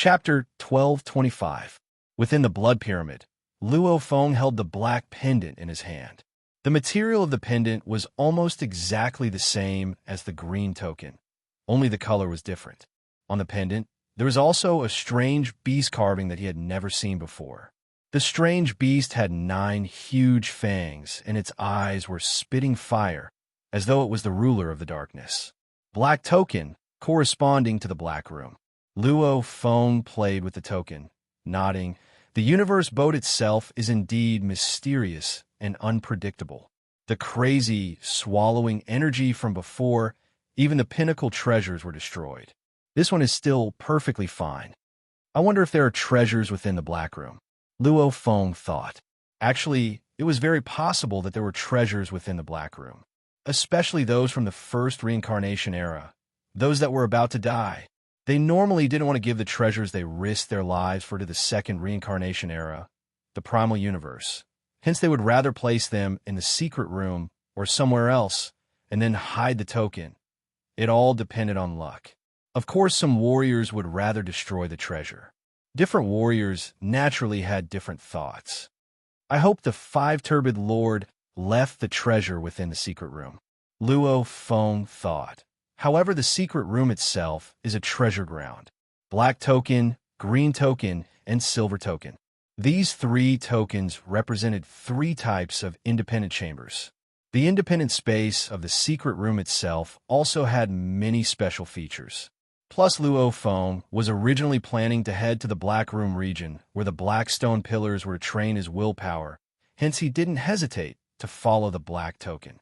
Chapter 1225. Within the blood pyramid, Luo Feng held the black pendant in his hand. The material of the pendant was almost exactly the same as the green token, only the color was different. On the pendant, there was also a strange beast carving that he had never seen before. The strange beast had 9 huge fangs, and its eyes were spitting fire, as though it was the ruler of the darkness. Black token, corresponding to the black room. Luo Feng played with the token, nodding. The universe boat itself is indeed mysterious and unpredictable. The crazy, swallowing energy from before, even the pinnacle treasures were destroyed. This one is still perfectly fine. I wonder if there are treasures within the black room. Luo Feng thought. Actually, it was very possible that there were treasures within the black room, especially those from the first reincarnation era, those that were about to die. They normally didn't want to give the treasures they risked their lives for to the second reincarnation era, the primal universe. Hence, they would rather place them in the secret room or somewhere else and then hide the token. It all depended on luck. Of course, some warriors would rather destroy the treasure. Different warriors naturally had different thoughts. I hope the 5-turbid lord left the treasure within the secret room, Luo Feng thought. However, the secret room itself is a treasure ground. Black token, green token, and silver token. These 3 tokens represented 3 types of independent chambers. The independent space of the secret room itself also had many special features. Plus, Luo Feng was originally planning to head to the Black Room region, where the black stone pillars were to train his willpower. Hence, he didn't hesitate to follow the black token.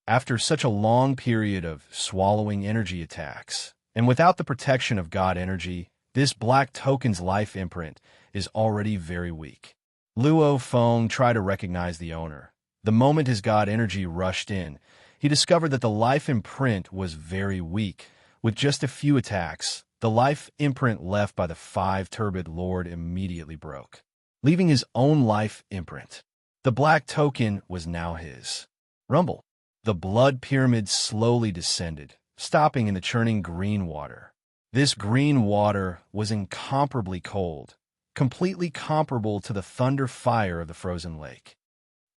After such a long period of swallowing energy attacks, and without the protection of God energy, this black token's life imprint is already very weak. Luo Feng tried to recognize the owner. The moment his God energy rushed in, he discovered that the life imprint was very weak. With just a few attacks, the life imprint left by the 5-turbid lord immediately broke, leaving his own life imprint. The black token was now his. Rumble. The blood pyramid slowly descended, stopping in the churning green water. This green water was incomparably cold, completely comparable to the thunder fire of the frozen lake.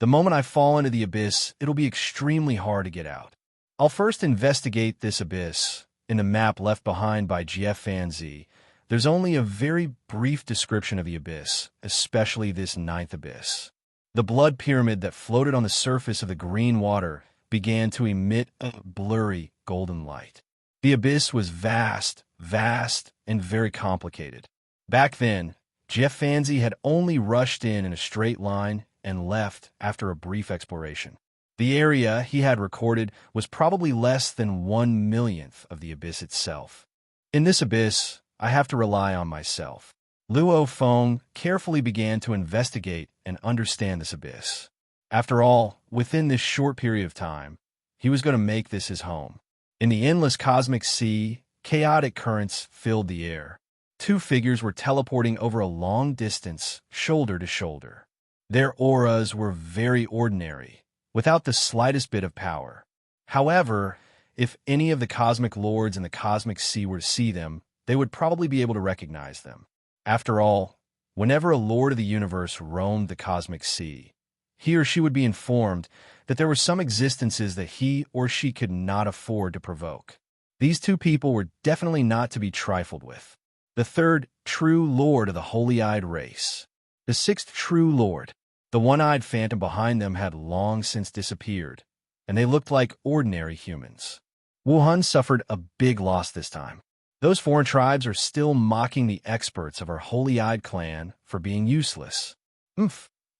The moment I fall into the abyss, it'll be extremely hard to get out. I'll first investigate this abyss. In the map left behind by GF Fanzi, there's only a very brief description of the abyss, especially this 9th abyss. The blood pyramid that floated on the surface of the green water began to emit a blurry golden light. The abyss was vast, and very complicated. Back then, Jeff Fanzi had only rushed in a straight line and left after a brief exploration. The area he had recorded was probably less than 1/1,000,000th of the abyss itself. In this abyss, I have to rely on myself. Luo Feng carefully began to investigate and understand this abyss. After all, within this short period of time, he was going to make this his home. In the endless cosmic sea, chaotic currents filled the air. 2 figures were teleporting over a long distance, shoulder to shoulder. Their auras were very ordinary, without the slightest bit of power. However, if any of the cosmic lords in the cosmic sea were to see them, they would probably be able to recognize them. After all, whenever a lord of the universe roamed the cosmic sea, he or she would be informed that there were some existences that he or she could not afford to provoke. These 2 people were definitely not to be trifled with. The 3rd true lord of the holy-eyed race. The 6th true lord. The one-eyed phantom behind them had long since disappeared, and they looked like ordinary humans. Wuhan suffered a big loss this time. Those foreign tribes are still mocking the experts of our holy-eyed clan for being useless.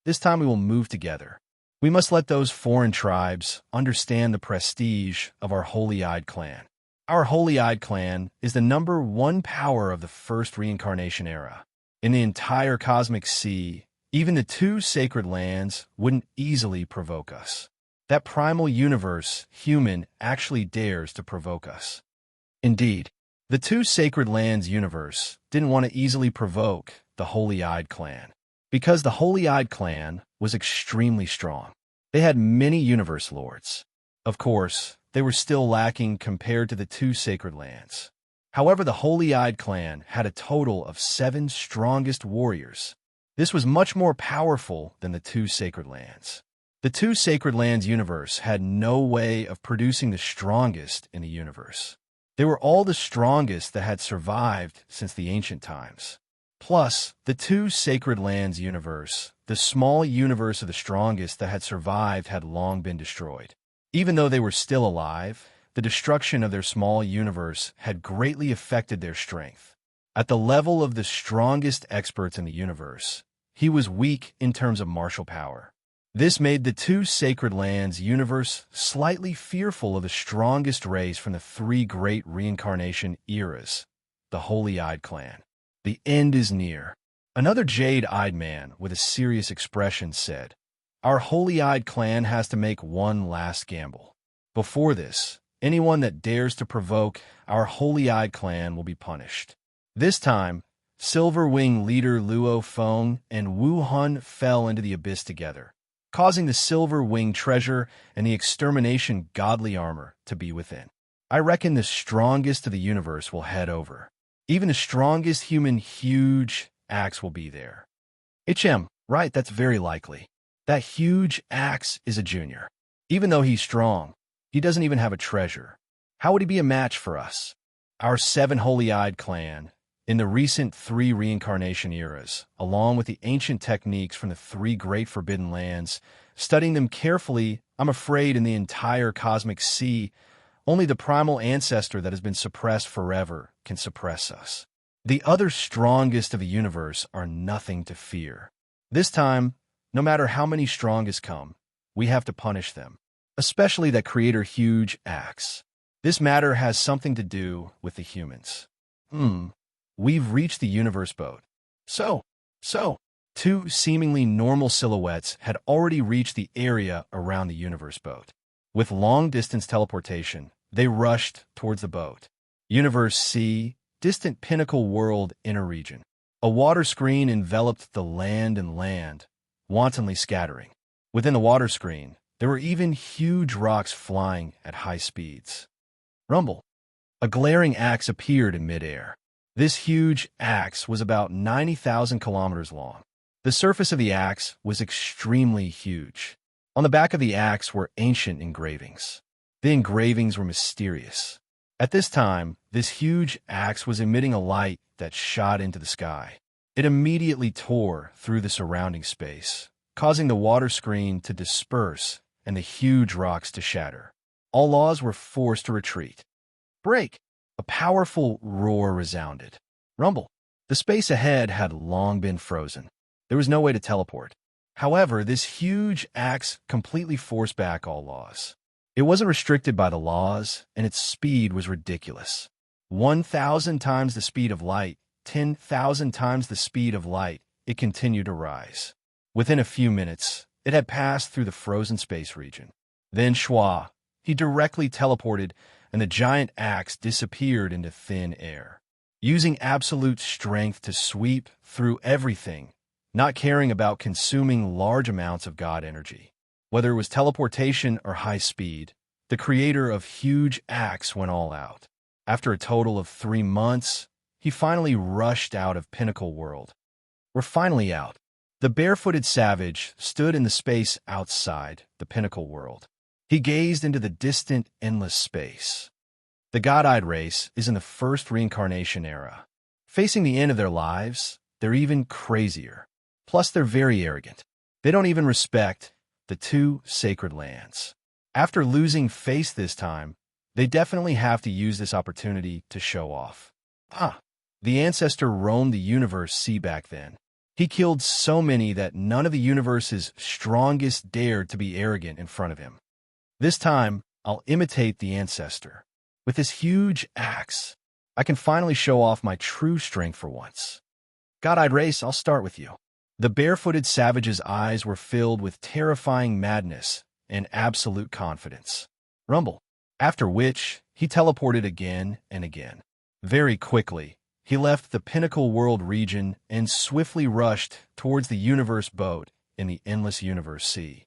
This time we will move together. We must let those foreign tribes understand the prestige of our holy-eyed clan. Our holy-eyed clan is the #1 power of the first reincarnation era. In the entire cosmic sea, even the 2 sacred lands wouldn't easily provoke us. That primal universe, human, actually dares to provoke us. Indeed, the 2 sacred lands universe didn't want to easily provoke the holy-eyed clan, because the holy-eyed clan was extremely strong. They had many universe lords. Of course, they were still lacking compared to the 2 sacred lands. However, the Holy-Eyed clan had a total of 7 strongest warriors. This was much more powerful than the 2 sacred lands. The 2 sacred lands universe had no way of producing the strongest in the universe. They were all the strongest that had survived since the ancient times. Plus, the 2 sacred lands universe, the small universe of the strongest that had survived, had long been destroyed. Even though they were still alive, the destruction of their small universe had greatly affected their strength. At the level of the strongest experts in the universe, he was weak in terms of martial power. This made the 2 sacred lands universe slightly fearful of the strongest race from the 3 great reincarnation eras, the Holy-Eyed clan. The end is near. Another jade-eyed man with a serious expression said, "Our Holy-Eyed clan has to make one last gamble. Before this, anyone that dares to provoke our Holy-Eyed clan will be punished." This time, Silver Wing leader Luo Feng and Wu Hun fell into the abyss together, causing the Silver Wing treasure and the extermination godly armor to be within. I reckon the strongest of the universe will head over. Even the strongest human huge axe will be there. Right, that's very likely. That huge axe is a junior. Even though he's strong, he doesn't even have a treasure. How would he be a match for us? Our 7 Holy-Eyed clan, in the recent 3 reincarnation eras, along with the ancient techniques from the 3 great forbidden lands, studying them carefully, I'm afraid in the entire cosmic sea, only the primal ancestor that has been suppressed forever can suppress us. The other strongest of the universe are nothing to fear. This time, no matter how many strongest come, we have to punish them, especially that creator huge axe. This matter has something to do with the humans. We've reached the universe boat. So, 2 seemingly normal silhouettes had already reached the area around the universe boat. With long-distance teleportation, they rushed towards the boat. Universe C, distant pinnacle world inner region. A water screen enveloped the land, wantonly scattering. Within the water screen, there were even huge rocks flying at high speeds. Rumble. A glaring axe appeared in midair. This huge axe was about 90,000 kilometers long. The surface of the axe was extremely huge. On the back of the axe were ancient engravings. The engravings were mysterious. At this time, this huge axe was emitting a light that shot into the sky. It immediately tore through the surrounding space, causing the water screen to disperse and the huge rocks to shatter. All laws were forced to retreat. Break! A powerful roar resounded. Rumble! The space ahead had long been frozen. There was no way to teleport. However, this huge axe completely forced back all laws. It wasn't restricted by the laws, and its speed was ridiculous. 1,000 times the speed of light, 10,000 times the speed of light, it continued to rise. Within a few minutes, it had passed through the frozen space region. Then Schwa, he directly teleported, and the giant axe disappeared into thin air. Using absolute strength to sweep through everything, not caring about consuming large amounts of God energy. Whether it was teleportation or high speed, the creator of huge axe went all out. After a total of 3 months, he finally rushed out of Pinnacle World. We're finally out. The barefooted savage stood in the space outside the Pinnacle World. He gazed into the distant, endless space. The God-eyed race is in the first reincarnation era. Facing the end of their lives, they're even crazier. Plus, they're very arrogant. They don't even respect the 2 sacred lands. After losing face this time, they definitely have to use this opportunity to show off. The ancestor roamed the universe sea back then. He killed so many that none of the universe's strongest dared to be arrogant in front of him. This time, I'll imitate the ancestor. With this huge axe, I can finally show off my true strength for once. God-eyed race, I'll start with you. The barefooted savage's eyes were filled with terrifying madness and absolute confidence. Rumble. After which, he teleported again and again. Very quickly, he left the Pinnacle World region and swiftly rushed towards the universe boat in the endless universe sea.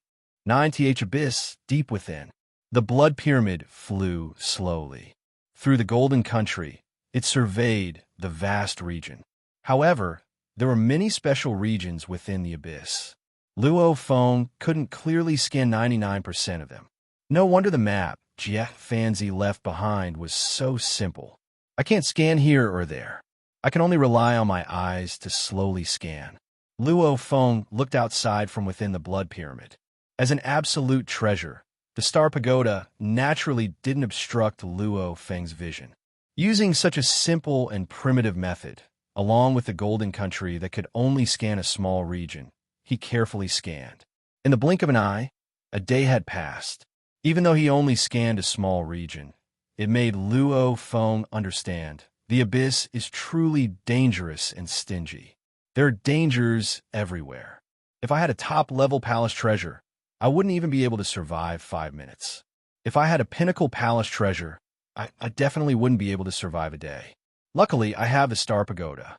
9th abyss, deep within. The blood pyramid flew slowly. Through the golden country, It surveyed the vast region. However, there were many special regions within the abyss. Luo Feng couldn't clearly scan 99% of them. No wonder the map Jie Fanzi left behind was so simple. I can't scan here or there. I can only rely on my eyes to slowly scan. Luo Feng looked outside from within the blood pyramid. As an absolute treasure, the Star Pagoda naturally didn't obstruct Luo Feng's vision. Using such a simple and primitive method, along with the Golden Country that could only scan a small region, he carefully scanned. In the blink of an eye, a day had passed. Even though he only scanned a small region, it made Luo Feng understand the abyss is truly dangerous and stingy. There are dangers everywhere. If I had a top-level palace treasure, I wouldn't even be able to survive 5 minutes. If I had a pinnacle palace treasure, I definitely wouldn't be able to survive a day. Luckily, I have the Star Pagoda.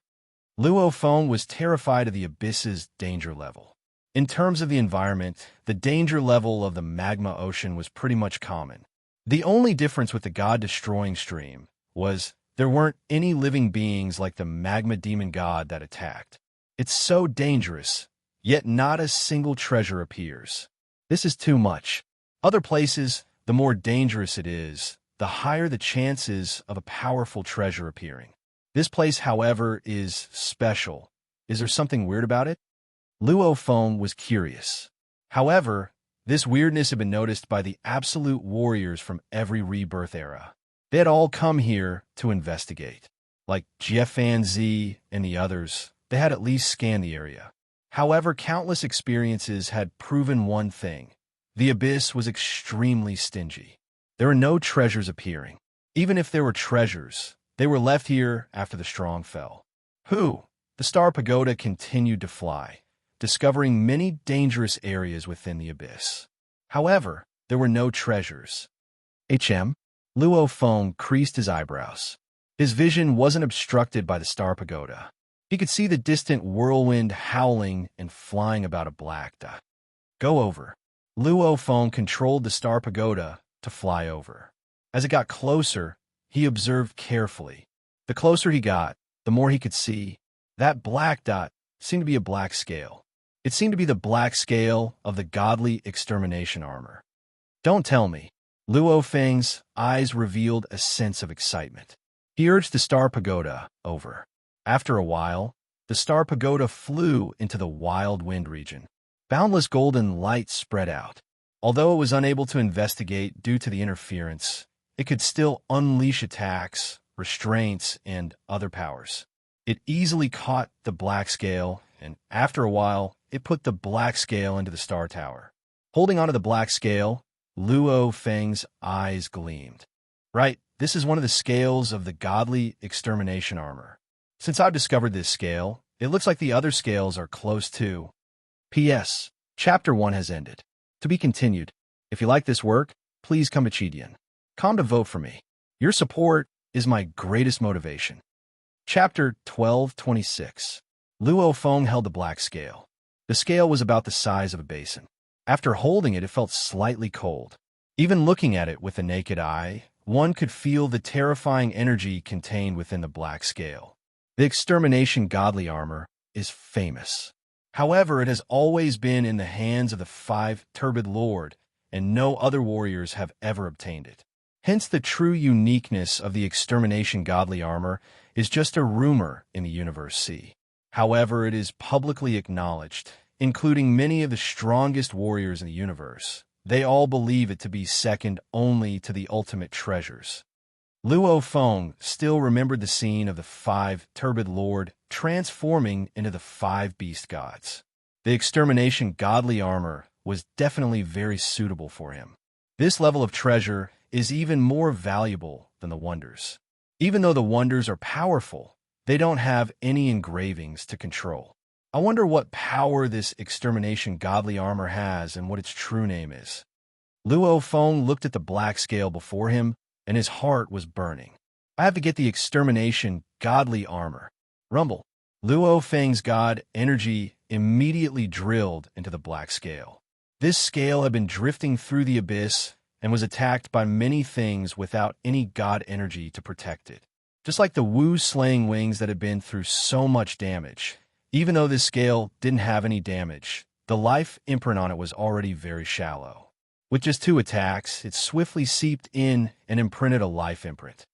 Luo Feng was terrified of the abyss's danger level. In terms of the environment, the danger level of the magma ocean was pretty much common. The only difference with the god-destroying stream was there weren't any living beings like the magma demon god that attacked. It's so dangerous, yet not a single treasure appears. This is too much. Other places, the more dangerous it is, the higher the chances of a powerful treasure appearing. This place, however, is special. Is there something weird about it? Luo Feng was curious. However, this weirdness had been noticed by the absolute warriors from every rebirth era. They had all come here to investigate. Like Jie Fanzi and the others, they had at least scanned the area. However, countless experiences had proven one thing. The abyss was extremely stingy. There were no treasures appearing. Even if there were treasures, they were left here after the strong fell. The Star Pagoda continued to fly, discovering many dangerous areas within the abyss. However, there were no treasures. Luo Feng creased his eyebrows. His vision wasn't obstructed by the Star Pagoda. He could see the distant whirlwind howling and flying about a black dot. Go over. Luo Feng controlled the Star Pagoda to fly over. As it got closer, he observed carefully. The closer he got, the more he could see. That black dot seemed to be a black scale. It seemed to be the black scale of the godly extermination armor. Don't tell me. Luo Feng's eyes revealed a sense of excitement. He urged the Star Pagoda over. After a while, the Star Pagoda flew into the wild wind region. Boundless golden light spread out. Although it was unable to investigate due to the interference, it could still unleash attacks, restraints, and other powers. It easily caught the black scale, and after a while, it put the black scale into the star tower. Holding onto the black scale, Luo Feng's eyes gleamed. Right, this is one of the scales of the godly extermination armor. Since I've discovered this scale, it looks like the other scales are close to. P.S. Chapter 1 has ended. To be continued. If you like this work, please come to Chidian. Come to vote for me. Your support is my greatest motivation. Chapter 12:26. Luo Feng held the black scale. The scale was about the size of a basin. After holding it, it felt slightly cold. Even looking at it with the naked eye, one could feel the terrifying energy contained within the black scale. The extermination godly armor is famous. However, it has always been in the hands of the 5-turbid lord, and no other warriors have ever obtained it. Hence, the true uniqueness of the extermination godly armor is just a rumor in the Universe C. However, it is publicly acknowledged, including many of the strongest warriors in the universe. They all believe it to be second only to the ultimate treasures. Luo Feng still remembered the scene of the 5-turbid lord transforming into the 5 beast gods. The extermination godly armor was definitely very suitable for him. This level of treasure is even more valuable than the wonders. Even though the wonders are powerful, they don't have any engravings to control. I wonder what power this extermination godly armor has and what its true name is. Luo Feng looked at the black scale before him, and his heart was burning. I have to get the extermination godly armor. Rumble. Luo Feng's god energy immediately drilled into the black scale. This scale had been drifting through the abyss and was attacked by many things without any god energy to protect it. just like the Wu-slaying wings that had been through so much damage. Even though this scale didn't have any damage, the life imprint on it was already very shallow. With just 2 attacks, it swiftly seeped in and imprinted a life imprint.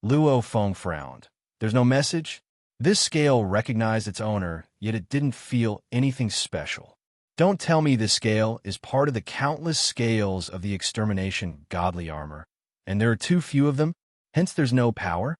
Luo Feng frowned. There's no message? This scale recognized its owner, yet it didn't feel anything special. Don't tell me this scale is part of the countless scales of the extermination godly armor, and there are too few of them, hence there's no power?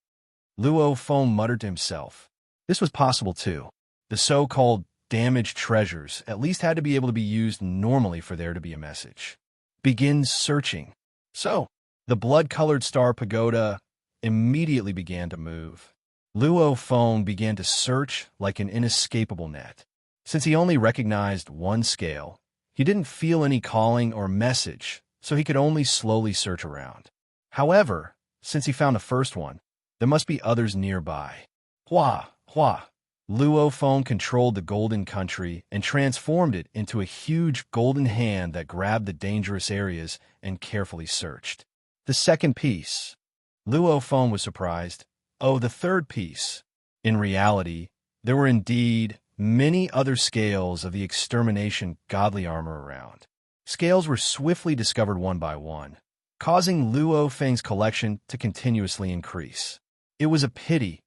Luo Feng muttered to himself. This was possible too. The so-called damaged treasures at least had to be able to be used normally for there to be a message. Begin searching. So, the blood-colored star pagoda immediately began to move. Luo Feng began to search like an inescapable net. Since he only recognized one scale, he didn't feel any calling or message, so he could only slowly search around. However, since he found the first one, there must be others nearby. Hua, hua. Luo Feng controlled the golden country and transformed it into a huge golden hand that grabbed the dangerous areas and carefully searched. The second piece. Luo Feng was surprised. Oh, the third piece. In reality, there were indeed many other scales of the extermination godly armor around. Scales were swiftly discovered one by one, causing Luo Feng's collection to continuously increase. It was a pity.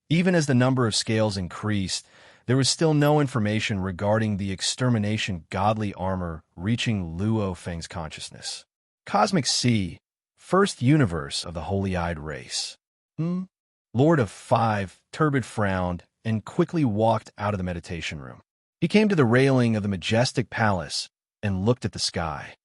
Even as the number of scales increased, there was still no information regarding the extermination godly armor reaching Luo Feng's consciousness. Cosmic Sea, first universe of the holy-eyed race. Lord of Five, Turbid frowned and quickly walked out of the meditation room. He came to the railing of the majestic palace and looked at the sky.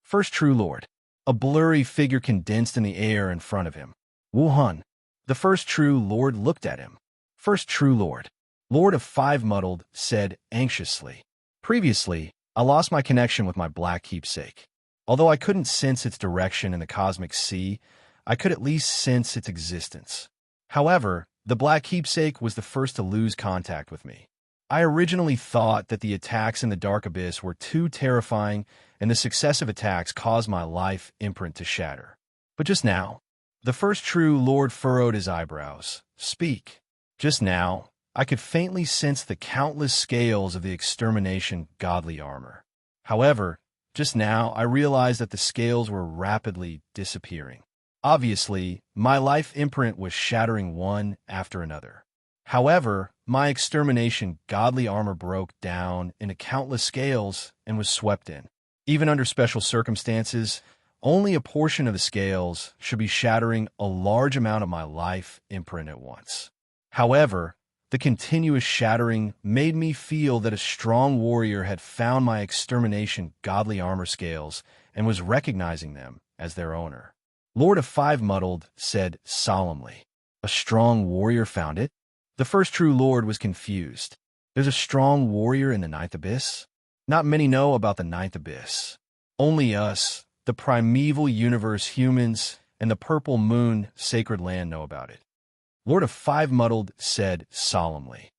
First True Lord. A blurry figure condensed in the air in front of him. Wuhan. The First True Lord looked at him. First True Lord. Lord of Five muddled, said anxiously. Previously, I lost my connection with my black keepsake. Although I couldn't sense its direction in the cosmic sea, I could at least sense its existence. However, the black keepsake was the first to lose contact with me. I originally thought that the attacks in the dark abyss were too terrifying and the successive attacks caused my life imprint to shatter. But just now, the First True Lord furrowed his eyebrows. Speak. Just now, I could faintly sense the countless scales of the extermination godly armor. However, just now I realized that the scales were rapidly disappearing. Obviously, my life imprint was shattering one after another. However, my extermination godly armor broke down into countless scales and was swept in. Even under special circumstances, only a portion of the scales should be shattering a large amount of my life imprint at once. However, the continuous shattering made me feel that a strong warrior had found my extermination godly armor scales and was recognizing them as their owner. Lord of Five muddled, said solemnly. A strong warrior found it? The First True Lord was confused. There's a strong warrior in the Ninth Abyss? Not many know about the Ninth Abyss. Only us, the primeval universe humans, and the Purple Moon sacred land know about it. Lord of Five muddled, said solemnly.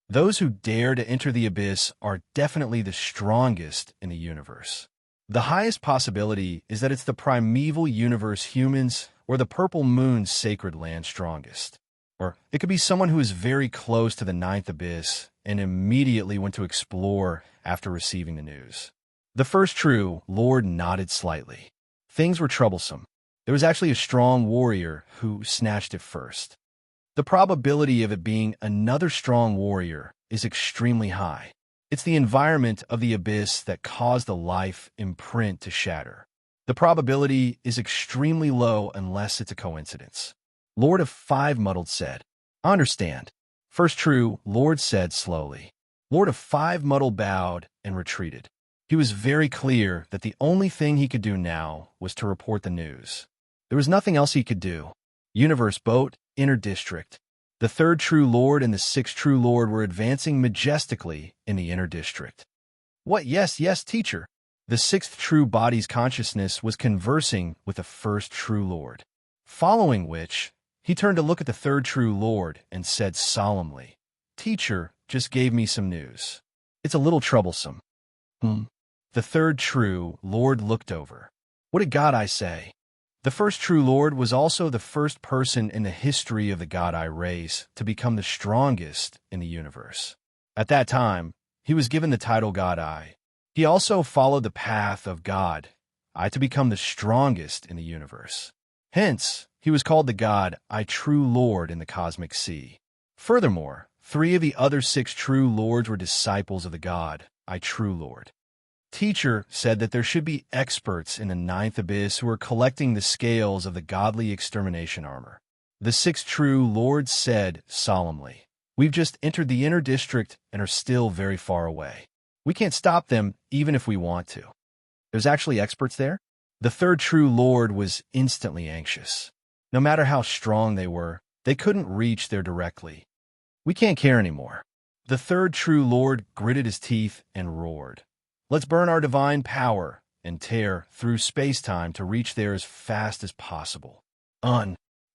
Those who dare to enter the abyss are definitely the strongest in the universe. The highest possibility is that it's the primeval universe humans or the Purple Moon sacred land strongest. Or it could be someone who is very close to the Ninth Abyss and immediately went to explore after receiving the news. The First True Lord nodded slightly. Things were troublesome. There was actually a strong warrior who snatched it first. The probability of it being another strong warrior is extremely high. It's the environment of the abyss that caused the life imprint to shatter. The probability is extremely low unless it's a coincidence. Lord of Five muddled said. I understand. First True Lord said slowly. Lord of Five muddled bowed and retreated. He was very clear that the only thing he could do now was to report the news. There was nothing else he could do. Universe Boat, Inner District. The Third True Lord and the Sixth True Lord were advancing majestically in the Inner District. What? Yes, yes, teacher. The Sixth True Body's consciousness was conversing with the First True Lord. Following which, he turned to look at the Third True Lord and said solemnly, Teacher just gave me some news. It's a little troublesome. The Third True Lord looked over. What did God I say? The first true Lord was also the first person in the history of the God Eye race to become the strongest in the universe. At that time, he was given the title God Eye. He also followed the path of God Eye to become the strongest in the universe. Hence, he was called the God Eye True Lord in the cosmic sea. Furthermore, 3 of the other 6 true lords were disciples of the God Eye True Lord. Teacher said that there should be experts in the 9th abyss who are collecting the scales of the godly extermination armor. The 6 true lords said solemnly, "We've just entered the inner district and are still very far away. We can't stop them even if we want to." There's actually experts there? The 3rd true lord was instantly anxious. No matter how strong they were, they couldn't reach there directly. "We can't care anymore." The 3rd true lord gritted his teeth and roared, "Let's burn our divine power and tear through space-time to reach there as fast as possible."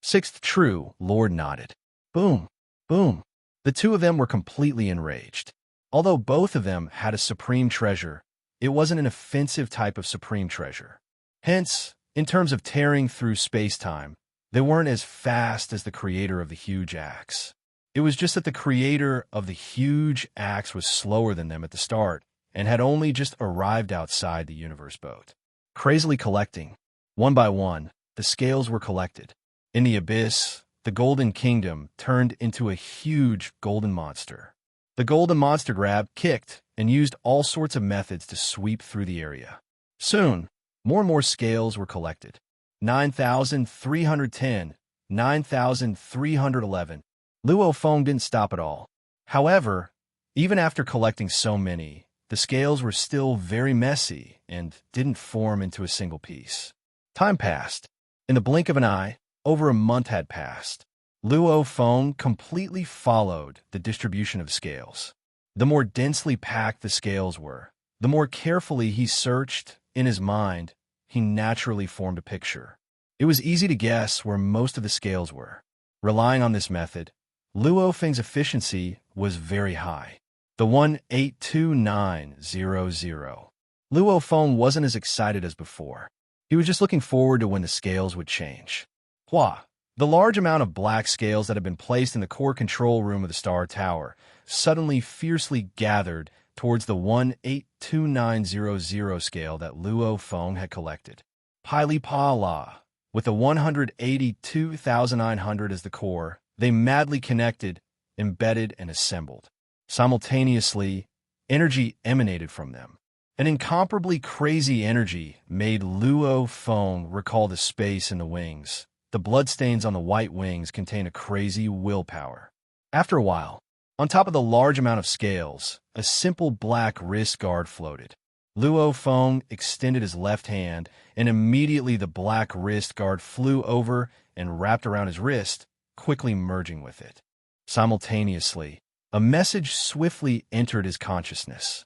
6th true lord nodded. Boom, boom. The 2 of them were completely enraged. Although both of them had a supreme treasure, it wasn't an offensive type of supreme treasure. Hence, in terms of tearing through space-time, they weren't as fast as the creator of the huge axe. It was just that the creator of the huge axe was slower than them at the start, and had only just arrived outside the universe boat. Crazily collecting. One by one, the scales were collected. In the abyss, the Golden Kingdom turned into a huge golden monster. The golden monster grabbed, kicked, and used all sorts of methods to sweep through the area. Soon, more and more scales were collected. 9,310, 9,311. Luo Feng didn't stop at all. However, even after collecting so many, the scales were still very messy and didn't form into a single piece. Time passed. In the blink of an eye, over a month had passed. Luo Feng completely followed the distribution of scales. The more densely packed the scales were, the more carefully he searched. In his mind, he naturally formed a picture. It was easy to guess where most of the scales were. Relying on this method, Luo Feng's efficiency was very high. The 182900. Luo Feng wasn't as excited as before. He was just looking forward to when the scales would change. Hua! The large amount of black scales that had been placed in the core control room of the Star Tower suddenly fiercely gathered towards the 182900 scale that Luo Feng had collected. Pili Pa La. With the 182,900 as the core, they madly connected, embedded, and assembled. Simultaneously, energy emanated from them. An incomparably crazy energy made Luo Feng recall the space in the wings. The bloodstains on the white wings contain a crazy willpower. After a while, on top of the large amount of scales, a simple black wrist guard floated. Luo Feng extended his left hand, and immediately the black wrist guard flew over and wrapped around his wrist, quickly merging with it. Simultaneously, a message swiftly entered his consciousness.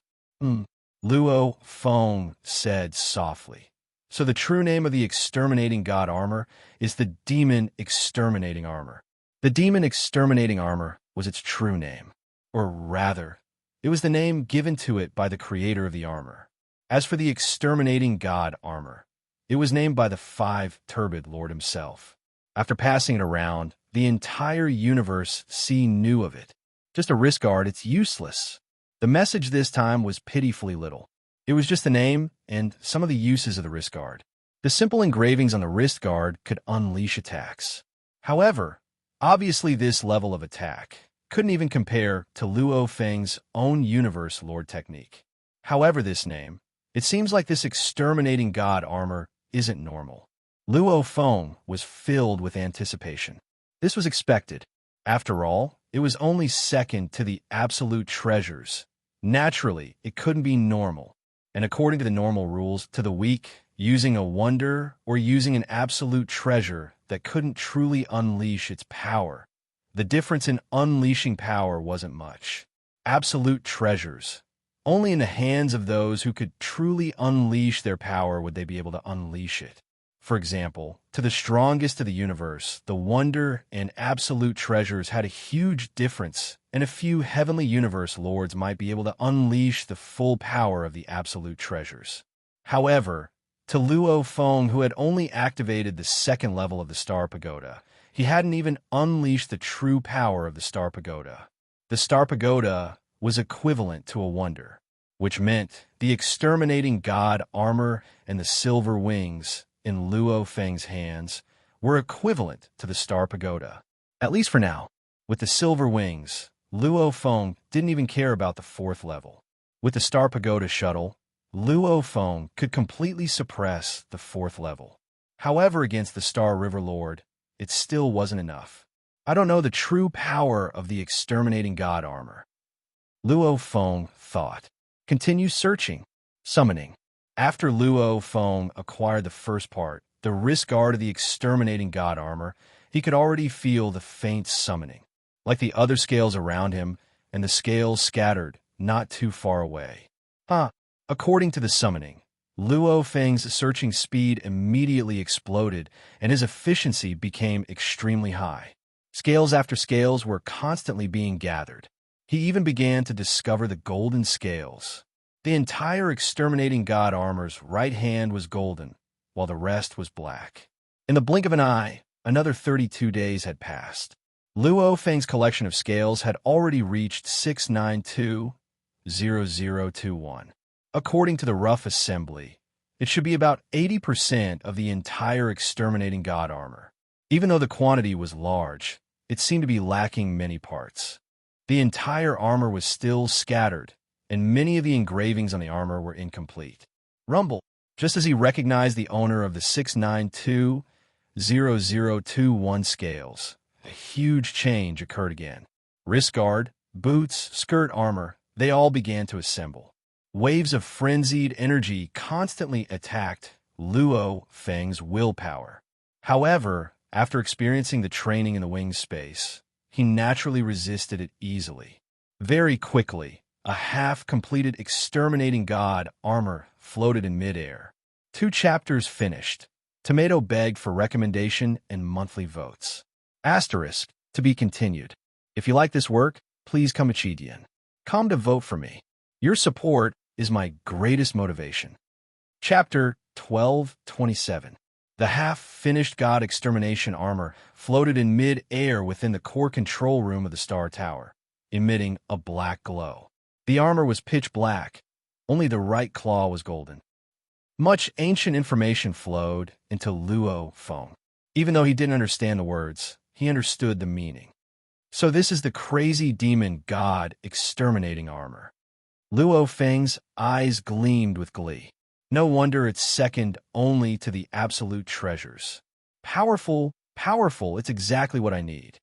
Luo Feng said softly. So the true name of the exterminating god armor is the demon exterminating armor. The demon exterminating armor was its true name. Or rather, it was the name given to it by the creator of the armor. As for the exterminating god armor, it was named by the 5-turbid lord himself. After passing it around, the entire universe knew of it. Just a wrist guard, it's useless. The message this time was pitifully little. It was just the name and some of the uses of the wrist guard. The simple engravings on the wrist guard could unleash attacks. However, obviously this level of attack couldn't even compare to Luo Feng's own universe lord technique. However, this name, it seems like this exterminating god armor isn't normal. Luo Feng was filled with anticipation. This was expected. After all, it was only second to the absolute treasures. Naturally, it couldn't be normal. And according to the normal rules, to the weak, using a wonder or using an absolute treasure that couldn't truly unleash its power. The difference in unleashing power wasn't much. Absolute treasures. Only in the hands of those who could truly unleash their power would they be able to unleash it. For example, to the strongest of the universe, the wonder and absolute treasures had a huge difference, and a few heavenly universe lords might be able to unleash the full power of the absolute treasures. However, To Luo Feng, who had only activated the second level of the Star Pagoda, he hadn't even unleashed the true power of the Star Pagoda. The Star Pagoda was equivalent to a wonder, which meant the exterminating god armor and the silver wings in Luo Feng's hands were equivalent to the Star Pagoda. At least for now. With the silver wings, Luo Feng didn't even care about the fourth level. With the Star Pagoda shuttle, Luo Feng could completely suppress the fourth level. However, against the Star River Lord, it still wasn't enough. I don't know the true power of the exterminating god armor, Luo Feng thought. Continue searching. Summoning. After Luo Feng acquired the first part, the wrist guard of the exterminating god armor, he could already feel the faint summoning, like the other scales around him, and the scales scattered not too far away. According to the summoning, Luo Feng's searching speed immediately exploded, and his efficiency became extremely high. Scales after scales were constantly being gathered. He even began to discover the golden scales. The entire exterminating god armor's right hand was golden, while the rest was black. In the blink of an eye, another 32 days had passed. Luo Feng's collection of scales had already reached 692,0021. According to the rough assembly, it should be about 80% of the entire exterminating god armor. Even though the quantity was large, it seemed to be lacking many parts. The entire armor was still scattered, and many of the engravings on the armor were incomplete. Rumble, just as he recognized the owner of the 692,0021 scales, a huge change occurred again. Wrist guard, boots, skirt armor, they all began to assemble. Waves of frenzied energy constantly attacked Luo Feng's willpower. However, after experiencing the training in the wing space, he naturally resisted it easily. Very quickly, a half-completed exterminating god armor floated in midair. 2 chapters finished. Tomato begged for recommendation and monthly votes. Asterisk, to be continued. If you like this work, please come to vote for me. Your support is my greatest motivation. Chapter 1227. The half-finished god extermination armor floated in mid-air within the core control room of the Star Tower, emitting a black glow. The armor was pitch black, only the right claw was golden. Much ancient information flowed into Luo Feng. Even though he didn't understand the words, he understood the meaning. So this is the crazy demon god exterminating armor. Luo Feng's eyes gleamed with glee. No wonder it's second only to the absolute treasures. Powerful, it's exactly what I need.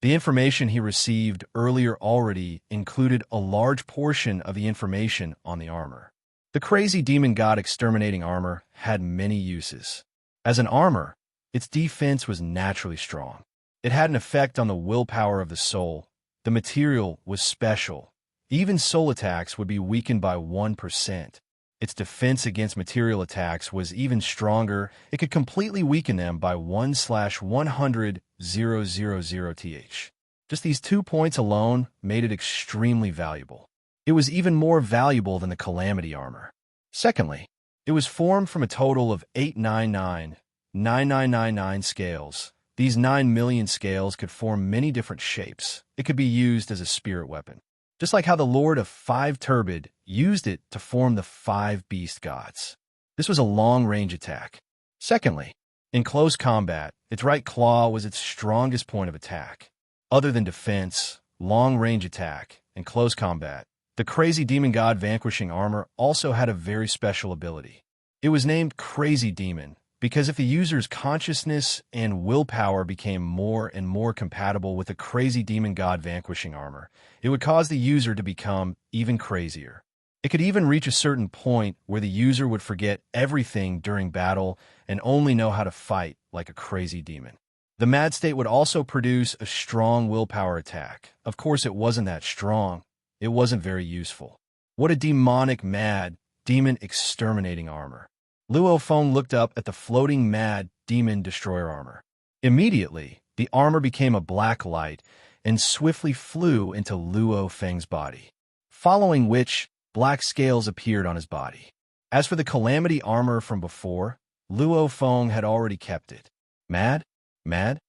The information he received earlier already included a large portion of the information on the armor. The crazy demon god exterminating armor had many uses. As an armor, its defense was naturally strong. It had an effect on the willpower of the soul. The material was special. Even soul attacks would be weakened by 1%. Its defense against material attacks was even stronger. It could completely weaken them by 1/100,000th. Just these 2 points alone made it extremely valuable. It was even more valuable than the Calamity armor. Secondly, it was formed from a total of 899,9999 scales. These 9 million scales could form many different shapes. It could be used as a spirit weapon, just like how the Lord of 5 Turbid used it to form the 5 beast gods. This was a long-range attack. Secondly, in close combat, its right claw was its strongest point of attack. Other than defense, long-range attack, and close combat, the crazy demon god vanquishing armor also had a very special ability. It was named Crazy Demon because if the user's consciousness and willpower became more and more compatible with the crazy demon god vanquishing armor, it would cause the user to become even crazier. It could even reach a certain point where the user would forget everything during battle and only know how to fight like a crazy demon. The mad state would also produce a strong willpower attack. Of course, it wasn't that strong. It wasn't very useful. What a demonic mad demon exterminating armor. Luo Feng looked up at the floating mad demon destroyer armor. Immediately, the armor became a black light and swiftly flew into Luo Feng's body, following which black scales appeared on his body. As for the calamity armor from before, Luo Feng had already kept it. Mad? Mad?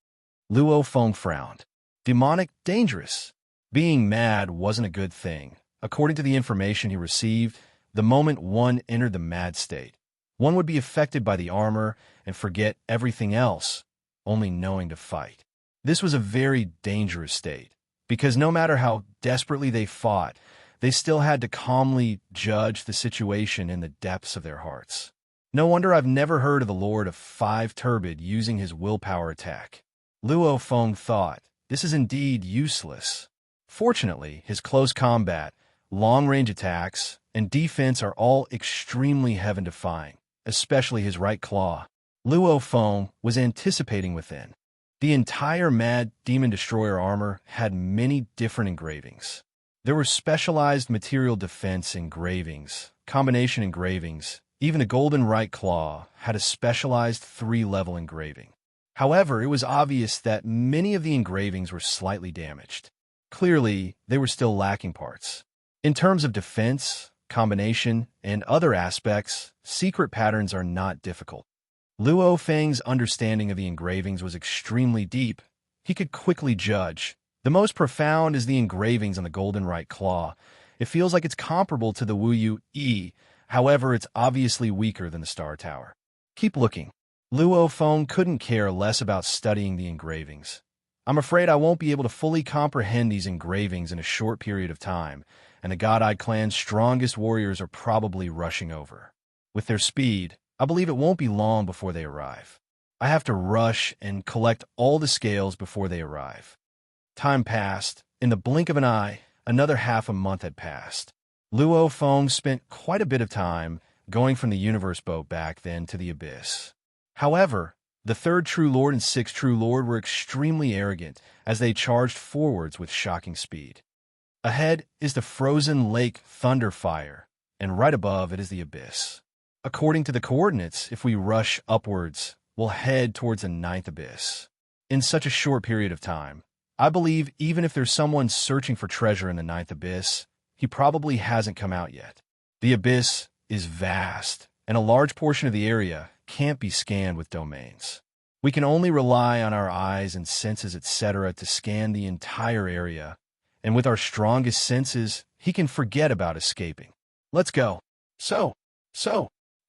Luo Feng frowned. Demonic? Dangerous? Being mad wasn't a good thing. According to the information he received, the moment one entered the mad state, one would be affected by the armor and forget everything else, only knowing to fight. This was a very dangerous state, because no matter how desperately they fought, they still had to calmly judge the situation in the depths of their hearts. No wonder I've never heard of the Lord of Five Turbid using his willpower attack. Luo Feng thought, this is indeed useless. Fortunately, his close combat, long-range attacks, and defense are all extremely heaven-defying, especially his right claw. Luo Feng was anticipating within. The entire Mad Demon Destroyer armor had many different engravings. There were specialized material defense engravings, combination engravings. Even the Golden Right Claw had a specialized 3-level engraving. However, it was obvious that many of the engravings were slightly damaged. Clearly, they were still lacking parts. In terms of defense, combination, and other aspects, secret patterns are not difficult. Luo Feng's understanding of the engravings was extremely deep. He could quickly judge. The most profound is the engravings on the Golden Right Claw. It feels like it's comparable to the Wu Yu E. However, it's obviously weaker than the Star Tower. Keep looking. Luo Feng couldn't care less about studying the engravings. I'm afraid I won't be able to fully comprehend these engravings in a short period of time, and the God-Eyed clan's strongest warriors are probably rushing over. With their speed, I believe it won't be long before they arrive. I have to rush and collect all the scales before they arrive. Time passed. In the blink of an eye, another half a month had passed. Luo Feng spent quite a bit of time going from the universe boat back then to the abyss. However, the third True Lord and sixth True Lord were extremely arrogant as they charged forwards with shocking speed. Ahead is the frozen lake Thunderfire, and right above it is the abyss. According to the coordinates, if we rush upwards, we'll head towards the ninth abyss. In such a short period of time, I believe even if there's someone searching for treasure in the ninth abyss, he probably hasn't come out yet. The abyss is vast, and a large portion of the area can't be scanned with domains. We can only rely on our eyes and senses, etc., to scan the entire area, and with our strongest senses, he can forget about escaping. Let's go. So.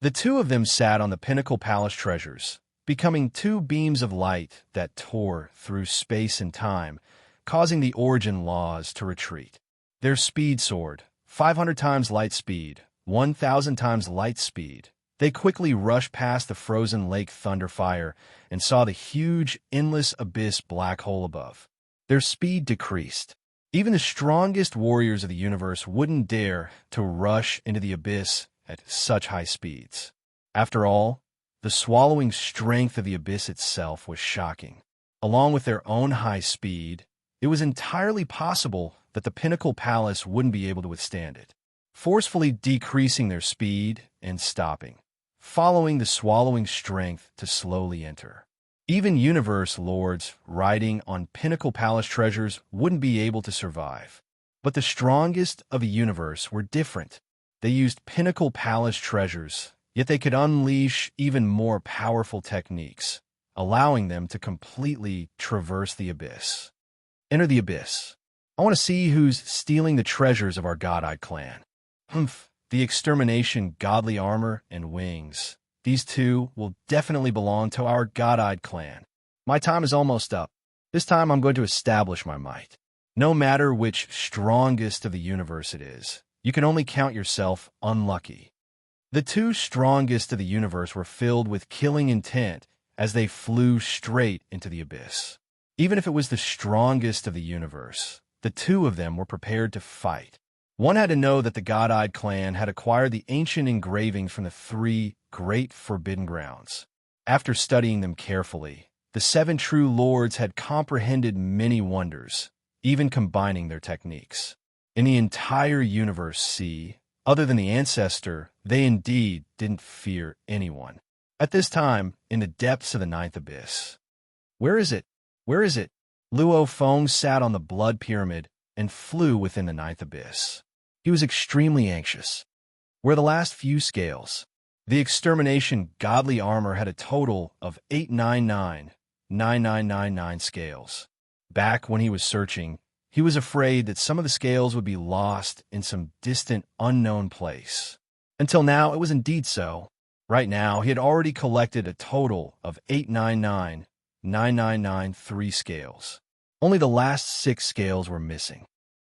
The two of them sat on the pinnacle palace treasures, becoming two beams of light that tore through space and time, causing the origin laws to retreat. Their speed soared, 500 times light speed, 1,000 times light speed. They quickly rushed past the frozen lake Thunderfire and saw the huge, endless abyss black hole above. Their speed decreased. Even the strongest warriors of the universe wouldn't dare to rush into the abyss at such high speeds. After all, the swallowing strength of the abyss itself was shocking. Along with their own high speed, it was entirely possible that the Pinnacle Palace wouldn't be able to withstand it, forcefully decreasing their speed and stopping, following the swallowing strength to slowly enter. Even universe lords riding on Pinnacle Palace treasures wouldn't be able to survive. But the strongest of the universe were different. They used Pinnacle Palace treasures, yet they could unleash even more powerful techniques, allowing them to completely traverse the abyss. Enter the abyss. I want to see who's stealing the treasures of our God-Eyed clan. Humph, the extermination, godly armor, and wings. These two will definitely belong to our God-Eyed clan. My time is almost up. This time I'm going to establish my might. No matter which strongest of the universe it is, you can only count yourself unlucky. The two strongest of the universe were filled with killing intent as they flew straight into the abyss. Even if it was the strongest of the universe, the two of them were prepared to fight. One had to know that the God-Eyed clan had acquired the ancient engravings from the three great forbidden grounds. After studying them carefully, the 7 true lords had comprehended many wonders, even combining their techniques. In the entire universe, see, other than the ancestor, they indeed didn't fear anyone. At this time, in the depths of the ninth abyss. Where is it? Where is it? Luo Feng sat on the blood pyramid and flew within the ninth abyss. He was extremely anxious. Where are the last few scales? The extermination godly armor had a total of 899,9999 scales. Back when he was searching, he was afraid that some of the scales would be lost in some distant, unknown place. Until now, it was indeed so. Right now, he had already collected a total of 899,9993 scales. Only the last 6 scales were missing.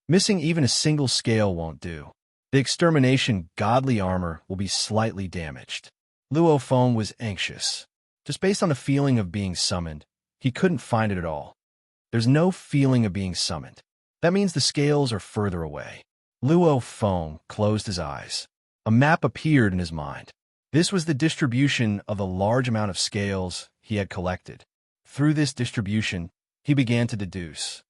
Missing even a single scale won't do. The extermination godly armor will be slightly damaged. Luo Feng was anxious. Just based on the feeling of being summoned, he couldn't find it at all. There's no feeling of being summoned. That means the scales are further away. Luo Feng closed his eyes. A map appeared in his mind. This was the distribution of the large amount of scales he had collected. Through this distribution, he began to deduce.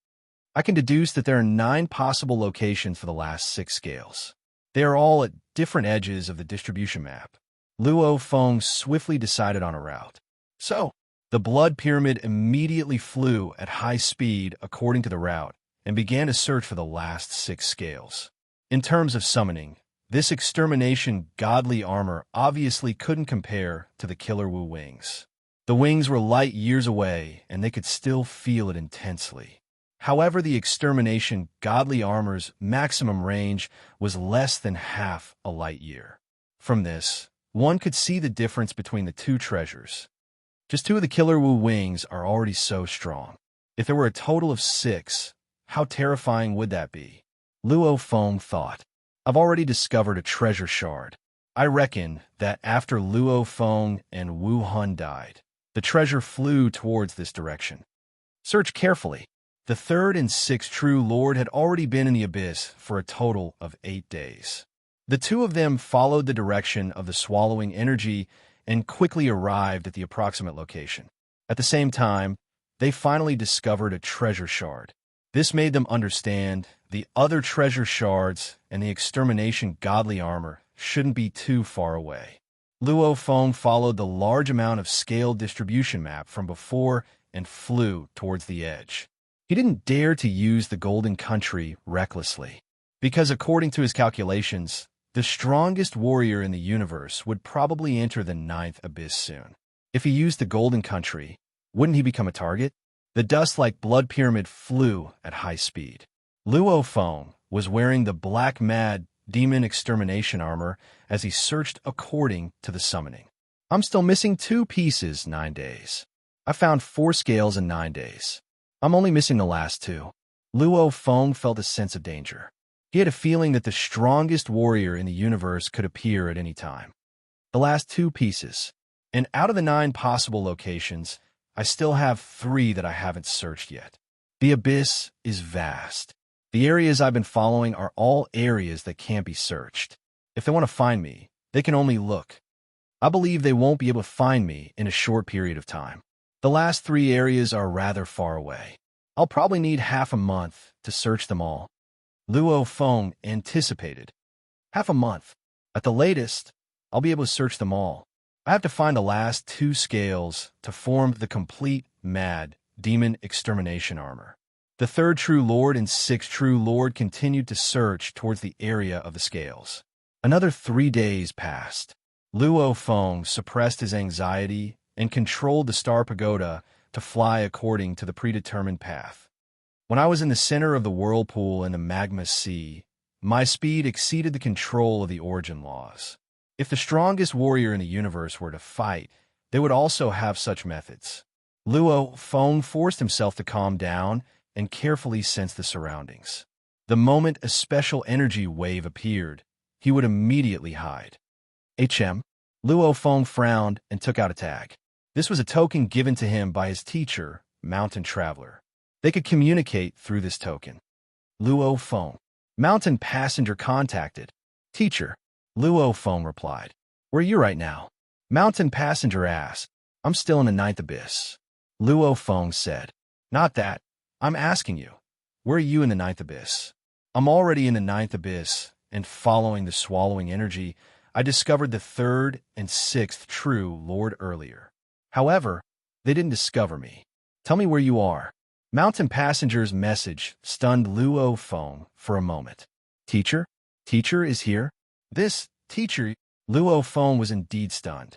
I can deduce that there are 9 possible locations for the last 6 scales. They are all at different edges of the distribution map. Luo Feng swiftly decided on a route. So, the blood pyramid immediately flew at high speed according to the route and began to search for the last 6 scales. In terms of summoning, this extermination godly armor obviously couldn't compare to the Killer Wu wings. The wings were light years away, and they could still feel it intensely. However, the extermination godly armor's maximum range was less than half a light year. From this, one could see the difference between the 2 treasures. Just 2 of the Killer Wu wings are already so strong. If there were a total of 6, how terrifying would that be? Luo Feng thought. I've already discovered a treasure shard. I reckon that after Luo Feng and Wu Hun died, the treasure flew towards this direction. Search carefully. The 3rd and 6th True Lord had already been in the abyss for a total of 8 days. The 2 of them followed the direction of the swallowing energy and quickly arrived at the approximate location. At the same time, they finally discovered a treasure shard. This made them understand the other treasure shards and the extermination godly armor shouldn't be too far away. Luo Feng followed the large amount of scale distribution map from before and flew towards the edge. He didn't dare to use the Golden Country recklessly, because according to his calculations, the strongest warrior in the universe would probably enter the 9th abyss soon. If he used the Golden Country, wouldn't he become a target? The dust-like blood pyramid flew at high speed. Luo Feng was wearing the black mad demon extermination armor as he searched according to the summoning. I'm still missing 2 pieces, 9 days. I found 4 scales in 9 days. I'm only missing the last 2. Luo Feng felt a sense of danger. He had a feeling that the strongest warrior in the universe could appear at any time. The last 2 pieces. And out of the 9 possible locations, I still have 3 that I haven't searched yet. The abyss is vast. The areas I've been following are all areas that can't be searched. If they want to find me, they can only look. I believe they won't be able to find me in a short period of time. The last 3 areas are rather far away. I'll probably need half a month to search them all. Luo Feng anticipated. Half a month. At the latest, I'll be able to search them all. I have to find the last 2 scales to form the complete mad demon extermination armor. The 3rd True Lord and 6th True Lord continued to search towards the area of the scales. Another 3 days passed. Luo Feng suppressed his anxiety and controlled the Star Pagoda to fly according to the predetermined path. When I was in the center of the whirlpool in the magma sea, my speed exceeded the control of the origin laws. If the strongest warrior in the universe were to fight, they would also have such methods. Luo Feng forced himself to calm down and carefully sense the surroundings. The moment a special energy wave appeared, he would immediately hide. Luo Feng frowned and took out a tag. This was a token given to him by his teacher, Mountain Traveler. They could communicate through this token. Luo Feng. Mountain Passenger contacted. Teacher. Luo Feng replied. Where are you right now? Mountain Passenger asked. I'm still in the 9th abyss. Luo Feng said. Not that. I'm asking you. Where are you in the 9th abyss? I'm already in the 9th abyss, and following the swallowing energy, I discovered the 3rd and 6th True Lord earlier. However, they didn't discover me. Tell me where you are. Mountain Passenger's message stunned Luo Feng for a moment. Teacher? Teacher is here? This teacher Luo Feng was indeed stunned.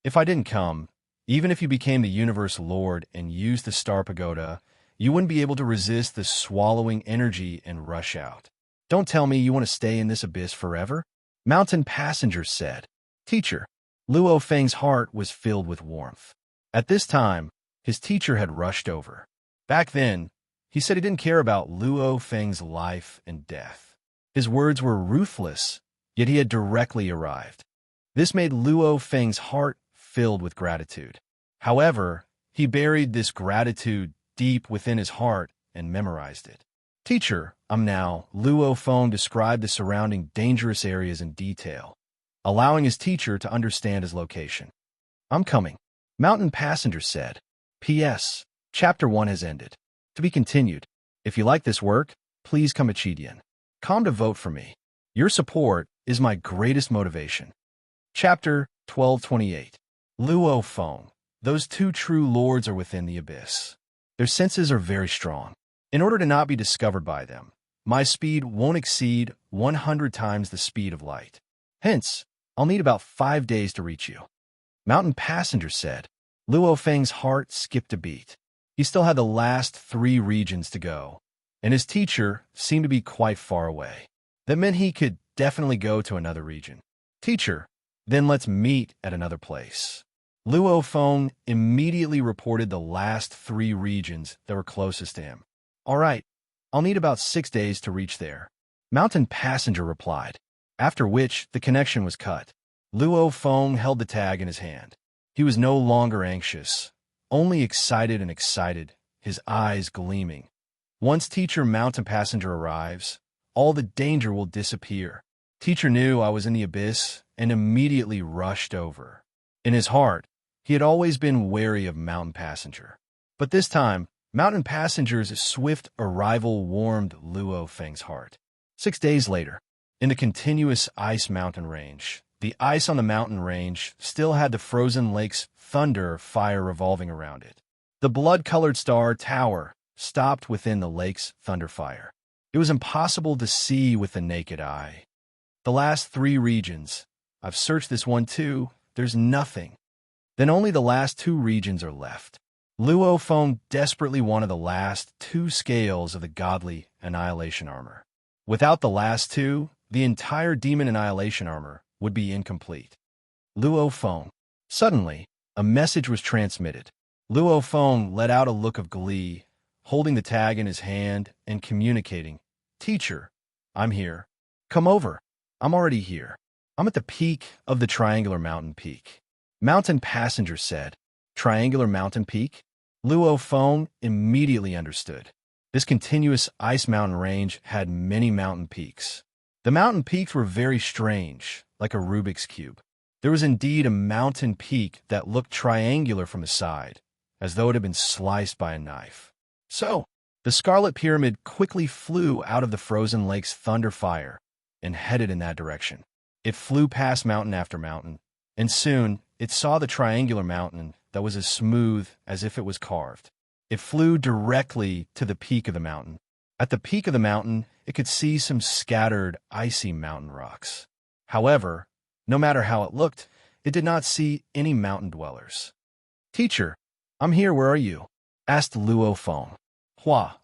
If I didn't come, even if you became the universe lord and used the star pagoda, you wouldn't be able to resist the swallowing energy and rush out. Don't tell me you want to stay in this abyss forever? Mountain Passenger said. Teacher. Luo Feng's heart was filled with warmth. At this time, his teacher had rushed over. Back then, he said he didn't care about Luo Feng's life and death. His words were ruthless, yet he had directly arrived. This made Luo Feng's heart filled with gratitude. However, he buried this gratitude deep within his heart and memorized it. Teacher, Luo Feng described the surrounding dangerous areas in detail, allowing his teacher to understand his location. I'm coming, Mountain Passenger said. P.S. Chapter 1 has ended. To be continued. If you like this work, please come at Chidian. Come to vote for me. Your support is my greatest motivation. Chapter 1228. Luo Feng. Those two true lords are within the abyss. Their senses are very strong. In order to not be discovered by them, my speed won't exceed 100 times the speed of light. Hence, I'll need about 5 days to reach you. Mountain Passenger said. Luo Feng's heart skipped a beat. He still had the last 3 regions to go, and his teacher seemed to be quite far away. That meant he could definitely go to another region. Teacher, then let's meet at another place. Luo Feng immediately reported the last 3 regions that were closest to him. All right, I'll need about 6 days to reach there. Mountain Passenger replied, after which the connection was cut. Luo Feng held the tag in his hand. He was no longer anxious, only excited, his eyes gleaming. Once Teacher Mountain Passenger arrives, all the danger will disappear. Teacher knew I was in the abyss and immediately rushed over. In his heart, he had always been wary of Mountain Passenger. But this time, Mountain Passenger's swift arrival warmed Luo Feng's heart. 6 days later, in the continuous ice mountain range, the ice on the mountain range still had the frozen lake's thunder fire revolving around it. The blood-colored star tower stopped within the lake's thunder fire. It was impossible to see with the naked eye. The last 3 regions. I've searched this one too. There's nothing. Then only the last 2 regions are left. Luo Feng desperately wanted the last 2 scales of the godly annihilation armor. Without the last 2, the entire demon annihilation armor would be incomplete. Luo Feng. Suddenly, a message was transmitted. Luo Feng let out a look of glee, holding the tag in his hand and communicating. Teacher, I'm here. Come over. I'm already here. I'm at the peak of the triangular mountain peak. Mountain Passenger said. Triangular mountain peak? Luo Feng immediately understood. This continuous ice mountain range had many mountain peaks. The mountain peaks were very strange, like a Rubik's Cube. There was indeed a mountain peak that looked triangular from the side, as though it had been sliced by a knife. So, the Scarlet Pyramid quickly flew out of the frozen lake's thunder fire and headed in that direction. It flew past mountain after mountain, and soon it saw the triangular mountain that was as smooth as if it was carved. It flew directly to the peak of the mountain. At the peak of the mountain, it could see some scattered, icy mountain rocks. However, no matter how it looked, it did not see any mountain dwellers. Teacher, I'm here, where are you? Asked Luo Feng.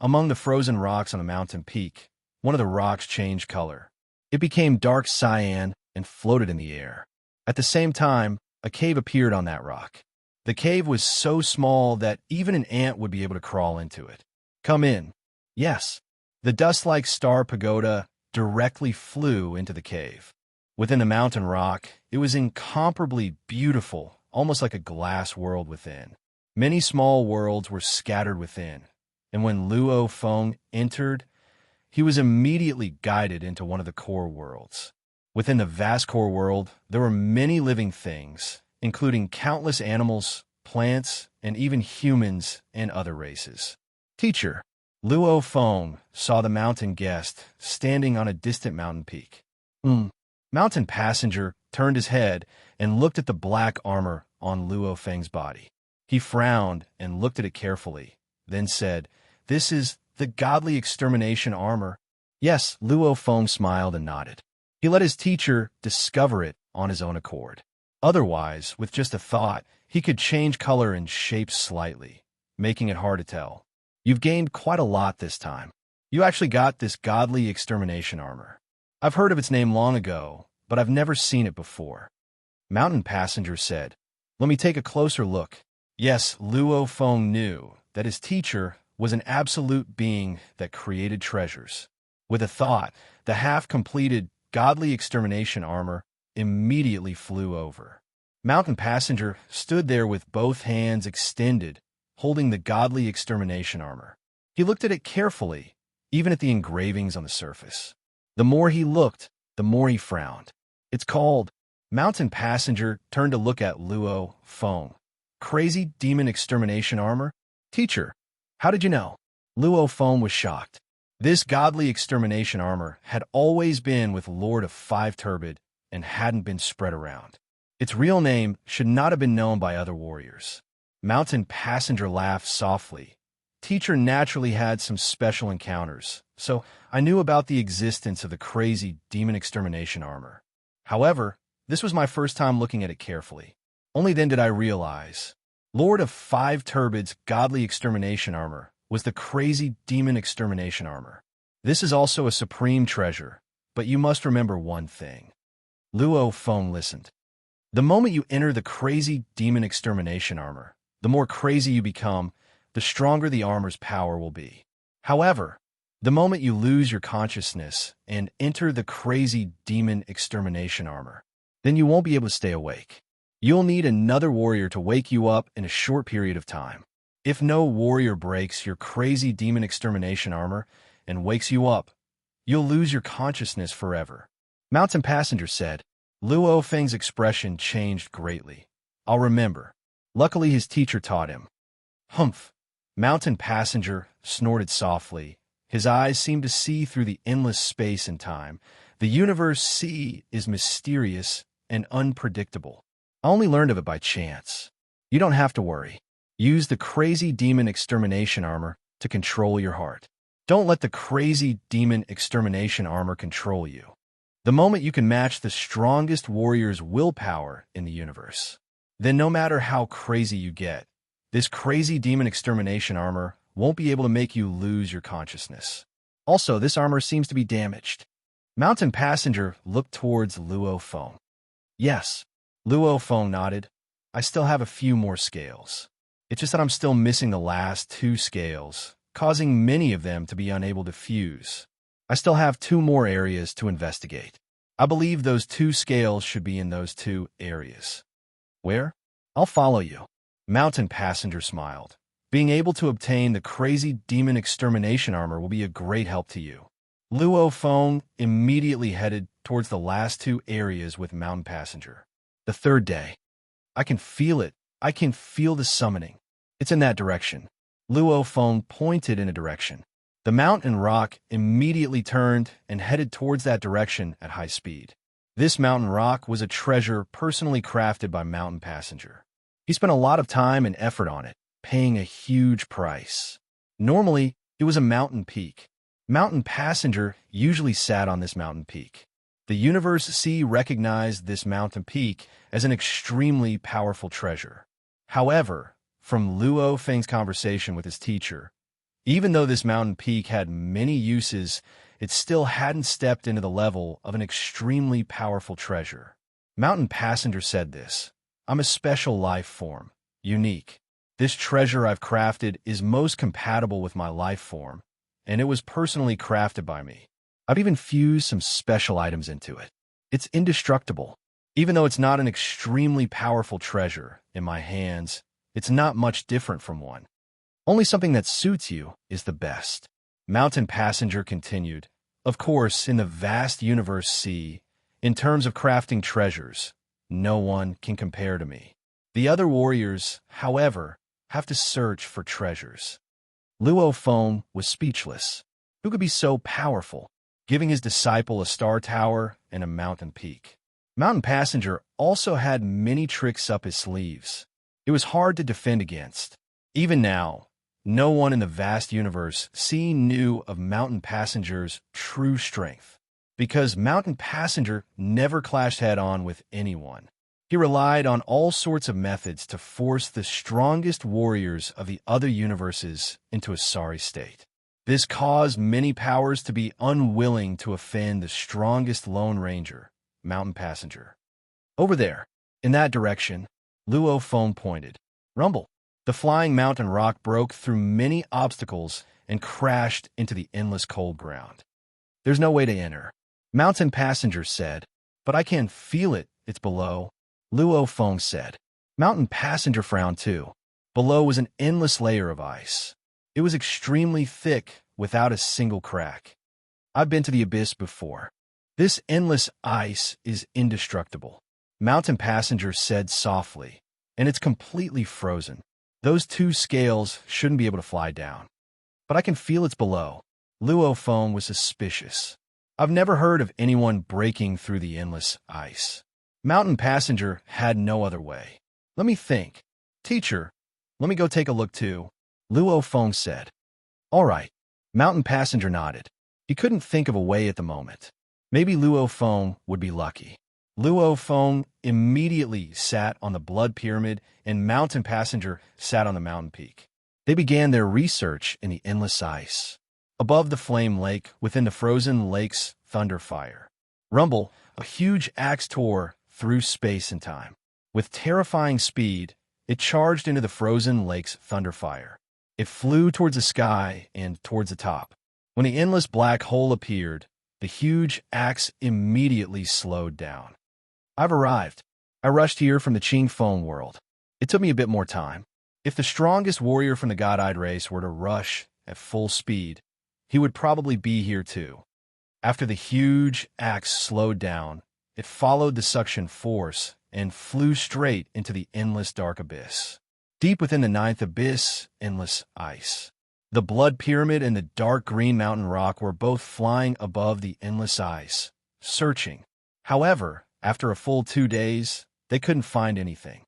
Among the frozen rocks on the mountain peak, one of the rocks changed color. It became dark cyan and floated in the air. At the same time, a cave appeared on that rock. The cave was so small that even an ant would be able to crawl into it. Come in. Yes. The dust-like star pagoda directly flew into the cave. Within the mountain rock, it was incomparably beautiful, almost like a glass world within. Many small worlds were scattered within, and when Luo Feng entered, he was immediately guided into one of the core worlds. Within the vast core world, there were many living things, including countless animals, plants, and even humans and other races. Teacher, Luo Feng saw the mountain guest standing on a distant mountain peak. Mountain Passenger turned his head and looked at the black armor on Luo Feng's body. He frowned and looked at it carefully, then said, "This is the godly extermination armor." Yes, Luo Feng smiled and nodded. He let his teacher discover it on his own accord. Otherwise, with just a thought, he could change color and shape slightly, making it hard to tell. You've gained quite a lot this time. You actually got this godly extermination armor. I've heard of its name long ago, but I've never seen it before. Mountain Passenger said, "Let me take a closer look." Yes, Luo Feng knew that his teacher was an absolute being that created treasures. With a thought, the half-completed godly extermination armor immediately flew over. Mountain Passenger stood there with both hands extended, holding the godly extermination armor. He looked at it carefully, even at the engravings on the surface. The more he looked, the more he frowned. "It's called..." Mountain Passenger turned to look at Luo Feng. "Crazy demon extermination armor? Teacher, how did you know?" Luo Feng was shocked. This godly extermination armor had always been with Lord of Five Turbid and hadn't been spread around. Its real name should not have been known by other warriors. Mountain Passenger laughed softly. "Teacher naturally had some special encounters, so I knew about the existence of the crazy demon extermination armor. However, this was my first time looking at it carefully. Only then did I realize Lord of Five Turbid's godly extermination armor was the crazy demon extermination armor. This is also a supreme treasure, but you must remember one thing." Luo Feng listened. "The moment you enter the crazy demon extermination armor, the more crazy you become, the stronger the armor's power will be. However, the moment you lose your consciousness and enter the crazy demon extermination armor, then you won't be able to stay awake. You'll need another warrior to wake you up in a short period of time. If no warrior breaks your crazy demon extermination armor and wakes you up, you'll lose your consciousness forever." Mountain Passenger said. Luo Feng's expression changed greatly. "I'll remember." Luckily, his teacher taught him. "Humph." Mountain Passenger snorted softly. His eyes seemed to see through the endless space and time. "The universe sea is mysterious and unpredictable. I only learned of it by chance. You don't have to worry. Use the crazy demon extermination armor to control your heart. Don't let the crazy demon extermination armor control you. The moment you can match the strongest warrior's willpower in the universe, then no matter how crazy you get, this crazy demon extermination armor won't be able to make you lose your consciousness. Also, this armor seems to be damaged." Mountain Passenger looked towards Luo Feng. "Yes." Luo Feng nodded. "I still have a few more scales. It's just that I'm still missing the last two scales, causing many of them to be unable to fuse. I still have 2 more areas to investigate. I believe those 2 scales should be in those 2 areas." "Where?" "I'll follow you." Mountain Passenger smiled. "Being able to obtain the crazy demon extermination armor will be a great help to you." Luo Feng immediately headed towards the last 2 areas with Mountain Passenger. The 3rd day. "I can feel it. I can feel the summoning. It's in that direction." Luo Feng pointed in a direction. The mountain rock immediately turned and headed towards that direction at high speed. This mountain rock was a treasure personally crafted by Mountain Passenger. He spent a lot of time and effort on it, paying a huge price. Normally, it was a mountain peak. Mountain Passenger usually sat on this mountain peak. The Universe Sea recognized this mountain peak as an extremely powerful treasure. However, from Luo Feng's conversation with his teacher, even though this mountain peak had many uses, it still hadn't stepped into the level of an extremely powerful treasure. Mountain Passenger said this. "I'm a special life form, unique. This treasure I've crafted is most compatible with my life form, and it was personally crafted by me. I've even fused some special items into it. It's indestructible. Even though it's not an extremely powerful treasure in my hands, it's not much different from one. Only something that suits you is the best." Mountain Passenger continued. "Of course, in the vast universe sea, in terms of crafting treasures, no one can compare to me. The other warriors, however, have to search for treasures." Luo Feng was speechless. Who could be so powerful, giving his disciple a star tower and a mountain peak? Mountain Passenger also had many tricks up his sleeves. It was hard to defend against. Even now, no one in the vast universe sea knew of Mountain Passenger's true strength. because Mountain Passenger never clashed head-on with anyone. He relied on all sorts of methods to force the strongest warriors of the other universes into a sorry state. This caused many powers to be unwilling to offend the strongest Lone Ranger, Mountain Passenger. Over there, in that direction, Luo Feng pointed. Rumble. The flying mountain rock broke through many obstacles and crashed into the endless cold ground. There's no way to enter, Mountain Passenger said. But I can feel it, it's below, Luo Feng said. Mountain Passenger frowned too. Below was an endless layer of ice. It was extremely thick, without a single crack. I've been to the abyss before. This endless ice is indestructible, Mountain Passenger said softly, and it's completely frozen. Those two scales shouldn't be able to fly down. But I can feel it's below. Luo Feng was suspicious. I've never heard of anyone breaking through the endless ice. Mountain Passenger had no other way. Let me think. Teacher, let me go take a look too, Luo Feng said. All right. Mountain Passenger nodded. He couldn't think of a way at the moment. Maybe Luo Feng would be lucky. Luo Feng immediately sat on the blood pyramid and Mountain Passenger sat on the mountain peak. They began their research in the endless ice. Above the flame lake, within the frozen lake's thunder fire. Rumble, a huge axe tore through space and time. With terrifying speed, it charged into the frozen lake's thunder fire. It flew towards the sky and towards the top. When the endless black hole appeared, the huge axe immediately slowed down. I've arrived. I rushed here from the Qing Phone world. It took me a bit more time. If the strongest warrior from the God-eyed race were to rush at full speed, he would probably be here too. After the huge axe slowed down, it followed the suction force and flew straight into the endless dark abyss. Deep within the ninth abyss, endless ice. The blood pyramid and the dark green mountain rock were both flying above the endless ice, searching. However, after a full 2 days, they couldn't find anything.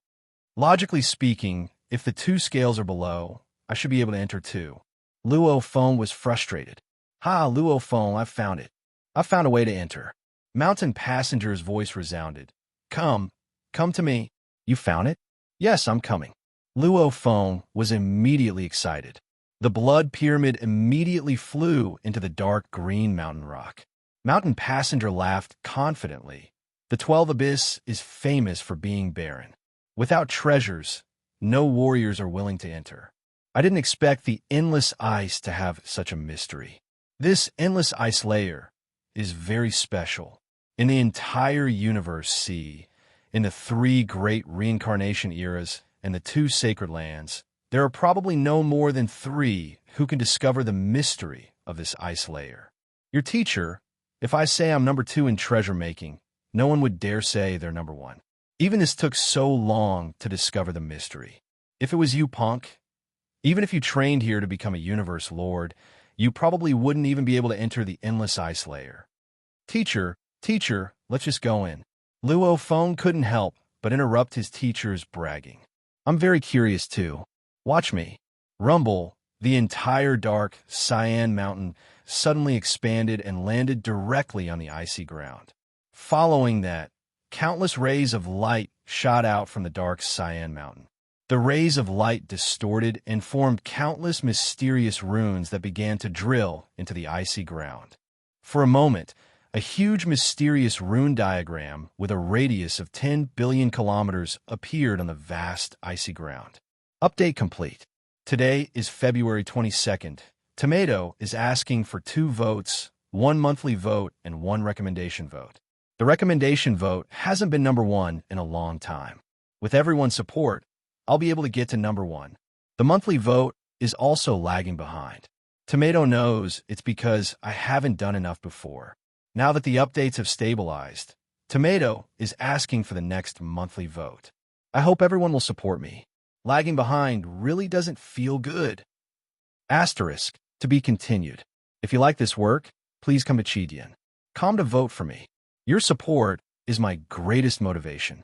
Logically speaking, if the two scales are below, I should be able to enter too. Luo Feng was frustrated. Ha, Luo Feng, I've found it. I've found a way to enter. Mountain Passenger's voice resounded. Come to me. You found it? Yes, I'm coming. Luo Feng was immediately excited. The blood pyramid immediately flew into the dark green mountain rock. Mountain Passenger laughed confidently. The 12 Abyss is famous for being barren. Without treasures, no warriors are willing to enter. I didn't expect the endless ice to have such a mystery. This endless ice layer is very special. In the entire universe, see, in the 3 great reincarnation eras and the 2 sacred lands, there are probably no more than 3 who can discover the mystery of this ice layer. Your teacher, if I say I'm number 2 in treasure making, no one would dare say they're number 1. Even this took so long to discover the mystery. If it was you, punk, even if you trained here to become a universe lord, you probably wouldn't even be able to enter the endless ice layer. Teacher, let's just go in. Luo Feng couldn't help but interrupt his teacher's bragging. I'm very curious too. Watch me. Rumble, the entire dark cyan mountain suddenly expanded and landed directly on the icy ground. Following that, countless rays of light shot out from the dark cyan mountain. The rays of light distorted and formed countless mysterious runes that began to drill into the icy ground. For a moment, a huge mysterious rune diagram with a radius of 10 billion kilometers appeared on the vast icy ground. Update complete. Today is February 22nd. Tomato is asking for 2 votes, 1 monthly vote, and 1 recommendation vote. The recommendation vote hasn't been number 1 in a long time. With everyone's support, I'll be able to get to number 1. The monthly vote is also lagging behind. Tomato knows it's because I haven't done enough before. Now that the updates have stabilized, Tomato is asking for the next monthly vote. I hope everyone will support me. Lagging behind really doesn't feel good. Asterisk, to be continued. If you like this work, please come to Chidian. Come to vote for me. Your support is my greatest motivation.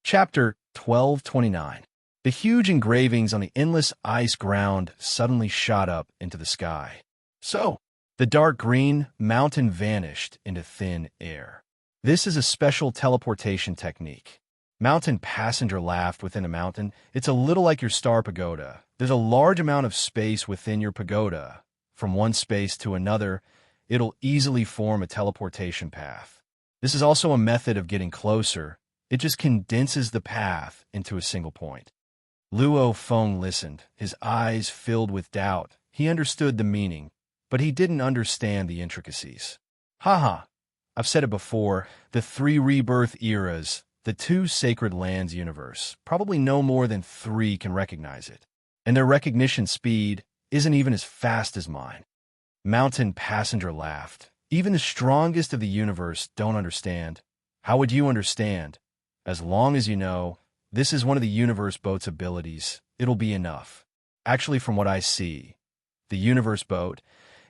Chapter 1229. The huge engravings on the endless ice ground suddenly shot up into the sky. So, The dark green mountain vanished into thin air. This is a special teleportation technique. Mountain passenger laughed within a mountain. It's a little like your star pagoda. There's a large amount of space within your pagoda. From one space to another, it'll easily form a teleportation path. This is also a method of getting closer. It just condenses the path into a single point. Luo Feng listened, his eyes filled with doubt. He understood the meaning, but he didn't understand the intricacies. Haha, I've said it before, the three rebirth eras, the two sacred lands universe, probably no more than three can recognize it. And their recognition speed isn't even as fast as mine. Mountain passenger laughed. Even the strongest of the universe don't understand. How would you understand? As long as you know, this is one of the universe boat's abilities, it'll be enough. Actually, from what I see, the universe boat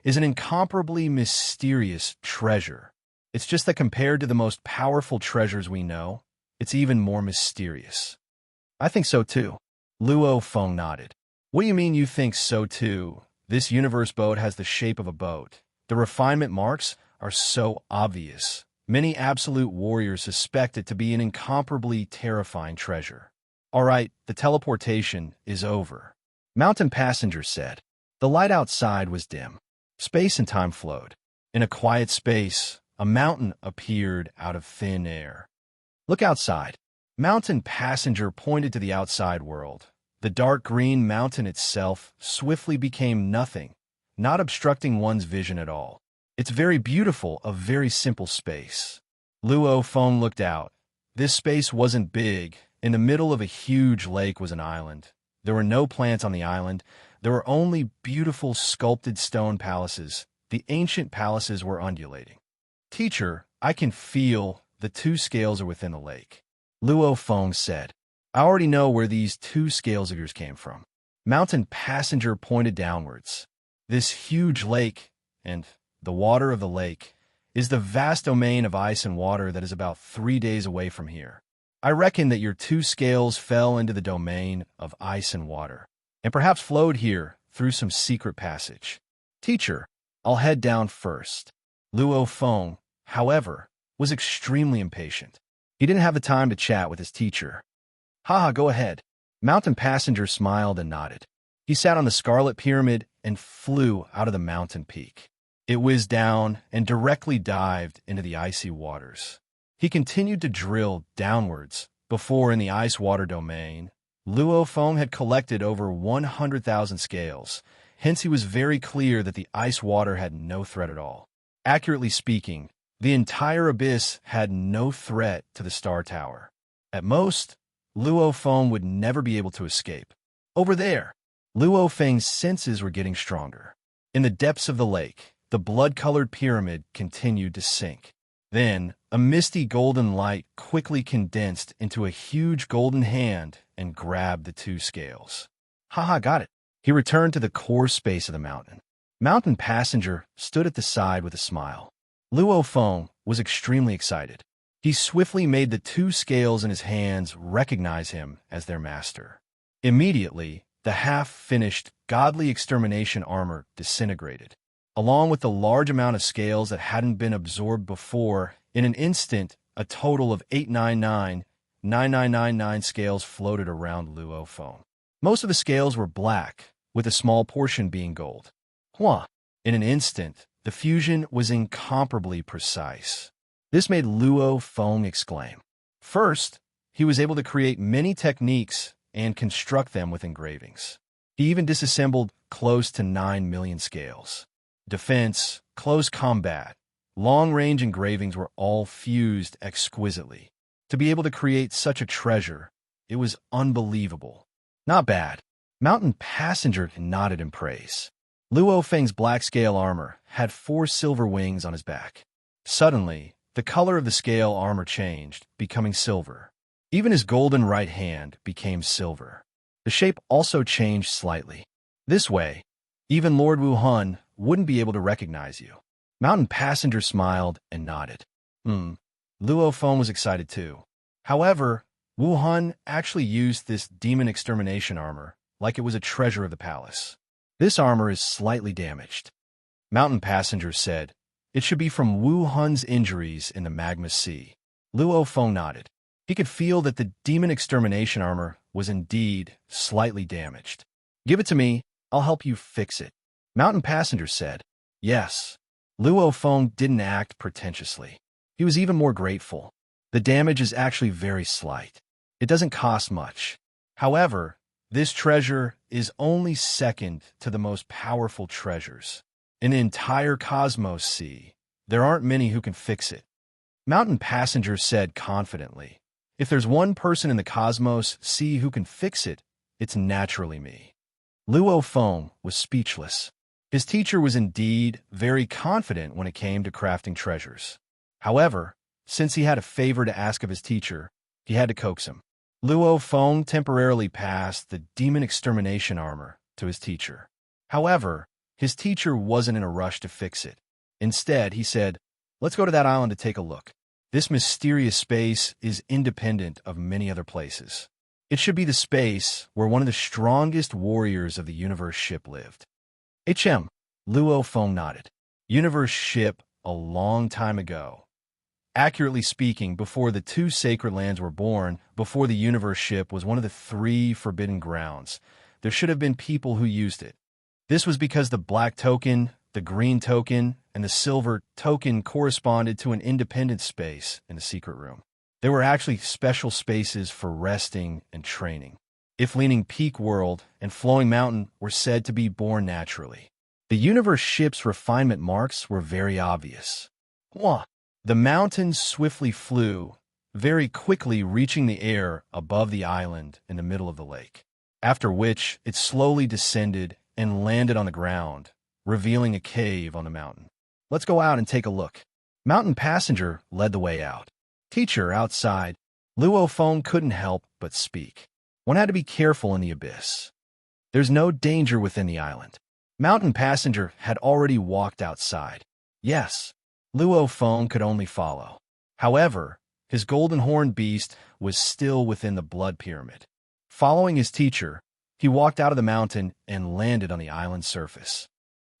is an incomparably mysterious treasure. It's just that compared to the most powerful treasures we know, it's even more mysterious. I think so too. Luo Feng nodded. What do you mean you think so too? This universe boat has the shape of a boat. The refinement marks are so obvious. Many absolute warriors suspect it to be an incomparably terrifying treasure. All right, the teleportation is over. Mountain passenger said. The light outside was dim. Space and time flowed. In a quiet space, a mountain appeared out of thin air. Look outside. Mountain passenger pointed to the outside world. The dark green mountain itself swiftly became nothing, not obstructing one's vision at all. It's very beautiful, a very simple space. Luo Feng looked out. This space wasn't big. In the middle of a huge lake was an island. There were no plants on the island. There were only beautiful sculpted stone palaces. The ancient palaces were undulating. Teacher, I can feel the two scales are within the lake. Luo Feng said. I already know where these two scales of yours came from. Mountain passenger pointed downwards. This huge lake, and the water of the lake, is the vast domain of ice and water that is about 3 days away from here. I reckon that your two scales fell into the domain of ice and water, and perhaps flowed here through some secret passage. Teacher, I'll head down first. Luo Feng, however, was extremely impatient. He didn't have the time to chat with his teacher. Haha, go ahead. Mountain passenger smiled and nodded. He sat on the scarlet pyramid and flew out of the mountain peak. It whizzed down and directly dived into the icy waters. He continued to drill downwards before, in the ice water domain, Luo Feng had collected over 100,000 scales. Hence, he was very clear that the ice water had no threat at all. Accurately speaking, the entire abyss had no threat to the Star Tower. At most, Luo Feng would never be able to escape. Over there, Luo Feng's senses were getting stronger. In the depths of the lake, the blood-colored pyramid continued to sink. Then, a misty golden light quickly condensed into a huge golden hand and grabbed the two scales. Haha, got it. He returned to the core space of the mountain. Mountain passenger stood at the side with a smile. Luo Feng was extremely excited. He swiftly made the two scales in his hands recognize him as their master. Immediately, the half-finished godly extermination armor disintegrated. Along with the large amount of scales that hadn't been absorbed before, in an instant, a total of 899,9999 scales floated around Luo Feng. Most of the scales were black, with a small portion being gold. Hua! In an instant, the fusion was incomparably precise. This made Luo Feng exclaim. First, he was able to create many techniques and construct them with engravings. He even disassembled close to 9 million scales. Defense, close combat, long-range engravings were all fused exquisitely. To be able to create such a treasure, it was unbelievable. Not bad. Mountain passenger nodded in praise. Luo Feng's black scale armor had 4 silver wings on his back. Suddenly, the color of the scale armor changed, becoming silver. Even his golden right hand became silver. The shape also changed slightly. This way, even Lord Wuhan wouldn't be able to recognize you. Mountain passenger smiled and nodded. Luo Feng was excited too. However, Wuhan actually used this demon extermination armor like it was a treasure of the palace. This armor is slightly damaged. Mountain Passenger said, "It should be from Wu Hun's injuries in the magma sea." Luo Feng nodded. He could feel that the demon extermination armor was indeed slightly damaged. "Give it to me. I'll help you fix it," Mountain Passenger said. "Yes." Luo Feng didn't act pretentiously. He was even more grateful. "The damage is actually very slight. It doesn't cost much. However, this treasure is only second to the most powerful treasures in the entire Cosmos Sea. There aren't many who can fix it," Mountain Passenger said confidently. "If there's one person in the Cosmos Sea who can fix it, it's naturally me." Luo Feng was speechless. His teacher was indeed very confident when it came to crafting treasures. However, since he had a favor to ask of his teacher, he had to coax him. Luo Feng temporarily passed the demon extermination armor to his teacher. However, his teacher wasn't in a rush to fix it. Instead, he said, "Let's go to that island to take a look. This mysterious space is independent of many other places. It should be the space where one of the strongest warriors of the universe ship lived." Luo Feng nodded. Universe ship a long time ago. Accurately speaking, before the two sacred lands were born, before the universe ship was one of the three forbidden grounds, there should have been people who used it. This was because the black token, the green token, and the silver token corresponded to an independent space in the secret room. There were actually special spaces for resting and training. If Leaning Peak World and Flowing Mountain were said to be born naturally, the universe ship's refinement marks were very obvious. The mountains swiftly flew, very quickly reaching the air above the island in the middle of the lake, after which it slowly descended and landed on the ground, revealing a cave on the mountain. "Let's go out and take a look." Mountain Passenger led the way out. "Teacher," outside, Luo Feng couldn't help but speak. "One had to be careful in the abyss. There's no danger within the island." Mountain Passenger had already walked outside. Yes, Luo Feng could only follow. However, his golden horned beast was still within the blood pyramid. Following his teacher, he walked out of the mountain and landed on the island's surface.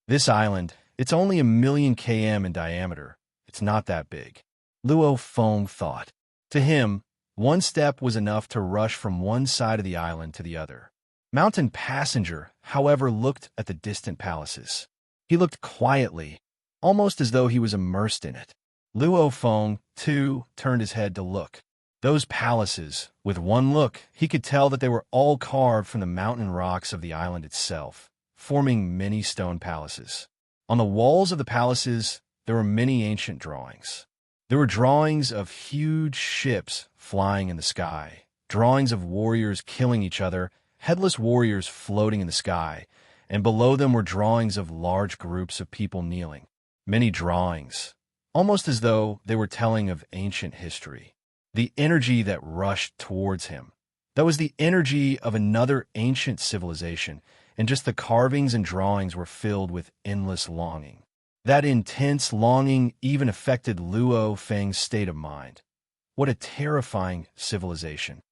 This island, it's only 1,000,000 km in diameter. It's not that big, Luo Feng thought. To him, one step was enough to rush from one side of the island to the other. Mountain Passenger, however, looked at the distant palaces. He looked quietly, almost as though he was immersed in it. Luo Feng, too, turned his head to look. Those palaces, with one look, he could tell that they were all carved from the mountain rocks of the island itself, forming many stone palaces. On the walls of the palaces, there were many ancient drawings. There were drawings of huge ships flying in the sky, drawings of warriors killing each other, headless warriors floating in the sky, and below them were drawings of large groups of people kneeling. Many drawings, almost as though they were telling of ancient history. The energy that rushed towards him, that was the energy of another ancient civilization, and just the carvings and drawings were filled with endless longing. That intense longing even affected Luo Feng's state of mind. What a terrifying civilization.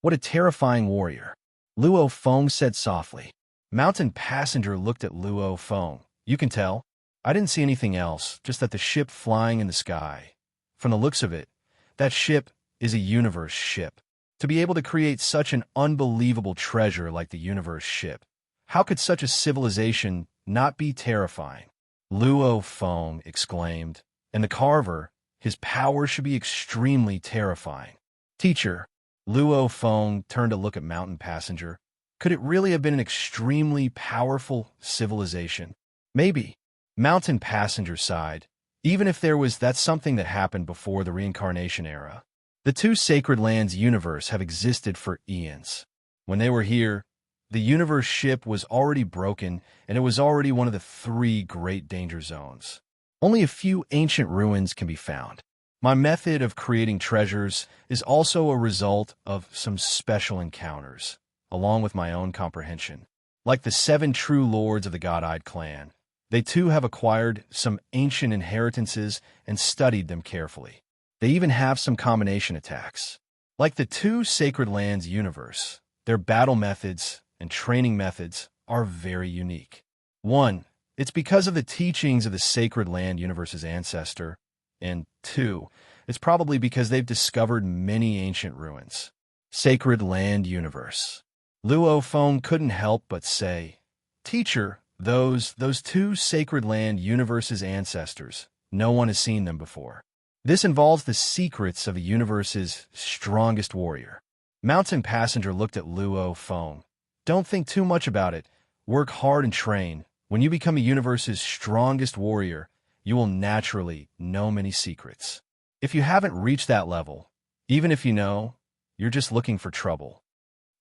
What a terrifying warrior. Luo Feng said softly. Mountain Passenger looked at Luo Feng. "You can tell? I didn't see anything else, just that the ship flying in the sky. From the looks of it, that ship is a universe ship. To be able to create such an unbelievable treasure like the universe ship, how could such a civilization not be terrifying?" Luo Feng exclaimed. "And the carver, his power should be extremely terrifying." "Teacher," Luo Feng turned to look at Mountain Passenger. "Could it really have been an extremely powerful civilization?" "Maybe," Mountain Passenger sighed. "Even if there was, that's something that happened before the reincarnation era. The two sacred lands universe have existed for eons. When they were here, the universe ship was already broken, and it was already one of the 3 great danger zones. Only a few ancient ruins can be found. My method of creating treasures is also a result of some special encounters, along with my own comprehension. Like the 7 true lords of the God-Eyed clan, they too have acquired some ancient inheritances and studied them carefully. They even have some combination attacks. Like the 2 sacred lands universe, their battle methods and training methods are very unique. One It's because of the teachings of the Sacred Land Universe's ancestor. And 2, it's probably because they've discovered many ancient ruins. Sacred Land Universe. Luo Feng couldn't help but say, "Teacher, those 2 Sacred Land Universe's ancestors, no one has seen them before. This involves the secrets of a universe's strongest warrior." Mountain Passenger looked at Luo Feng. "Don't think too much about it. Work hard and train. When you become a universe's strongest warrior, you will naturally know many secrets. If you haven't reached that level, even if you know, you're just looking for trouble."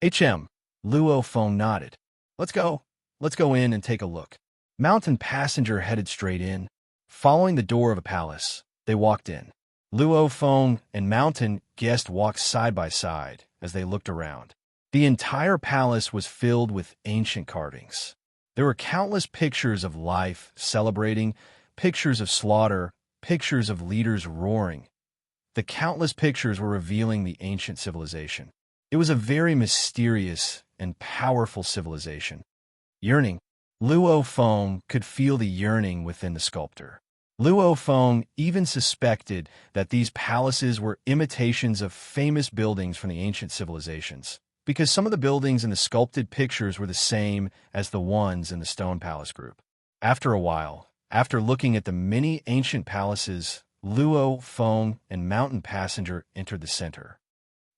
Luo Feng nodded. Let's go in and take a look." Mountain Passenger headed straight in. Following the door of a palace, they walked in. Luo Feng and Mountain Guest walked side by side as they looked around. The entire palace was filled with ancient carvings. There were countless pictures of life celebrating, pictures of slaughter, pictures of leaders roaring. The countless pictures were revealing the ancient civilization. It was a very mysterious and powerful civilization. Yearning. Luo Feng could feel the yearning within the sculptor. Luo Feng even suspected that these palaces were imitations of famous buildings from the ancient civilizations, because some of the buildings in the sculpted pictures were the same as the ones in the Stone Palace group. After a while, after looking at the many ancient palaces, Luo Feng and Mountain Passenger entered the center.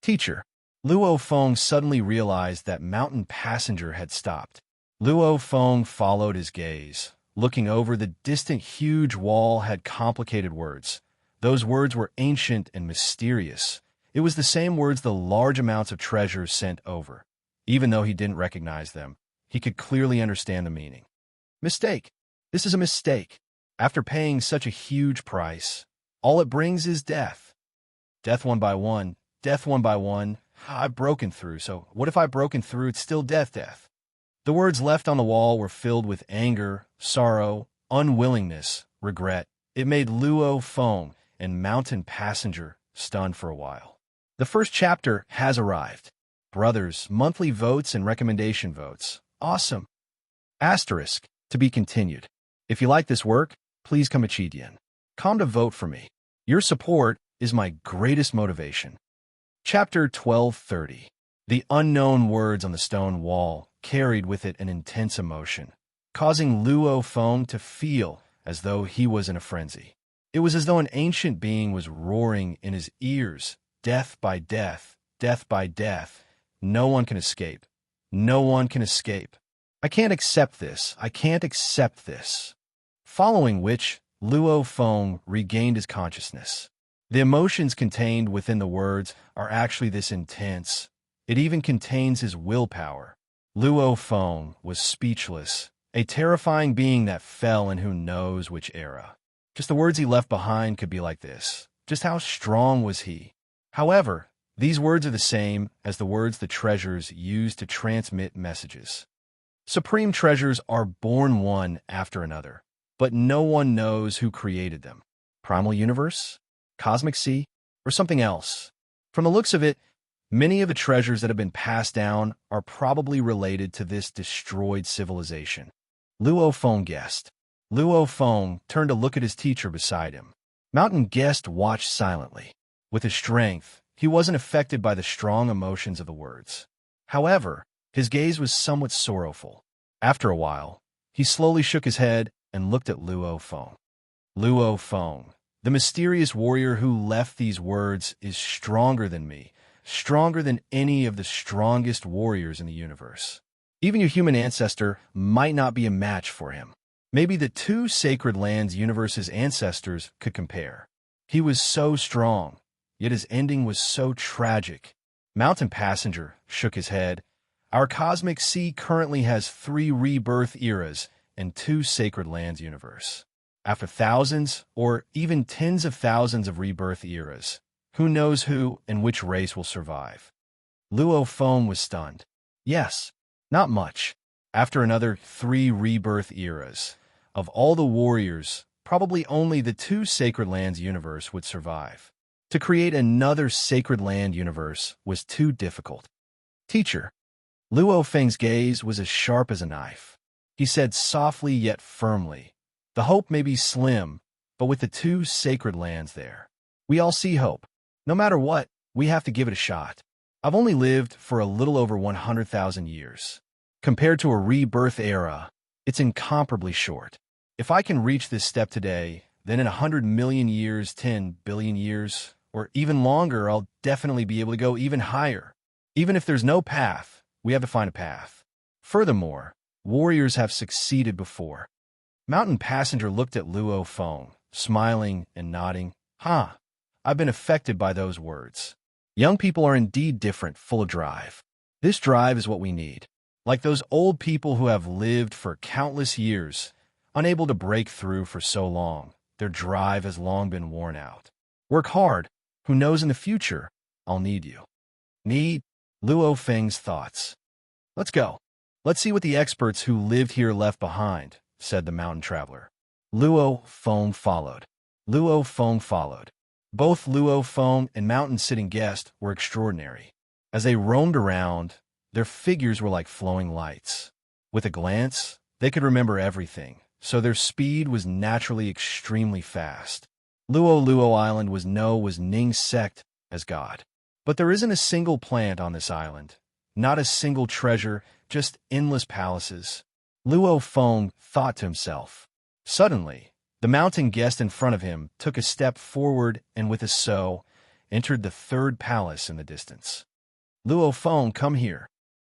"Teacher." Luo Feng suddenly realized that Mountain Passenger had stopped. Luo Feng followed his gaze. Looking over, the distant huge wall had complicated words. Those words were ancient and mysterious. It was the same words the large amounts of treasures sent over. Even though he didn't recognize them, he could clearly understand the meaning. "Mistake. This is a mistake. After paying such a huge price, all it brings is death. Death one by one. Death one by one. I've broken through, so what if I've broken through? It's still death. The words left on the wall were filled with anger, sorrow, unwillingness, regret. It made Luo Feng and Mountain Passenger stunned for a while. The first chapter has arrived. Brothers, monthly votes and recommendation votes. Awesome. Asterisk, to be continued. If you like this work, please come Chidian. Come to vote for me. Your support is my greatest motivation. Chapter 1230. The unknown words on the stone wall carried with it an intense emotion, causing Luo Feng to feel as though he was in a frenzy. It was as though an ancient being was roaring in his ears, death by death, death by death. No one can escape. No one can escape. I can't accept this. I can't accept this. Following which, Luo Feng regained his consciousness. The emotions contained within the words are actually this intense. It even contains his willpower. Luo Feng was speechless, a terrifying being that fell in who knows which era. Just the words he left behind could be like this. Just how strong was he? However, these words are the same as the words the treasures use to transmit messages. Supreme treasures are born one after another, but no one knows who created them. Primal universe? Cosmic sea? Or something else? From the looks of it, many of the treasures that have been passed down are probably related to this destroyed civilization. Luo Feng guessed. Luo Feng turned to look at his teacher beside him. Mountain Guest watched silently. With his strength, he wasn't affected by the strong emotions of the words. However, his gaze was somewhat sorrowful. After a while, he slowly shook his head and looked at Luo Feng. Luo Feng, the mysterious warrior who left these words, is stronger than me, stronger than any of the strongest warriors in the universe. Even your human ancestor might not be a match for him. Maybe the 2 Sacred Lands Universe's ancestors could compare. He was so strong, yet his ending was so tragic. Mountain Passenger shook his head. Our cosmic sea currently has 3 rebirth eras and 2 Sacred Lands universe. After thousands or even tens of thousands of rebirth eras, who knows who and which race will survive? Luo Feng was stunned. Yes, not much. After another 3 rebirth eras, of all the warriors, probably only the 2 Sacred Lands universe would survive. To create another Sacred Land universe was too difficult. Teacher. Luo Feng's gaze was as sharp as a knife. he said softly yet firmly. The hope may be slim, but with the two sacred lands there, we all see hope. No matter what, we have to give it a shot. I've only lived for a little over 100,000 years. Compared to a rebirth era, it's incomparably short. If I can reach this step today, then in 100 million years, 10 billion years, or even longer, I'll definitely be able to go even higher. Even if there's no path, we have to find a path. Furthermore, warriors have succeeded before. Mountain Passenger looked at Luo Feng, smiling and nodding. I've been affected by those words. Young people are indeed different, full of drive. This drive is what we need. Like those old people who have lived for countless years, unable to break through for so long, their drive has long been worn out. Work hard. Who knows in the future, I'll need you. Need? Luo Feng's thoughts. Let's go. Let's see what the experts who lived here left behind, said the mountain traveler. Luo Feng followed. Luo Feng followed. Both Luo Feng and mountain-sitting guest were extraordinary. As they roamed around, their figures were like flowing lights. With a glance, they could remember everything, so their speed was naturally extremely fast. Luo Island was Ning's sect as God. But there isn't a single plant on this island, not a single treasure, just endless palaces. Luo Feng thought to himself. Suddenly, the mountain guest in front of him took a step forward and with a so entered the third palace in the distance. Luo Feng, come here.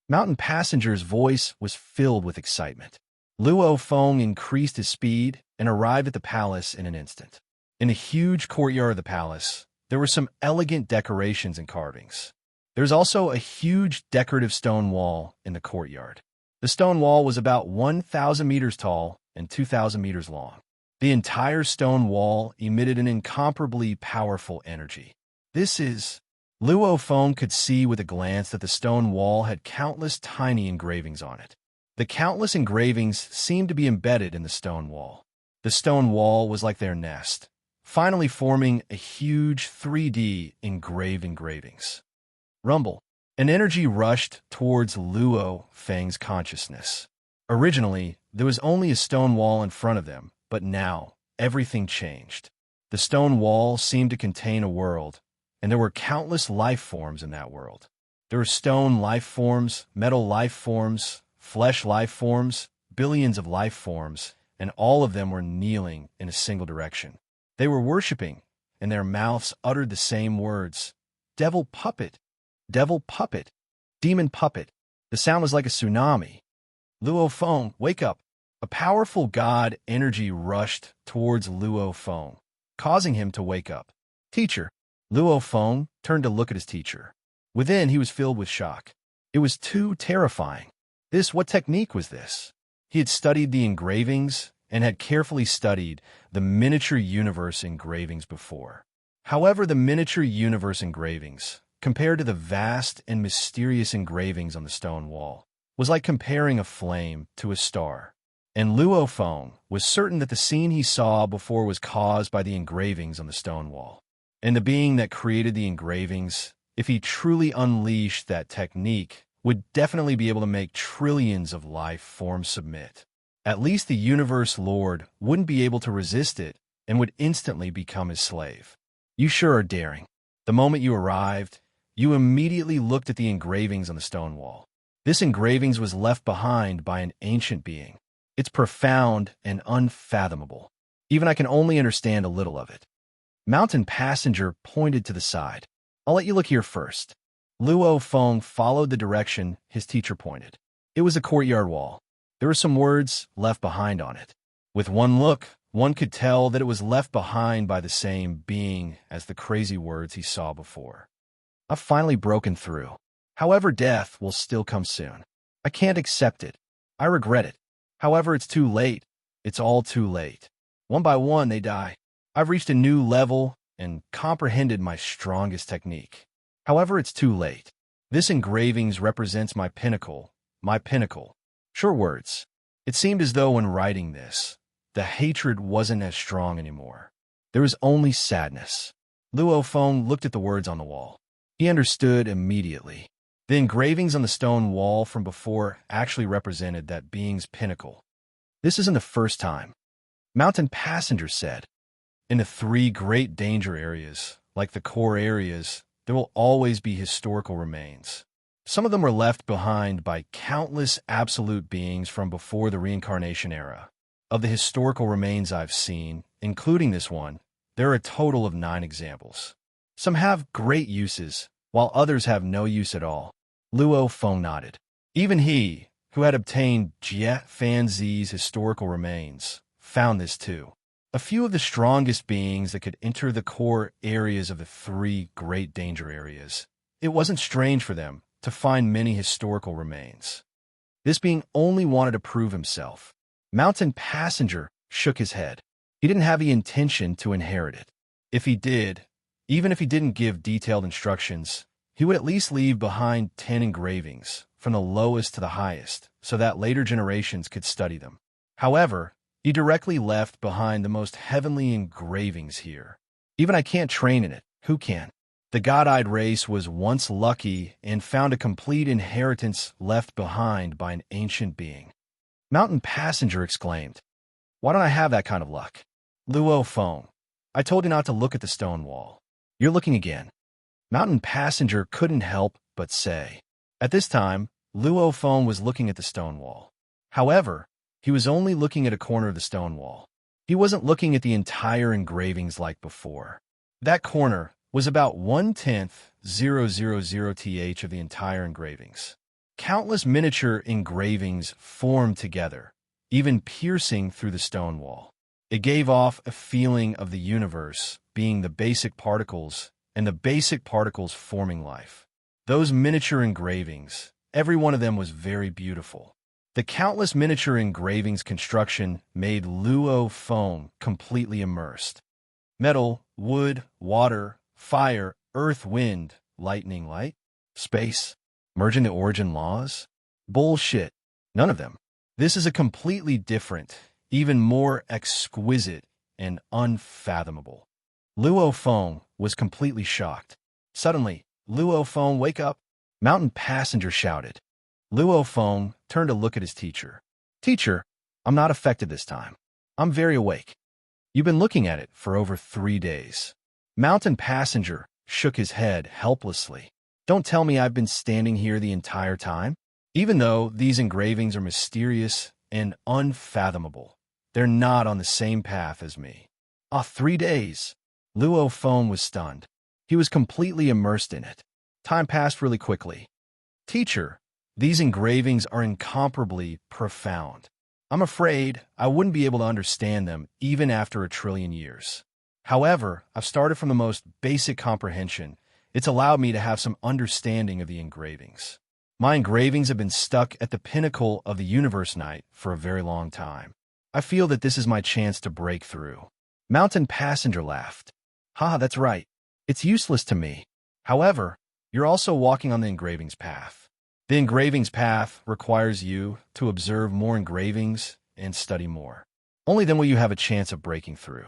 Mountain Passenger's voice was filled with excitement. Luo Feng increased his speed and arrived at the palace in an instant. In the huge courtyard of the palace, there were some elegant decorations and carvings. There's also a huge decorative stone wall in the courtyard. The stone wall was about 1,000 meters tall and 2,000 meters long. The entire stone wall emitted an incomparably powerful energy. Luo Feng could see with a glance that the stone wall had countless tiny engravings on it. The countless engravings seemed to be embedded in the stone wall. The stone wall was like their nest, finally forming a huge 3D engravings. Rumble. An energy rushed towards Luo Feng's consciousness. Originally, there was only a stone wall in front of them, but now, everything changed. The stone wall seemed to contain a world, and there were countless life forms in that world. There were stone life forms, metal life forms, flesh life forms, billions of life forms, and all of them were kneeling in a single direction. They were worshipping, and their mouths uttered the same words. Devil puppet, demon puppet. The sound was like a tsunami. Luo Feng, wake up. A powerful god energy rushed towards Luo Feng, causing him to wake up. Teacher. Luo Feng turned to look at his teacher. Within, he was filled with shock. It was too terrifying. What technique was this? He had studied the engravings and had carefully studied the miniature universe engravings before. However, the miniature universe engravings, compared to the vast and mysterious engravings on the stone wall, was like comparing a flame to a star. And Luo Feng was certain that the scene he saw before was caused by the engravings on the stone wall. And the being that created the engravings, if he truly unleashed that technique, would definitely be able to make trillions of life forms submit. At least the universe lord wouldn't be able to resist it and would instantly become his slave. You sure are daring. The moment you arrived, you immediately looked at the engravings on the stone wall. This engravings was left behind by an ancient being. It's profound and unfathomable. Even I can only understand a little of it. Mountain Passenger pointed to the side. I'll let you look here first. Luo Feng followed the direction his teacher pointed. It was a courtyard wall. There were some words left behind on it. With one look, one could tell that it was left behind by the same being as the crazy words he saw before. I've finally broken through. However, death will still come soon. I can't accept it. I regret it. However, it's too late. It's all too late. One by one, they die. I've reached a new level and comprehended my strongest technique. However, it's too late. This engravings represents my pinnacle. Sure words. It seemed as though when writing this, the hatred wasn't as strong anymore. There was only sadness. Luo Feng looked at the words on the wall. He understood immediately. The engravings on the stone wall from before actually represented that being's pinnacle. This isn't the first time. Mountain Passenger said. In the three great danger areas, like the core areas, there will always be historical remains. Some of them were left behind by countless absolute beings from before the reincarnation era. Of the historical remains I've seen, including this one, there are a total of 9 examples. Some have great uses, while others have no use at all. Luo Feng nodded. Even he, who had obtained Jie Fanzi's historical remains, found this too. A few of the strongest beings that could enter the core areas of the 3 great danger areas. It wasn't strange for them to find many historical remains. This being only wanted to prove himself. Mountain Passenger shook his head. He didn't have the intention to inherit it. If he did, even if he didn't give detailed instructions, he would at least leave behind 10 engravings, from the lowest to the highest, so that later generations could study them. However, he directly left behind the most heavenly engravings here. Even I can't train in it. Who can? The god-eyed race was once lucky and found a complete inheritance left behind by an ancient being. Mountain Passenger exclaimed, "Why don't I have that kind of luck?" Luo Feng, I told you not to look at the stone wall. You're looking again. Mountain Passenger couldn't help but say. At this time, Luo Feng was looking at the stone wall. However, he was only looking at a corner of the stone wall. He wasn't looking at the entire engravings like before. That corner was about 1/10,000th of the entire engravings. Countless miniature engravings formed together, even piercing through the stone wall. It gave off a feeling of the universe being the basic particles and the basic particles forming life. Those miniature engravings, every one of them was very beautiful. The countless miniature engravings construction made Luo Feng completely immersed. Metal, wood, water, fire, earth, wind, lightning, light, space, merging the origin laws? Bullshit. None of them. This is a completely different, even more exquisite and unfathomable. Luo Feng was completely shocked. Suddenly, Luo Feng, wake up! Mountain Passenger shouted. Luo Feng turned to look at his teacher. Teacher, I'm not affected this time. I'm very awake. You've been looking at it for over 3 days. Mountain Passenger shook his head helplessly. Don't tell me I've been standing here the entire time? Even though these engravings are mysterious and unfathomable, they're not on the same path as me. 3 days. Luo Feng was stunned. He was completely immersed in it. Time passed really quickly. Teacher, these engravings are incomparably profound. I'm afraid I wouldn't be able to understand them even after 1 trillion years. However, I've started from the most basic comprehension. It's allowed me to have some understanding of the engravings. My engravings have been stuck at the pinnacle of the universe night for a very long time. I feel that this is my chance to break through. Mountain Passenger laughed. That's right. It's useless to me. However, you're also walking on the engravings path. The engravings path requires you to observe more engravings and study more. Only then will you have a chance of breaking through.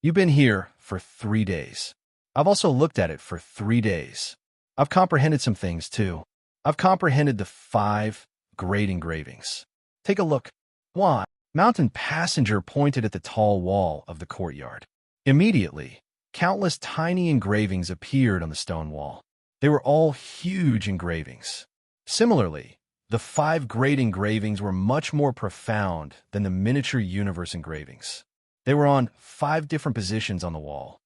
You've been here for 3 days. I've also looked at it for 3 days. I've comprehended some things too. I've comprehended the 5 great engravings. Take a look. Why? Mountain Passenger pointed at the tall wall of the courtyard. Immediately, countless tiny engravings appeared on the stone wall. They were all huge engravings. Similarly, the 5 great engravings were much more profound than the miniature universe engravings. They were on 5 different positions on the wall.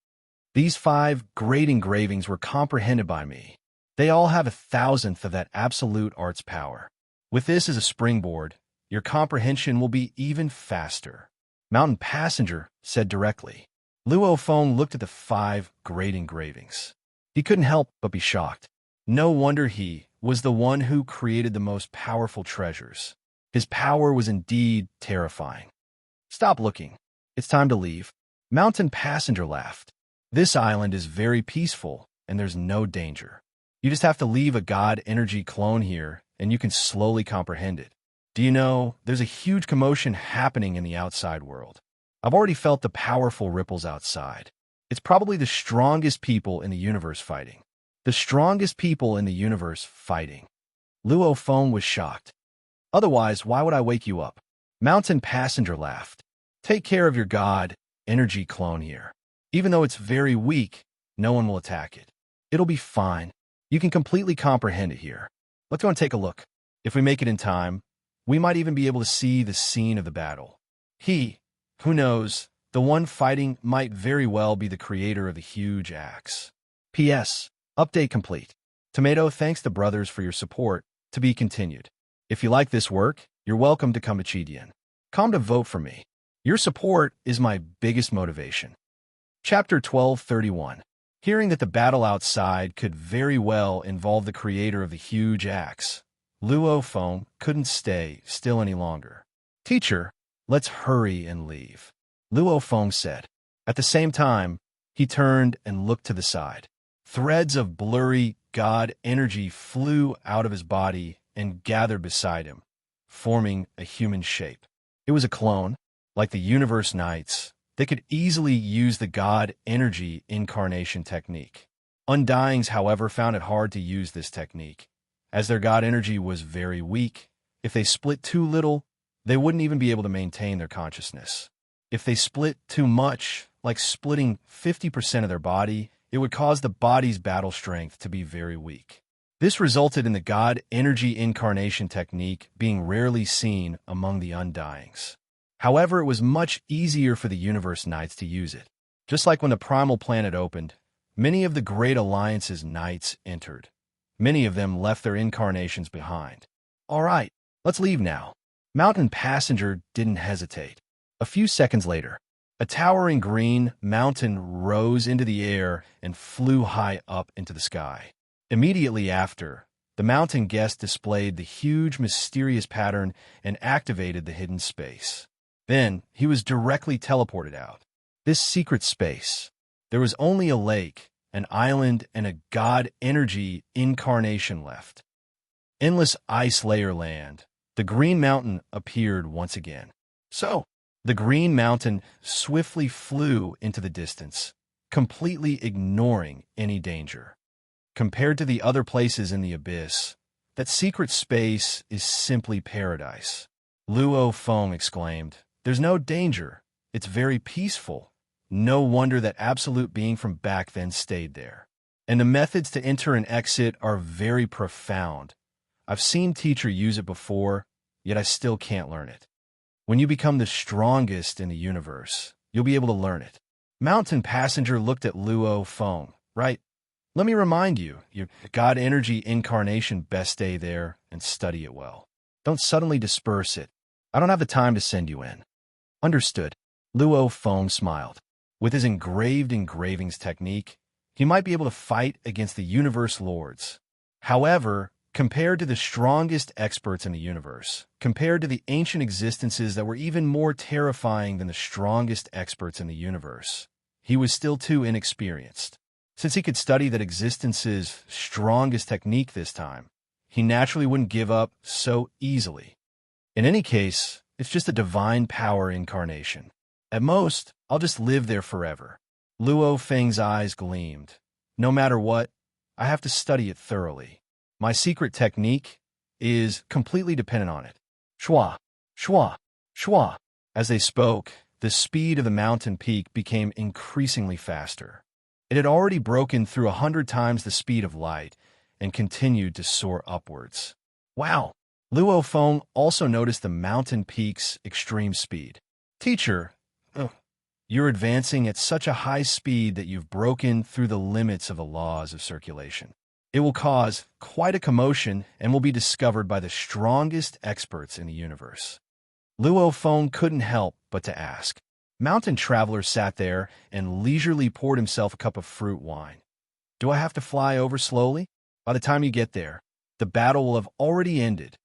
These 5 great engravings were comprehended by me. They all have 1,000th of that absolute art's power. With this as a springboard, your comprehension will be even faster. Mountain Passenger said directly. Luo Feng looked at the 5 great engravings. He couldn't help but be shocked. No wonder he was the one who created the most powerful treasures. His power was indeed terrifying. Stop looking. It's time to leave. Mountain Passenger laughed. This island is very peaceful, and there's no danger. You just have to leave a god energy clone here, and you can slowly comprehend it. Do you know, there's a huge commotion happening in the outside world. I've already felt the powerful ripples outside. It's probably the strongest people in the universe fighting. The strongest people in the universe fighting. Luo Feng was shocked. Otherwise, why would I wake you up? Mountain Passenger laughed. Take care of your god, energy clone here. Even though it's very weak, no one will attack it. It'll be fine. You can completely comprehend it here. Let's go and take a look. If we make it in time, we might even be able to see the scene of the battle. Who knows, the one fighting might very well be the creator of the huge axe. P.S. Update complete. Tomato thanks the brothers for your support. To be continued. If you like this work, you're welcome to come to Chidian. Come to vote for me. Your support is my biggest motivation. Chapter 1231. Hearing that the battle outside could very well involve the creator of the huge axe, Luo Feng couldn't stay still any longer. Teacher, let's hurry and leave, Luo Feng said. At the same time, he turned and looked to the side. Threads of blurry god energy flew out of his body and gathered beside him, forming a human shape. It was a clone, like the Universe Knights. They could easily use the god energy incarnation technique. Undyings, however, found it hard to use this technique, as their god energy was very weak. If they split too little, they wouldn't even be able to maintain their consciousness. If they split too much, like splitting 50% of their body, it would cause the body's battle strength to be very weak. This resulted in the god energy incarnation technique being rarely seen among the Undyings. However, it was much easier for the Universe Knights to use it. Just like when the Primal Planet opened, many of the Great Alliance's Knights entered. Many of them left their incarnations behind. All right, let's leave now. Mountain Passenger didn't hesitate. A few seconds later, a towering green mountain rose into the air and flew high up into the sky. Immediately after, the mountain guest displayed the huge mysterious pattern and activated the hidden space. Then, he was directly teleported out. This secret space. There was only a lake, an island, and a god energy incarnation left. Endless ice layer land. The green mountain appeared once again. So, the green mountain swiftly flew into the distance, completely ignoring any danger. Compared to the other places in the abyss, that secret space is simply paradise. Luo Feng exclaimed, "There's no danger. It's very peaceful. No wonder that absolute being from back then stayed there. And the methods to enter and exit are very profound. I've seen teacher use it before, yet I still can't learn it. When you become the strongest in the universe, you'll be able to learn it." Mountain Passenger looked at Luo Feng. Right? Let me remind you, your god energy incarnation best stay there and study it well. Don't suddenly disperse it. I don't have the time to send you in. Understood. Luo Feng smiled. With his engraved engravings technique, he might be able to fight against the universe lords. However, compared to the strongest experts in the universe, compared to the ancient existences that were even more terrifying than the strongest experts in the universe, he was still too inexperienced. Since he could study that existence's strongest technique this time, he naturally wouldn't give up so easily. In any case, it's just a divine power incarnation. At most, I'll just live there forever. Luo Feng's eyes gleamed. No matter what, I have to study it thoroughly. My secret technique is completely dependent on it. Shwa, shwa, shwa. As they spoke, the speed of the mountain peak became increasingly faster. It had already broken through 100 times the speed of light and continued to soar upwards. Wow! Luo Feng also noticed the mountain peak's extreme speed. Teacher, you're advancing at such a high speed that you've broken through the limits of the laws of circulation. It will cause quite a commotion and will be discovered by the strongest experts in the universe. Luo Feng couldn't help but to ask. Mountain Traveler sat there and leisurely poured himself a cup of fruit wine. Do I have to fly over slowly? By the time you get there, the battle will have already ended.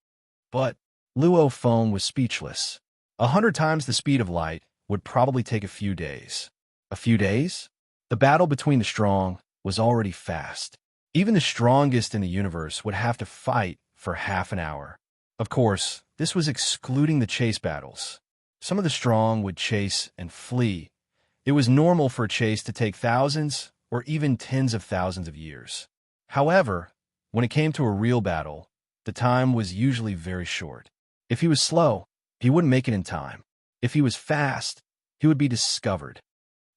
But Luo Feng was speechless. 100 times the speed of light would probably take a few days. A few days? The battle between the strong was already fast. Even the strongest in the universe would have to fight for half an hour. Of course, this was excluding the chase battles. Some of the strong would chase and flee. It was normal for a chase to take thousands or even tens of thousands of years. However, when it came to a real battle, the time was usually very short. If he was slow, He wouldn't make it in time. If he was fast, he would be discovered.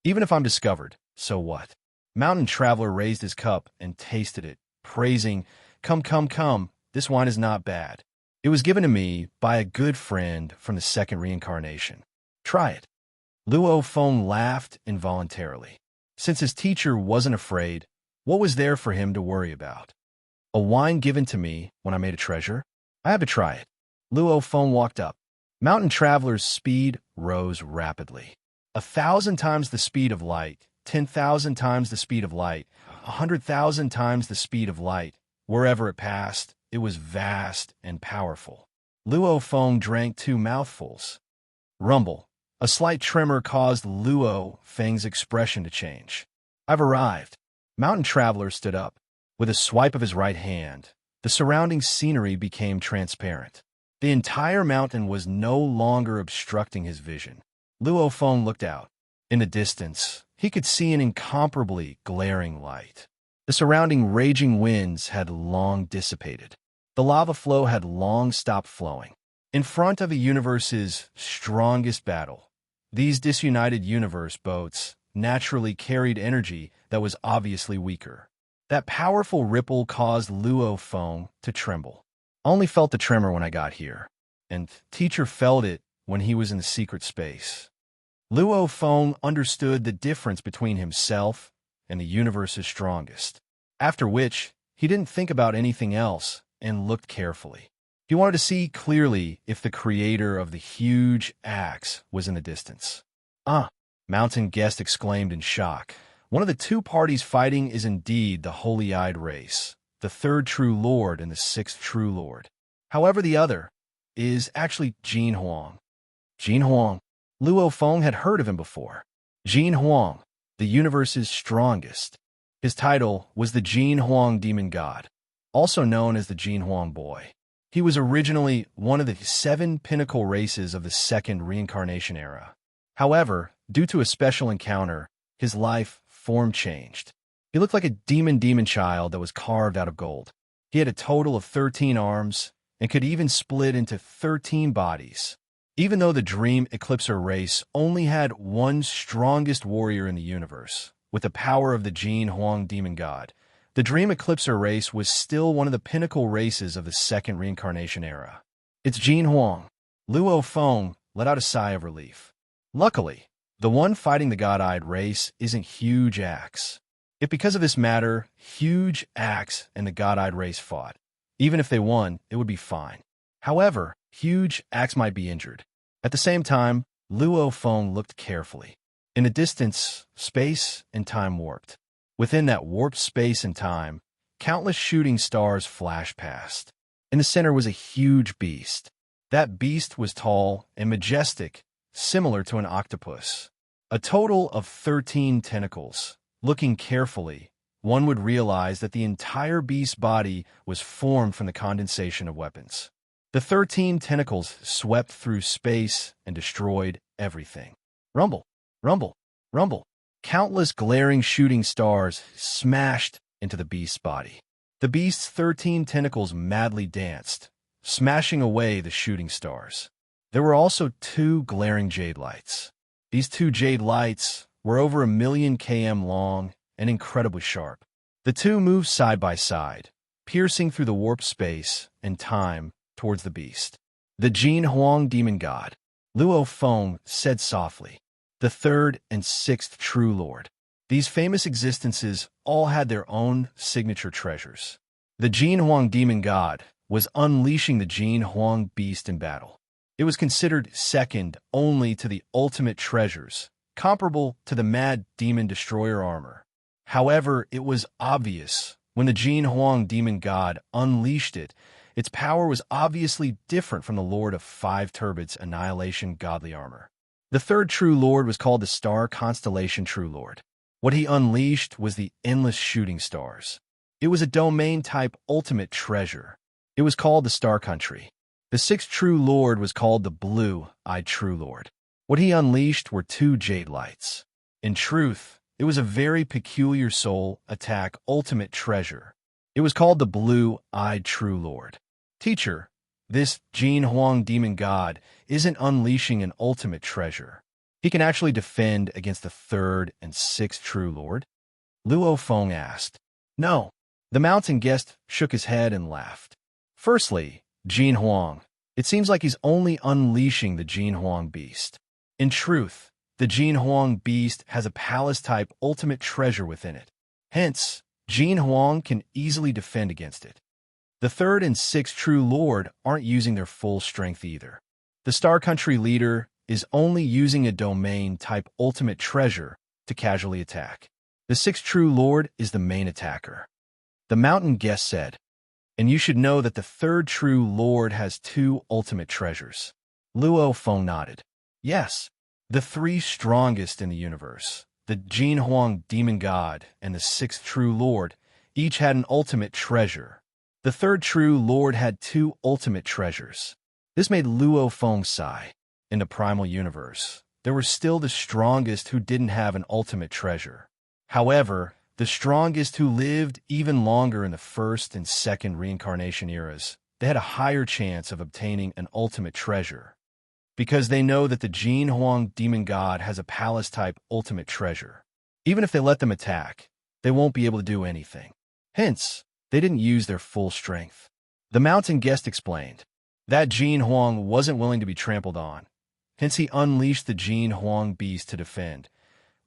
Even if I'm discovered, so what? Mountain Traveler raised his cup and tasted it, praising, "Come, come, come, this wine is not bad. It was given to me by a good friend from the second reincarnation. Try it." Luo Feng laughed involuntarily. Since his teacher wasn't afraid, what was there for him to worry about? A wine given to me when I made a treasure? I had to try it. Luo Feng walked up. Mountain Traveler's speed rose rapidly. 1,000 times the speed of light, 10,000 times the speed of light, 100,000 times the speed of light. Wherever it passed, it was vast and powerful. Luo Feng drank 2 mouthfuls. Rumble. A slight tremor caused Luo Feng's expression to change. "I've arrived." Mountain Traveler stood up. With a swipe of his right hand, the surrounding scenery became transparent. The entire mountain was no longer obstructing his vision. Luo Feng looked out. In the distance, he could see an incomparably glaring light. The surrounding raging winds had long dissipated. The lava flow had long stopped flowing. In front of the universe's strongest battle, these disunited universe boats naturally carried energy that was obviously weaker. That powerful ripple caused Luo Feng to tremble. "I only felt the tremor when I got here, and teacher felt it when he was in the secret space." Luo Feng understood the difference between himself and the universe's strongest, after which he didn't think about anything else and looked carefully. He wanted to see clearly if the creator of the huge axe was in the distance. "Ah!" Mountain Guest exclaimed in shock. "One of the 2 parties fighting is indeed the Holy-Eyed race, the 3rd True Lord and the 6th True Lord. However, the other is actually Jin Huang." Jin Huang. Luo Feng had heard of him before. Jin Huang, the universe's strongest. His title was the Jin Huang Demon God, also known as the Jin Huang Boy. He was originally one of the 7 pinnacle races of the second reincarnation era. However, due to a special encounter, his life form changed. He looked like a demon child that was carved out of gold. He had a total of 13 arms and could even split into 13 bodies. Even though the Dream Eclipser race only had one strongest warrior in the universe, with the power of the Jin Huang Demon God, the Dream Eclipser race was still one of the pinnacle races of the second reincarnation era. "It's Jin Huang." Luo Feng let out a sigh of relief. Luckily, the one fighting the God-Eyed race isn't Huge Axe. If because of this matter, Huge Axe and the God-Eyed race fought, even if they won, it would be fine. However, Huge Axe might be injured. At the same time, Luo Feng looked carefully. In the distance, space and time warped. Within that warped space and time, countless shooting stars flashed past. In the center was a huge beast. That beast was tall and majestic, similar to an octopus. A total of 13 tentacles. Looking carefully, one would realize that the entire beast's body was formed from the condensation of weapons. The 13 tentacles swept through space and destroyed everything. Rumble, rumble, rumble. Countless glaring shooting stars smashed into the beast's body. The beast's 13 tentacles madly danced, smashing away the shooting stars. There were also 2 glaring jade lights. These 2 jade lights were over 1,000,000 km long and incredibly sharp. The 2 moved side by side, piercing through the warped space and time towards the beast. "The Jin Huang Demon God," Luo Feng said softly. "The 3rd and 6th True Lord." These famous existences all had their own signature treasures. The Jin Huang Demon God was unleashing the Jin Huang Beast in battle. It was considered second only to the ultimate treasures, comparable to the Mad Demon Destroyer armor. However, it was obvious when the Jin Huang Demon God unleashed it, its power was obviously different from the Lord of 5 Turbid's Annihilation Godly armor. The 3rd True Lord was called the Star Constellation True Lord. What he unleashed was the endless shooting stars. It was a domain-type ultimate treasure. It was called the Star Country. The 6th True Lord was called the Blue-Eyed True Lord. What he unleashed were 2 jade lights. In truth, it was a very peculiar soul attack ultimate treasure. It was called the Blue-Eyed True Lord. "Teacher, this Jin Huang demon god isn't unleashing an ultimate treasure. He can actually defend against the third and sixth true lord? Luo Feng asked. No. The mountain guest shook his head and laughed. Firstly, Jin Huang. It seems like he's only unleashing the Jin Huang beast. In truth, the Jin Huang beast has a palace-type ultimate treasure within it. Hence, Jin Huang can easily defend against it. The third and sixth true lord aren't using their full strength either. The Star Country leader is only using a domain-type ultimate treasure to casually attack. The sixth true lord is the main attacker. The mountain guest said, and you should know that the third true lord has two ultimate treasures. Luo Feng nodded. Yes, the three strongest in the universe, the Jin Huang demon god and the sixth true lord, each had an ultimate treasure. The third true lord had two ultimate treasures. This made Luo Feng sigh. In the primal universe, there were still the strongest who didn't have an ultimate treasure. However, the strongest who lived even longer in the first and second reincarnation eras, they had a higher chance of obtaining an ultimate treasure. Because they know that the Jin Huang demon god has a palace-type ultimate treasure. Even if they let them attack, they won't be able to do anything. Hence, they didn't use their full strength. The mountain guest explained. That Jin Huang wasn't willing to be trampled on. Hence he unleashed the Jin Huang beast to defend.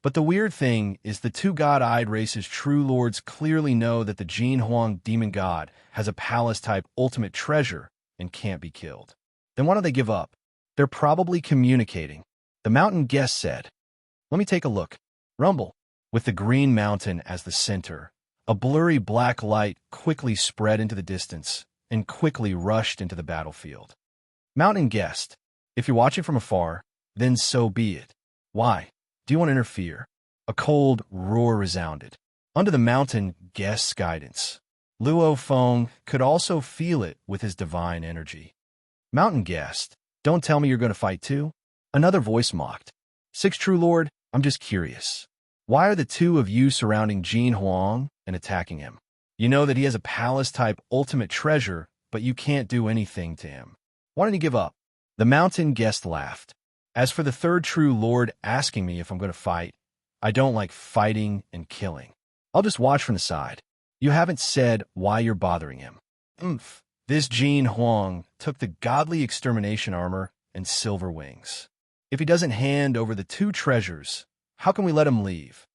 But the weird thing is the two god-eyed race's true lords clearly know that the Jin Huang demon god has a palace-type ultimate treasure and can't be killed. Then why don't they give up? They're probably communicating. The mountain guest said, let me take a look. Rumble. With the green mountain as the center, a blurry black light quickly spread into the distance and quickly rushed into the battlefield. Mountain guest, if you're watching from afar, then so be it. Why? Do you want to interfere? A cold roar resounded. Under the mountain guest's guidance, Luo Feng could also feel it with his divine energy. Mountain guest, don't tell me you're going to fight too? Another voice mocked. Sixth true lord, I'm just curious. Why are the two of you surrounding Jin Huang and attacking him? You know that he has a palace-type ultimate treasure, but you can't do anything to him. Why don't you give up? The mountain guest laughed. As for the third true lord asking me if I'm going to fight, I don't like fighting and killing. I'll just watch from the side. You haven't said why you're bothering him. This Jin Huang took the godly extermination armor and silver wings. If he doesn't hand over the two treasures, how can we let him leave?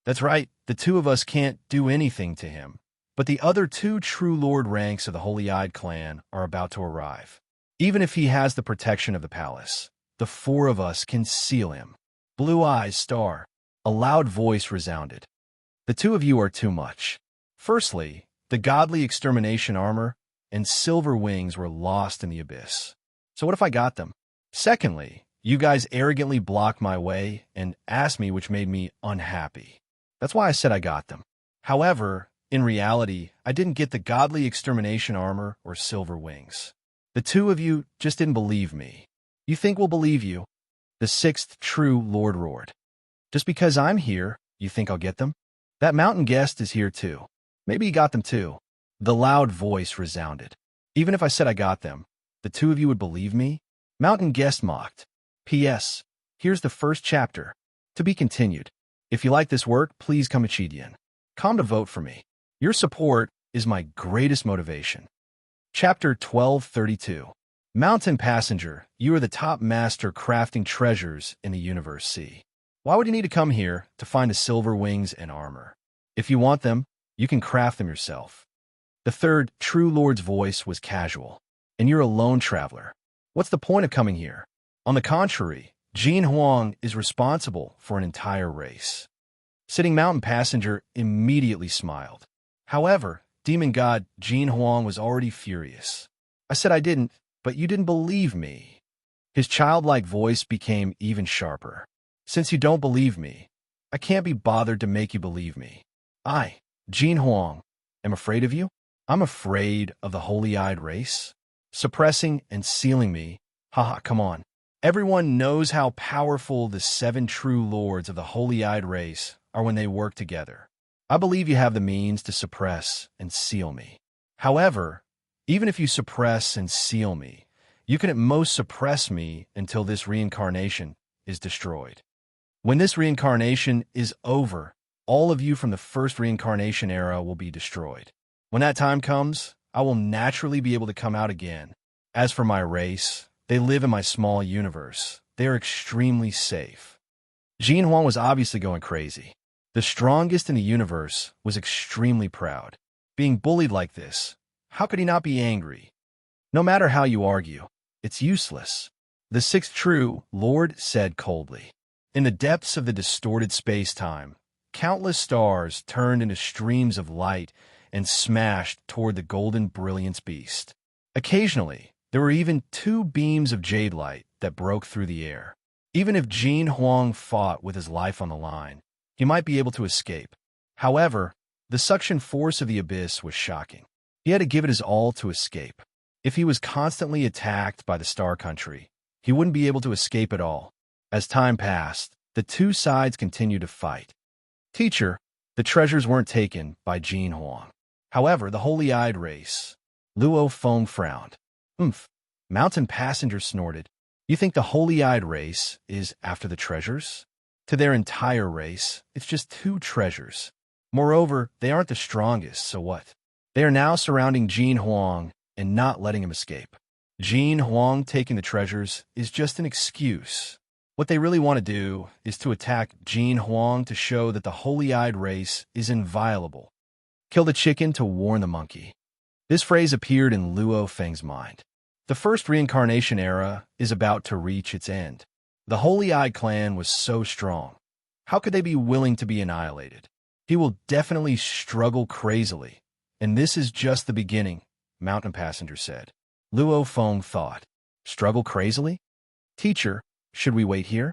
That's right, the two of us can't do anything to him. But the other two true lord ranks of the Holy-Eyed clan are about to arrive. Even if he has the protection of the palace, the four of us can seal him. Blue Eyes Star. A loud voice resounded. The two of you are too much. Firstly, the godly extermination armor and silver wings were lost in the abyss. So what if I got them? Secondly, you guys arrogantly blocked my way and asked me, which made me unhappy. That's why I said I got them. However, in reality, I didn't get the godly extermination armor or silver wings. The two of you just didn't believe me. You think we'll believe you? The sixth true lord roared. Just because I'm here, you think I'll get them? That mountain guest is here too. Maybe he got them too. The loud voice resounded. Even if I said I got them, the two of you would believe me? Mountain guest mocked. P.S. Here's the first chapter. To be continued. If you like this work, please come Chidian. Come to vote for me. Your support is my greatest motivation. Chapter 1232. Mountain Passenger, you are the top master crafting treasures in the universe C. Why would you need to come here to find the silver wings and armor? If you want them, you can craft them yourself. The third true lord's voice was casual. And you're a lone traveler. What's the point of coming here? On the contrary, Jin Huang is responsible for an entire race. Sitting Mountain Passenger immediately smiled. However, demon god Jin Huang was already furious. I said I didn't, but you didn't believe me. His childlike voice became even sharper. Since you don't believe me, I can't be bothered to make you believe me. I, Jin Huang, am afraid of you? I'm afraid of the holy-eyed race? Suppressing and sealing me? Haha, come on. Everyone knows how powerful the 7 true lords of the holy-eyed race are when they work together. I believe you have the means to suppress and seal me. However, Even if you suppress and seal me, you can at most suppress me until this reincarnation is destroyed. When this reincarnation is over, all of you from the first reincarnation era will be destroyed. When that time comes, I will naturally be able to come out again. As for my race, they live in my small universe. They are extremely safe. Jin Huang was obviously going crazy. The strongest in the universe was extremely proud. Being bullied like this, how could he not be angry? No matter how you argue, it's useless. The sixth true Lord said coldly. In the depths of the distorted space-time, countless stars turned into streams of light and smashed toward the golden brilliance beast. Occasionally, there were even 2 beams of jade light that broke through the air. Even if Jin Huang fought with his life on the line, he might be able to escape. However, the suction force of the abyss was shocking. He had to give it his all to escape. If he was constantly attacked by the Star Country, he wouldn't be able to escape at all. As time passed, the 2 sides continued to fight. Teacher, the treasures weren't taken by Jin Huang. However, the holy-eyed race. Luo Feng frowned. Mountain Passenger snorted. You think the holy-eyed race is after the treasures? To their entire race, it's just 2 treasures. Moreover, they aren't the strongest, so what? They are now surrounding Jin Huang and not letting him escape. Jin Huang taking the treasures is just an excuse. What they really want to do is to attack Jin Huang to show that the holy-eyed race is inviolable. Kill the chicken to warn the monkey. This phrase appeared in Luo Feng's mind. The first reincarnation era is about to reach its end. The holy-eyed clan was so strong. How could they be willing to be annihilated? He will definitely struggle crazily. And this is just the beginning, Mountain Passenger said. Luo Feng thought. Struggle crazily? Teacher, should we wait here?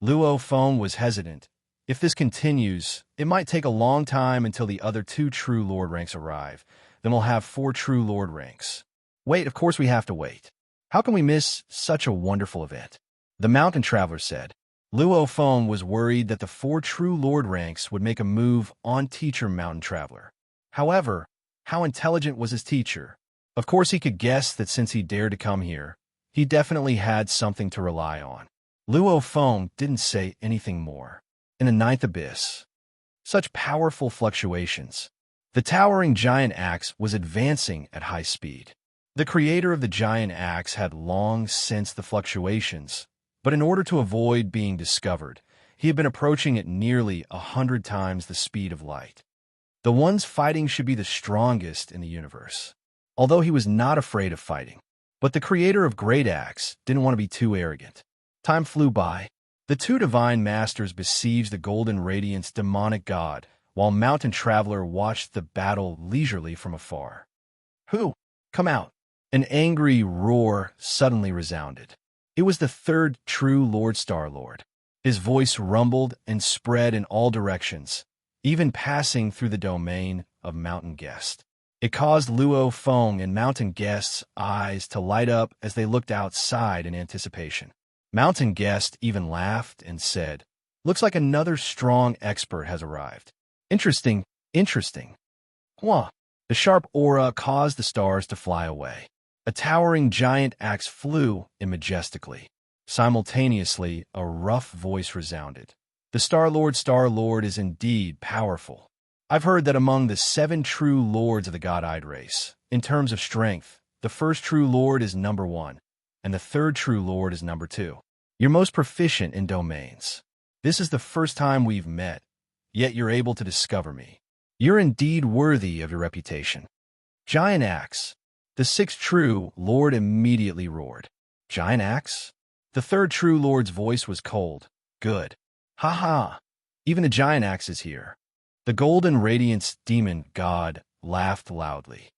Luo Feng was hesitant. If this continues, it might take a long time until the other 2 true Lord ranks arrive. Then we'll have 4 true Lord ranks. Wait, of course we have to wait. How can we miss such a wonderful event? The Mountain Traveler said. Luo Feng was worried that the 4 true Lord ranks would make a move on Teacher Mountain Traveler. However, how intelligent was his teacher? Of course he could guess that since he dared to come here, he definitely had something to rely on. Luo Feng didn't say anything more. In the 9th abyss. Such powerful fluctuations. The towering giant axe was advancing at high speed. The creator of the giant axe had long sensed the fluctuations, but in order to avoid being discovered, he had been approaching at nearly 100 times the speed of light. The ones fighting should be the strongest in the universe, although he was not afraid of fighting. But the creator of Great Axe didn't want to be too arrogant. Time flew by. The 2 divine masters besieged the Golden Radiance demonic god, while Mountain Traveler watched the battle leisurely from afar. Who? Come out. An angry roar suddenly resounded. It was the 3rd true Lord Star-Lord. His voice rumbled and spread in all directions, even passing through the domain of Mountain Guest. It caused Luo Feng and Mountain Guest's eyes to light up as they looked outside in anticipation. Mountain Guest even laughed and said, Looks like another strong expert has arrived. Interesting, interesting. Hua! The sharp aura caused the stars to fly away. A towering giant axe flew in majestically. Simultaneously, a rough voice resounded. The Star-Lord is indeed powerful. I've heard that among the 7 true lords of the God-eyed race, in terms of strength, the first true lord is number 1, and the 3rd true lord is number 2. You're most proficient in domains. This is the first time we've met, yet you're able to discover me. You're indeed worthy of your reputation. Giant axe. The 6th true lord immediately roared. Giant axe? The 3rd true lord's voice was cold. Good. Ha ha. Even the giant axe is here. The Golden Radiance demon god laughed loudly.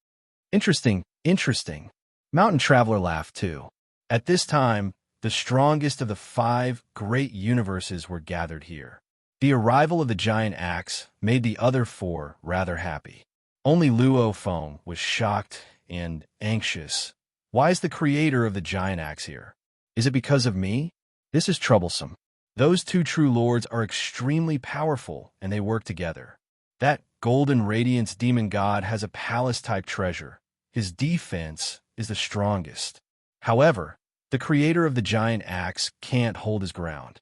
Interesting, interesting. Mountain Traveler laughed too. At this time, the strongest of the 5 great universes were gathered here. The arrival of the giant axe made the other 4 rather happy. Only Luo Feng was shocked and anxious. Why is the creator of the giant axe here? Is it because of me? This is troublesome. Those 2 true lords are extremely powerful, and they work together. That Golden Radiance demon god has a palace-type treasure. his defense is the strongest. However, the creator of the giant axe can't hold his ground.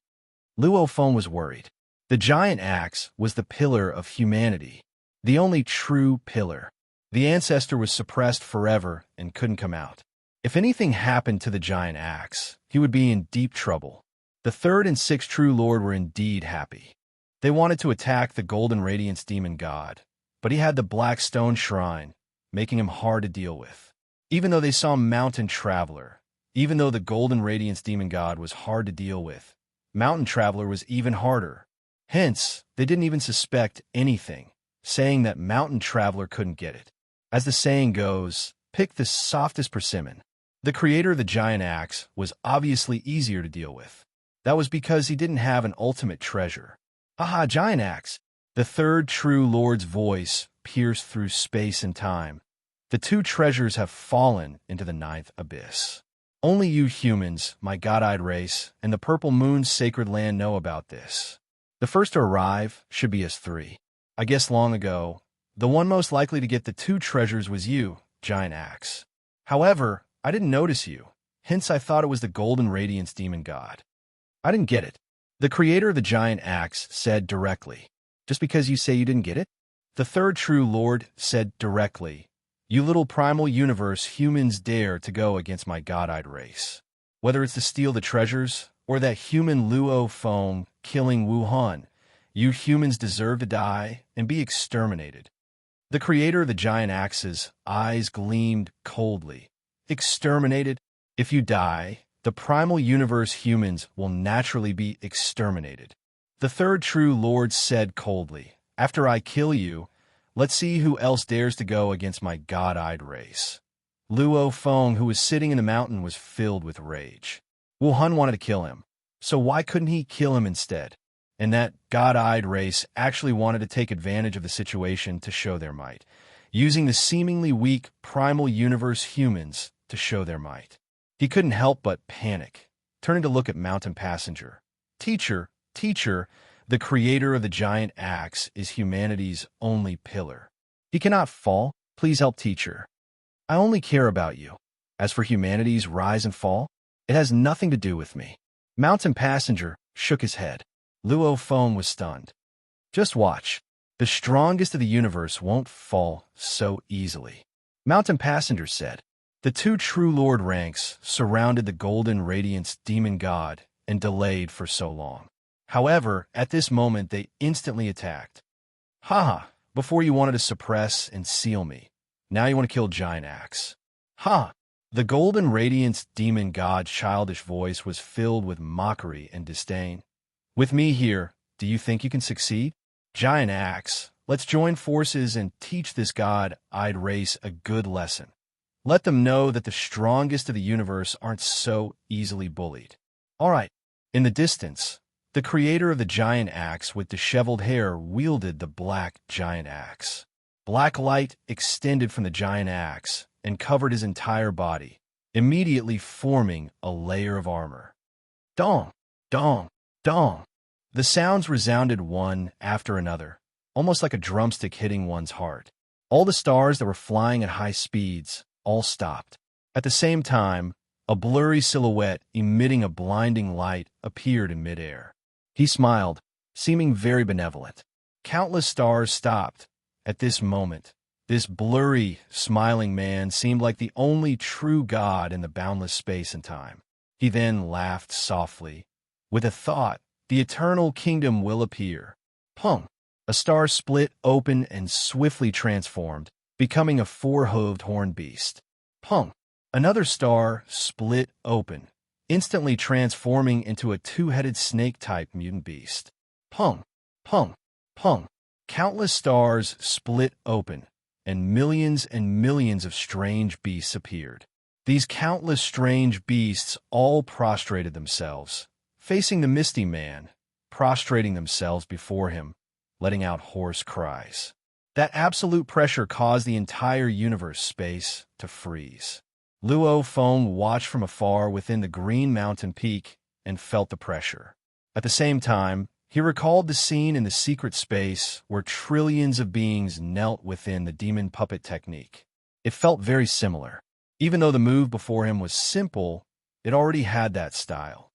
Luo Feng was worried. The giant axe was the pillar of humanity, the only true pillar. The ancestor was suppressed forever and couldn't come out. If anything happened to the giant axe, he would be in deep trouble. The third and sixth true lord were indeed happy. They wanted to attack the golden radiance demon god, but he had the black stone shrine, making him hard to deal with. Even though they saw Mountain Traveler, even though the golden radiance demon god was hard to deal with, Mountain Traveler was even harder. Hence, they didn't even suspect anything, saying that Mountain Traveler couldn't get it. As the saying goes, pick the softest persimmon. The creator of the giant axe was obviously easier to deal with. That was because he didn't have an ultimate treasure. Aha, giant axe! The third true lord's voice pierced through space and time. The two treasures have fallen into the ninth abyss. Only you humans, my god-eyed race, and the Purple Moon's sacred land know about this. The first to arrive should be us three. I guess long ago, the one most likely to get the two treasures was you, giant axe. However, I didn't notice you, hence I thought it was the golden radiance demon god. I didn't get it. The creator of the giant axe said directly. Just because you say you didn't get it? The third true lord said directly, you little primal universe humans dare to go against my god-eyed race. Whether it's to steal the treasures, or that human Luo Feng killing Wuhan, you humans deserve to die and be exterminated. The creator of the giant axe's eyes gleamed coldly. Exterminated? If you die, the primal universe humans will naturally be exterminated. The third true lord said coldly, after I kill you, let's see who else dares to go against my god-eyed race. Luo Feng, who was sitting in the mountain, was filled with rage. Wuhan wanted to kill him, so why couldn't he kill him instead? And that god-eyed race actually wanted to take advantage of the situation to show their might, using the seemingly weak primal universe humans to show their might. He couldn't help but panic, turning to look at Mountain Passenger. Teacher, the creator of the giant axe is humanity's only pillar. He cannot fall. Please help teacher. I only care about you. As for humanity's rise and fall, it has nothing to do with me. Mountain Passenger shook his head. Luo Feng was stunned. Just watch. The strongest of the universe won't fall so easily. Mountain Passenger said. The two true lord ranks surrounded the golden radiance demon god and delayed for so long. However, at this moment they instantly attacked. Haha, before you wanted to suppress and seal me. Now you want to kill giant axe. Ha! The golden radiance demon god's childish voice was filled with mockery and disdain. With me here, do you think you can succeed? Giant axe, let's join forces and teach this god-eyed race a good lesson. Let them know that the strongest of the universe aren't so easily bullied. All right. In the distance, the creator of the giant axe with disheveled hair wielded the black giant axe. Black light extended from the giant axe and covered his entire body, immediately forming a layer of armor. Dong, dong, dong. The sounds resounded one after another, almost like a drumstick hitting one's heart. All the stars that were flying at high speeds all stopped. At the same time, a blurry silhouette emitting a blinding light appeared in midair. He smiled, seeming very benevolent. Countless stars stopped. At this moment, this blurry, smiling man seemed like the only true god in the boundless space and time. He then laughed softly. With a thought, the eternal kingdom will appear. Pung! A star split open and swiftly transformed, becoming a four-hooved horned beast. Pung! Another star split open, instantly transforming into a two-headed snake-type mutant beast. Pung! Pung! Pung! Countless stars split open, and millions of strange beasts appeared. These countless strange beasts all prostrated themselves, facing the misty man, prostrating themselves before him, letting out hoarse cries. That absolute pressure caused the entire universe space to freeze. Luo Feng watched from afar within the green mountain peak and felt the pressure. At the same time, he recalled the scene in the secret space where trillions of beings knelt within the demon puppet technique. It felt very similar. Even though the move before him was simple, it already had that style.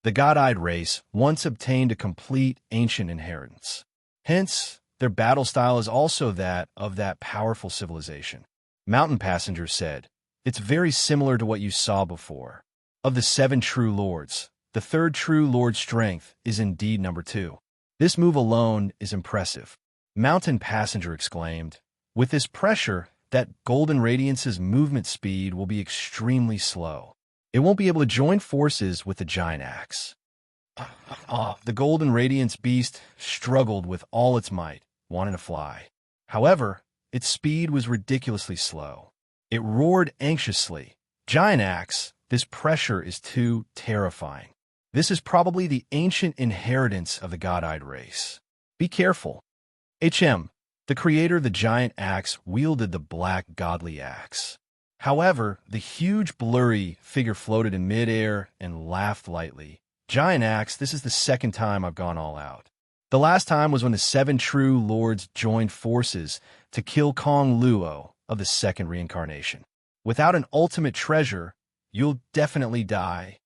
The god-eyed race once obtained a complete ancient inheritance. Hence, their battle style is also that of that powerful civilization. Mountain Passenger said, "It's very similar to what you saw before. Of the 7 true lords, the 3rd true lord's strength is indeed number 2. This move alone is impressive." Mountain Passenger exclaimed, "With this pressure, that Golden Radiance's movement speed will be extremely slow. It won't be able to join forces with the giant axe." The Golden Radiance beast struggled with all its might, wanting to fly. However, its speed was ridiculously slow. It roared anxiously. "Giant axe, this pressure is too terrifying. This is probably the ancient inheritance of the god-eyed race. Be careful." The creator of the giant axe wielded the black godly axe. However, the huge blurry figure floated in midair and laughed lightly. "Giant axe, this is the 2nd time I've gone all out. The last time was when the 7 true lords joined forces to kill Kong Luo of the 2nd reincarnation. Without an ultimate treasure, you'll definitely die.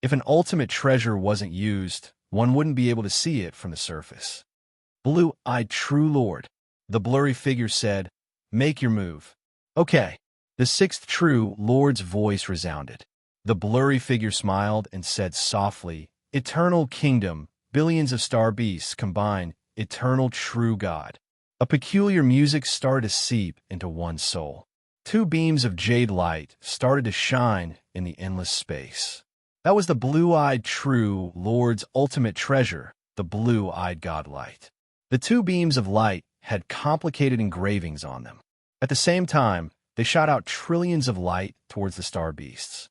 If an ultimate treasure wasn't used, one wouldn't be able to see it from the surface." "Blue-eyed true lord," the blurry figure said, "make your move." "Okay." The 6th true lord's voice resounded. The blurry figure smiled and said softly, "Eternal kingdom, billions of star beasts combined, eternal true god." A peculiar music started to seep into one's soul. 2 beams of jade light started to shine in the endless space. That was the blue-eyed true lord's ultimate treasure, the blue-eyed godlight. The 2 beams of light had complicated engravings on them. At the same time, they shot out trillions of light towards the star beasts.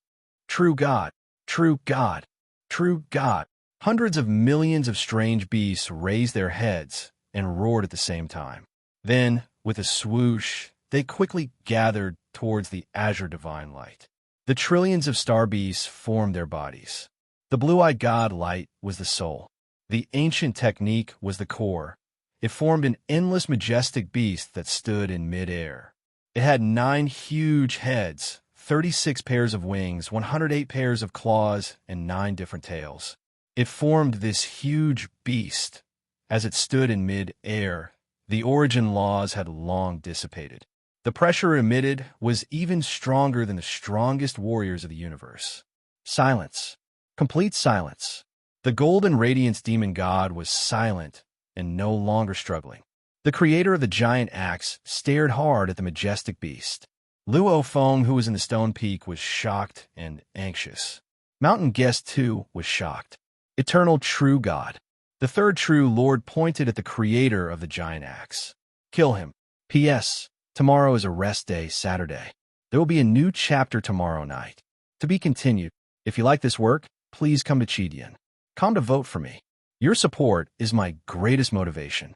"True God, true God, true God." Hundreds of millions of strange beasts raised their heads and roared at the same time. Then, with a swoosh, they quickly gathered towards the azure divine light. The trillions of star beasts formed their bodies. The blue-eyed god light was the soul. The ancient technique was the core. It formed an endless majestic beast that stood in mid-air. It had 9 huge heads, 36 pairs of wings, 108 pairs of claws, and 9 different tails. It formed this huge beast. As it stood in mid-air, the origin laws had long dissipated. The pressure emitted was even stronger than the strongest warriors of the universe. Silence. Complete silence. The Golden Radiance demon god was silent and no longer struggling. The creator of the giant axe stared hard at the majestic beast. Luo Feng, who was in the stone peak, was shocked and anxious. Mountain Guest, too, was shocked. Eternal true god. The 3rd true lord pointed at the creator of the giant axe. "Kill him. P.S. Tomorrow is a rest day, Saturday. There will be a new chapter tomorrow night. To be continued. If you like this work, please come to Chidian. Come to vote for me. Your support is my greatest motivation."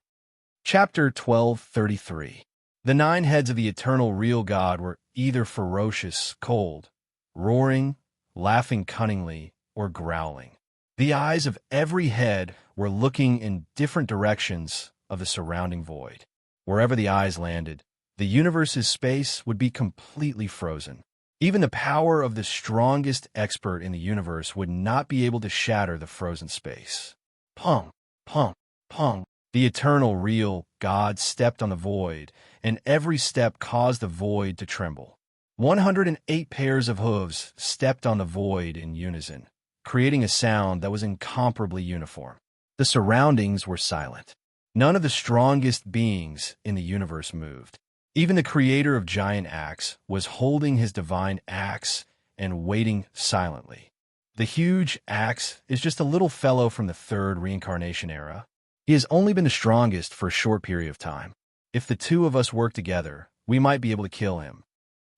Chapter 1233. The 9 heads of the eternal real God were either ferocious, cold, roaring, laughing cunningly, or growling. The eyes of every head were looking in different directions of the surrounding void. Wherever the eyes landed, the universe's space would be completely frozen. Even the power of the strongest expert in the universe would not be able to shatter the frozen space. Pong, pong, pong. The eternal real God stepped on the void, and every step caused the void to tremble. 108 pairs of hooves stepped on the void in unison, creating a sound that was incomparably uniform. The surroundings were silent. None of the strongest beings in the universe moved. Even the creator of Giant Axe was holding his divine axe and waiting silently. The huge axe is just a little fellow from the 3rd reincarnation era. He has only been the strongest for a short period of time. If the 2 of us work together, we might be able to kill him.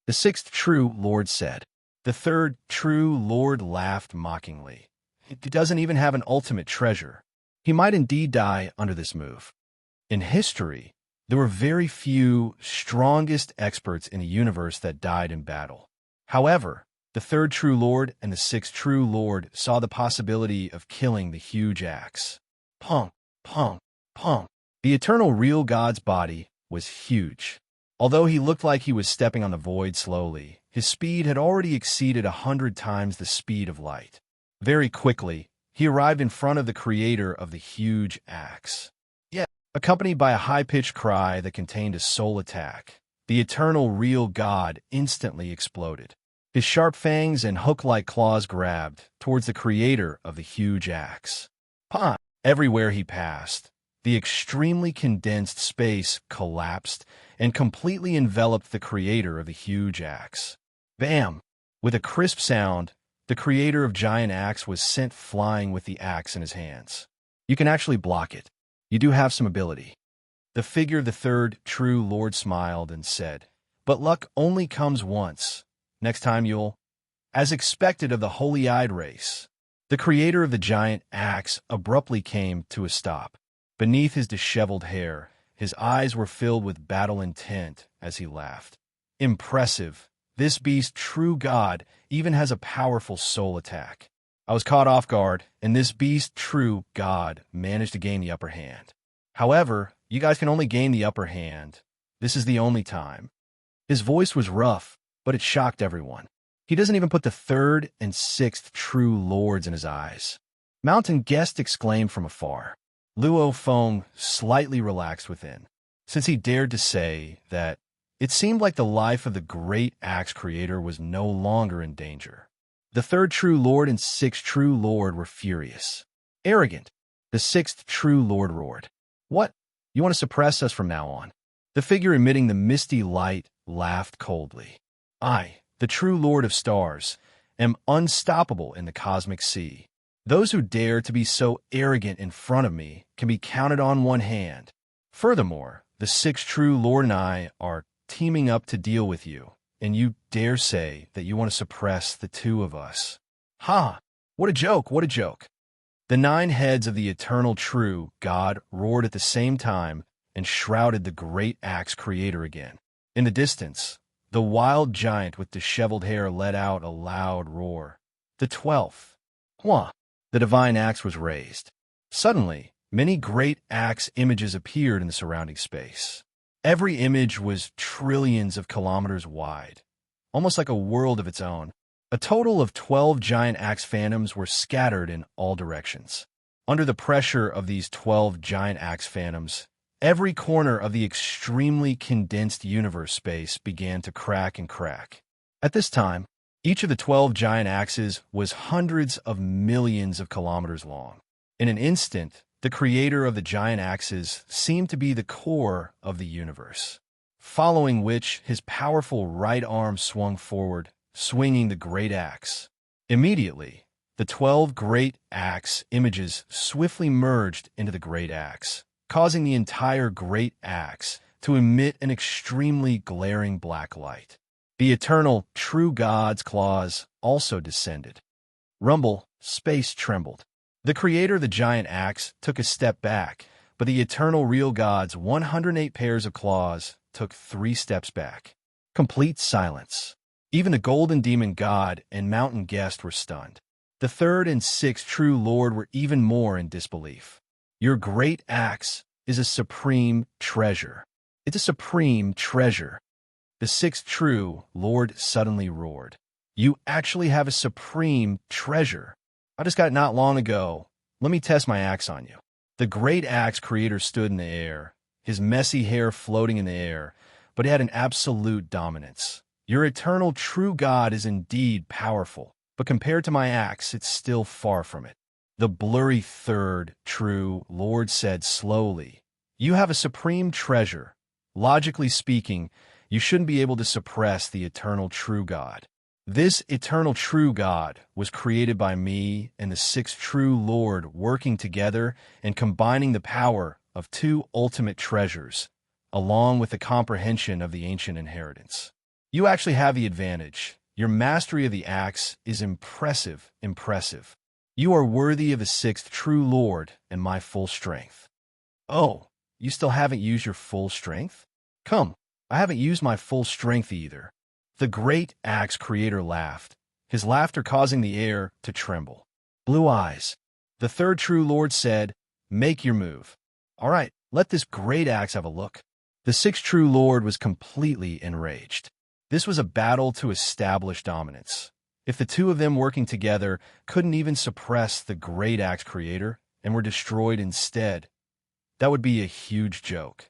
The 6th true lord said. The 3rd true lord laughed mockingly. He doesn't even have an ultimate treasure. He might indeed die under this move. In history, there were very few strongest experts in the universe that died in battle. However, the 3rd true lord and the 6th true lord saw the possibility of killing the huge axe. Pong, pong, pong. The eternal real God's body was huge. Although he looked like he was stepping on the void slowly, his speed had already exceeded 100 times the speed of light. Very quickly, he arrived in front of the creator of the huge axe. Yet, accompanied by a high-pitched cry that contained a soul attack, the eternal real god instantly exploded. His sharp fangs and hook-like claws grabbed towards the creator of the huge axe. Pah! Everywhere he passed, the extremely condensed space collapsed and completely enveloped the creator of the huge axe. Bam! With a crisp sound, the creator of giant axe was sent flying with the axe in his hands. You can actually block it. You do have some ability. The figure of the third true lord smiled and said, "But luck only comes once. Next time you'll..." As expected of the holy-eyed race, the creator of the giant axe abruptly came to a stop. Beneath his disheveled hair, his eyes were filled with battle intent as he laughed. Impressive. This beast, true god, even has a powerful soul attack. I was caught off guard, and this beast, true god, managed to gain the upper hand. However, you guys can only gain the upper hand. This is the only time. His voice was rough, but it shocked everyone. He doesn't even put the third and sixth true lords in his eyes. Mountain guest exclaimed from afar. Luo Feng slightly relaxed within, since he dared to say that it seemed like the life of the great axe creator was no longer in danger. The third true lord and sixth true lord were furious. Arrogant. The sixth true lord roared. What? You want to suppress us from now on? The figure emitting the misty light laughed coldly. I, the true lord of stars, am unstoppable in the cosmic sea. Those who dare to be so arrogant in front of me can be counted on one hand. Furthermore, the sixth true lord and I are teaming up to deal with you, and you dare say that you want to suppress the two of us. Ha! What a joke, what a joke. The 9 heads of the eternal true God roared at the same time and shrouded the great axe creator again. In the distance, the wild giant with disheveled hair let out a loud roar. The 12th. Hua! The divine axe was raised. Suddenly, many great axe images appeared in the surrounding space. Every image was trillions of kilometers wide, almost like a world of its own. A total of 12 giant axe phantoms were scattered in all directions. Under the pressure of these 12 giant axe phantoms, every corner of the extremely condensed universe space began to crack and crack. At this time, each of the 12 giant axes was hundreds of millions of kilometers long. In an instant, the creator of the giant axes seemed to be the core of the universe, following which his powerful right arm swung forward, swinging the great axe. Immediately, the 12 great axe images swiftly merged into the great axe, causing the entire great axe to emit an extremely glaring black light. The eternal true god's claws also descended. Rumble, space trembled. The creator of the giant axe took a step back, but the eternal real god's 108 pairs of claws took 3 steps back. Complete silence. Even the golden demon god and mountain guest were stunned. The third and sixth true lord were even more in disbelief. Your great axe is a supreme treasure. It's a supreme treasure. The sixth true lord suddenly roared. You actually have a supreme treasure. I just got it not long ago. Let me test my axe on you. The great axe creator stood in the air, his messy hair floating in the air, but he had an absolute dominance. Your eternal true god is indeed powerful, but compared to my axe, it's still far from it. The blurry third true lord said slowly, You have a supreme treasure. Logically speaking, you shouldn't be able to suppress the eternal true God. This eternal true God was created by me and the sixth true Lord working together and combining the power of 2 ultimate treasures, along with the comprehension of the ancient inheritance. You actually have the advantage. Your mastery of the axe is impressive. You are worthy of the sixth true Lord and my full strength. Oh, you still haven't used your full strength? Come, I haven't used my full strength either. The great axe creator laughed, his laughter causing the air to tremble. Blue eyes. The third true lord said, Make your move. All right, let this great axe have a look. The sixth true lord was completely enraged. This was a battle to establish dominance. If the two of them working together couldn't even suppress the great axe creator and were destroyed instead, that would be a huge joke.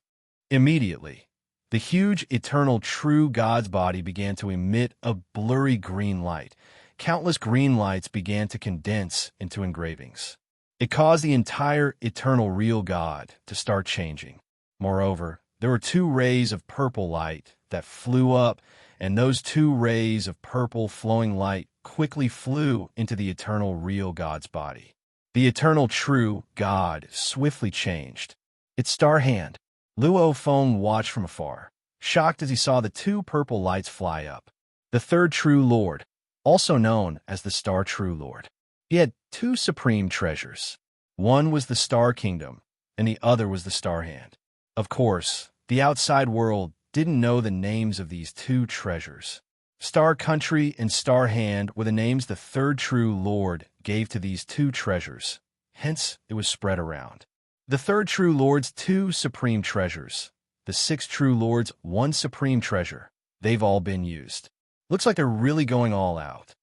Immediately, the huge, eternal, true God's body began to emit a blurry green light. Countless green lights began to condense into engravings. It caused the entire eternal real God to start changing. Moreover, there were two rays of purple light that flew up, and those two rays of purple flowing light quickly flew into the eternal real God's body. The eternal true God swiftly changed. Its star hand. Luo Feng watched from afar, shocked as he saw the two purple lights fly up. The third true lord, also known as the Star True Lord. He had two supreme treasures. One was the Star Kingdom, and the other was the Star Hand. Of course, the outside world didn't know the names of these two treasures. Star Country and Star Hand were the names the third true lord gave to these two treasures. Hence, it was spread around. The third true lord's two supreme treasures. The sixth true lord's one supreme treasure. They've all been used. Looks like they're really going all out.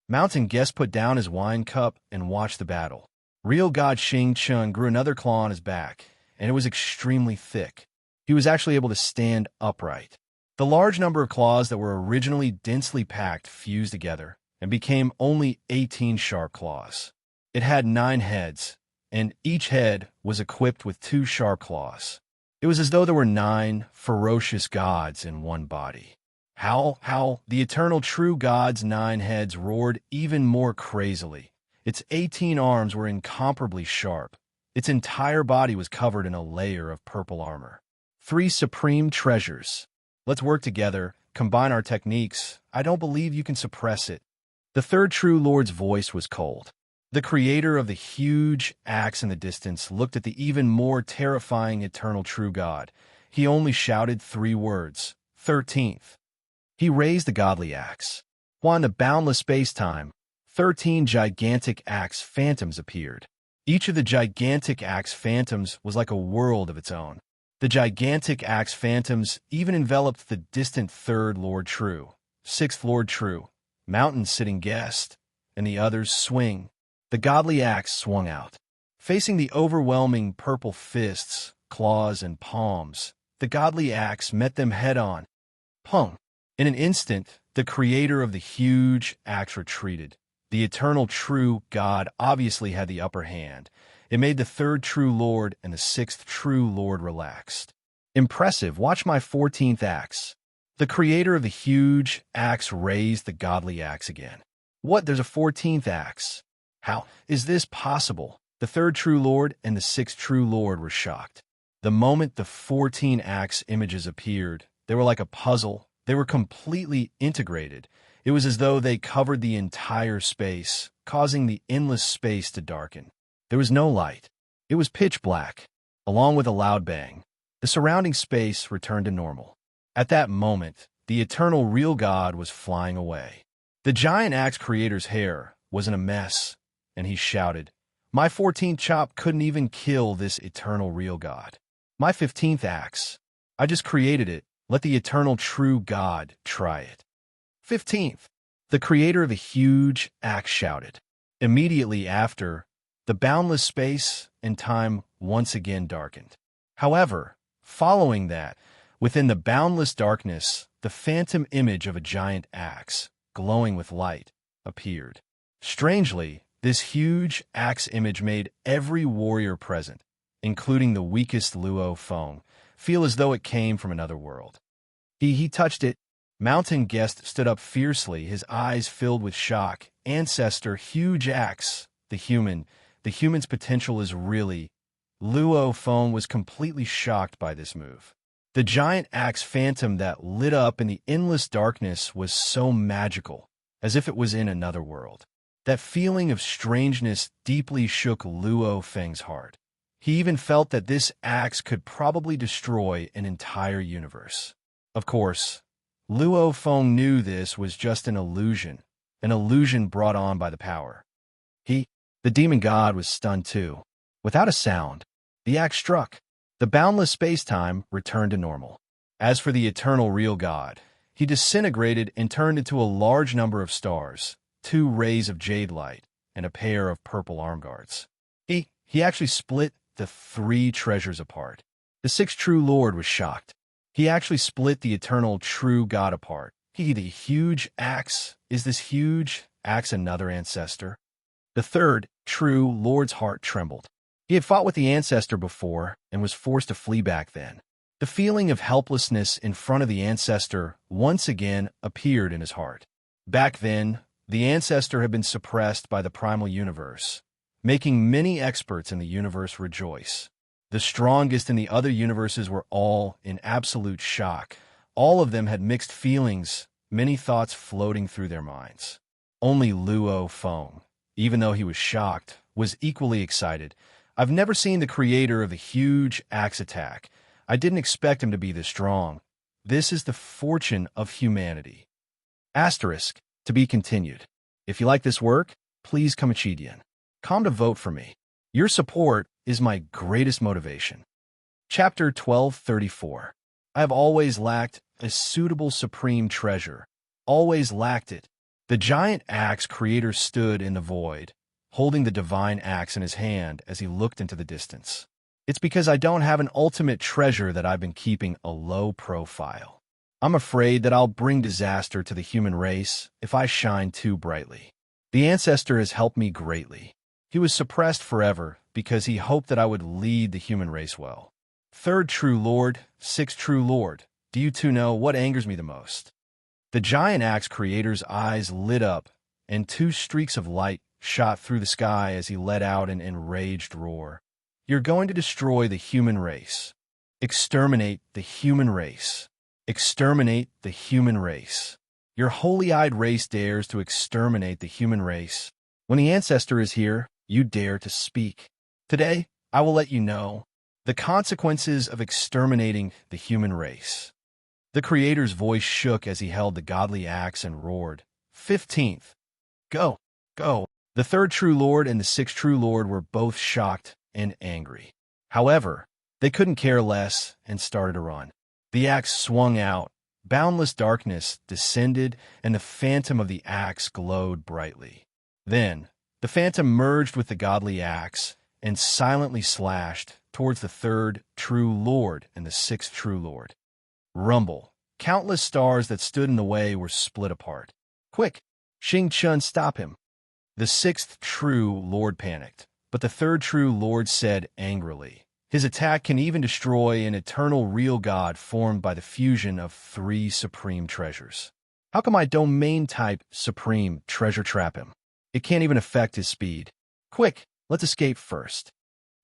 Mountain Guest put down his wine cup and watched the battle. Real God Xing Chun grew another claw on his back, and it was extremely thick. He was actually able to stand upright. The large number of claws that were originally densely packed fused together and became only 18 sharp claws. It had 9 heads, and each head was equipped with 2 sharp claws. It was as though there were 9 ferocious gods in one body. How, the eternal true God's 9 heads roared even more crazily. Its 18 arms were incomparably sharp. Its entire body was covered in a layer of purple armor. 3 supreme treasures. Let's work together, combine our techniques. I don't believe you can suppress it. The third true lord's voice was cold. The creator of the huge axe in the distance looked at the even more terrifying eternal true God. He only shouted 3 words, 13th. He raised the godly axe. While in the boundless space-time, 13 gigantic axe phantoms appeared. Each of the gigantic axe phantoms was like a world of its own. The gigantic axe phantoms even enveloped the distant third Lord True, sixth Lord True, Mountain Sitting Guest, and the others swing. The godly axe swung out. Facing the overwhelming purple fists, claws, and palms, the godly axe met them head-on. Pung! In an instant, the creator of the huge axe retreated. The eternal true God obviously had the upper hand. It made the third true lord and the sixth true lord relaxed. Impressive, watch my 14th axe. The creator of the huge axe raised the godly axe again. What, there's a 14th axe? How is this possible? The third true lord and the sixth true lord were shocked. The moment the 14 axe images appeared, they were like a puzzle. They were completely integrated. It was as though they covered the entire space, causing the endless space to darken. There was no light. It was pitch black. Along with a loud bang, the surrounding space returned to normal. At that moment, the eternal real God was flying away. The giant axe creator's hair was in a mess, and he shouted, "My 14th chop couldn't even kill this eternal real God. My 15th axe. I just created it. Let the eternal true God try it." 15th. The creator of a huge axe shouted. Immediately after, the boundless space and time once again darkened. However, following that, within the boundless darkness, the phantom image of a giant axe, glowing with light, appeared. Strangely, this huge axe image made every warrior present, including the weakest Luo Feng, feel as though it came from another world. He touched it. Mountain Guest stood up fiercely, his eyes filled with shock. Ancestor, huge axe, the human's potential is really... Luo Feng was completely shocked by this move. The giant axe phantom that lit up in the endless darkness was so magical, as if it was in another world. That feeling of strangeness deeply shook Luo Feng's heart. He even felt that this axe could probably destroy an entire universe. Of course, Luo Feng knew this was just an illusion brought on by the power. The demon god was stunned too. Without a sound, the axe struck. The boundless space-time returned to normal. As for the eternal real God, he disintegrated and turned into a large number of stars, 2 rays of jade light, and a pair of purple arm guards. He actually split the 3 treasures apart. The 6th true Lord was shocked. He actually split the eternal true God apart. The huge axe. Is this huge axe another ancestor? The 3rd true Lord's heart trembled. He had fought with the ancestor before and was forced to flee back then. The feeling of helplessness in front of the ancestor once again appeared in his heart. Back then, the ancestor had been suppressed by the primal universe, making many experts in the universe rejoice. The strongest in the other universes were all in absolute shock. All of them had mixed feelings, many thoughts floating through their minds. Only Luo Feng, even though he was shocked, was equally excited. I've never seen the creator of the huge axe attack. I didn't expect him to be this strong. This is the fortune of humanity. Asterisk, to be continued. If you like this work, please Kamachidian. Come to vote for me. Your support is my greatest motivation. Chapter 1234. I have always lacked a suitable supreme treasure. Always lacked it. The giant axe creator stood in the void, holding the divine axe in his hand as he looked into the distance. It's because I don't have an ultimate treasure that I've been keeping a low profile. I'm afraid that I'll bring disaster to the human race if I shine too brightly. The ancestor has helped me greatly. He was suppressed forever because he hoped that I would lead the human race well. 3rd true Lord, 6th true Lord, do you two know what angers me the most? The giant axe creator's eyes lit up, and 2 streaks of light shot through the sky as he let out an enraged roar. You're going to destroy the human race. Exterminate the human race. Exterminate the human race. Your holy-eyed race dares to exterminate the human race. When the ancestor is here, you dare to speak. Today, I will let you know the consequences of exterminating the human race. The creator's voice shook as he held the godly axe and roared, 15th. Go, go. The 3rd true Lord and the 6th true Lord were both shocked and angry. However, they couldn't care less and started to run. The axe swung out, boundless darkness descended, and the phantom of the axe glowed brightly. Then, the phantom merged with the godly axe and silently slashed towards the 3rd true Lord and the 6th true Lord. Rumble. Countless stars that stood in the way were split apart. Quick! Xing Chun, stop him! The 6th true Lord panicked, but the 3rd true Lord said angrily, his attack can even destroy an eternal real God formed by the fusion of 3 supreme treasures. How can my domain-type supreme treasure trap him? It can't even affect his speed. Quick, let's escape first.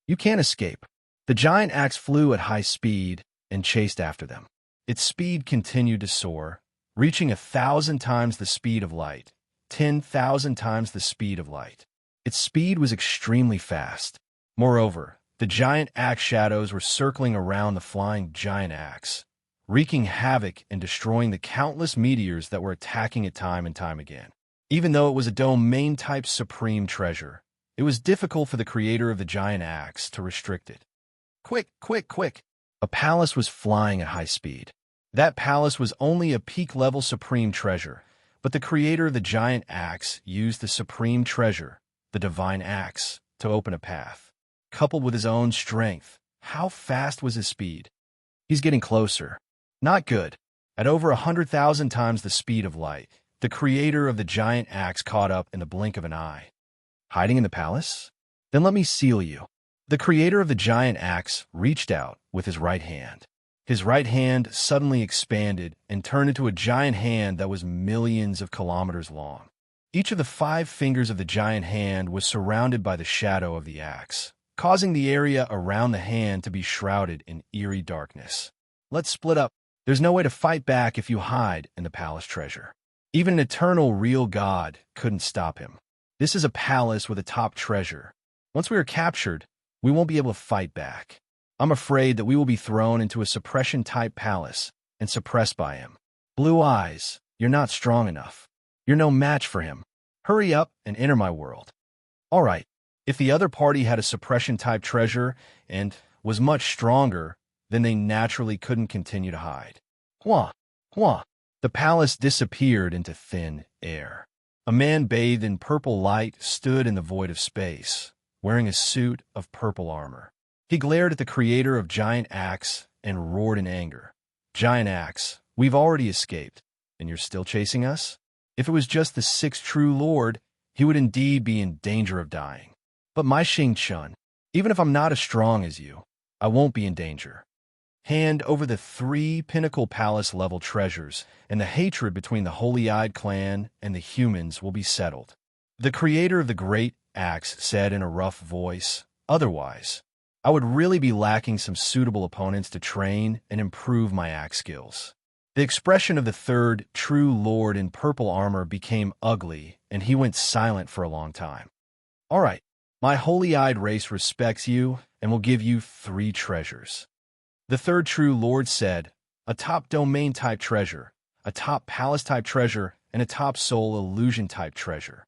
You can't escape. The giant axe flew at high speed and chased after them. Its speed continued to soar, reaching 1,000 times the speed of light, 10,000 times the speed of light. Its speed was extremely fast. Moreover, the giant axe shadows were circling around the flying giant axe, wreaking havoc and destroying the countless meteors that were attacking it time and time again. Even though it was a domain-type supreme treasure, it was difficult for the creator of the giant axe to restrict it. Quick, quick, quick! A palace was flying at high speed. That palace was only a peak-level supreme treasure, but the creator of the giant axe used the supreme treasure, the divine axe, to open a path. Coupled with his own strength, how fast was his speed? He's getting closer. Not good. At over 100,000 times the speed of light, the creator of the giant axe caught up in the blink of an eye. Hiding in the palace? Then let me seal you. The creator of the giant axe reached out with his right hand. His right hand suddenly expanded and turned into a giant hand that was millions of kilometers long. Each of the 5 fingers of the giant hand was surrounded by the shadow of the axe, causing the area around the hand to be shrouded in eerie darkness. Let's split up. There's no way to fight back if you hide in the palace treasure. Even an eternal real God couldn't stop him. This is a palace with a top treasure. Once we are captured, we won't be able to fight back. I'm afraid that we will be thrown into a suppression-type palace and suppressed by him. Blue Eyes, you're not strong enough. You're no match for him. Hurry up and enter my world. All right, if the other party had a suppression-type treasure and, was much stronger than they naturally couldn't continue to hide. Hua! Hua! The palace disappeared into thin air. A man bathed in purple light stood in the void of space, wearing a suit of purple armor. He glared at the creator of Giant Axe and roared in anger. Giant Axe, we've already escaped, and you're still chasing us? If it was just the sixth true lord, he would indeed be in danger of dying. But my Xing Chun, even if I'm not as strong as you, I won't be in danger. Hand over the 3 Pinnacle Palace-level treasures, and the hatred between the Holy-Eyed clan and the humans will be settled. The creator of the Great Axe said in a rough voice, otherwise, I would really be lacking some suitable opponents to train and improve my axe skills. The expression of the third true lord in purple armor became ugly, and he went silent for a long time. All right, my holy-eyed race respects you and will give you 3 treasures. The third true lord said, a top domain-type treasure, a top palace-type treasure, and a top soul illusion-type treasure.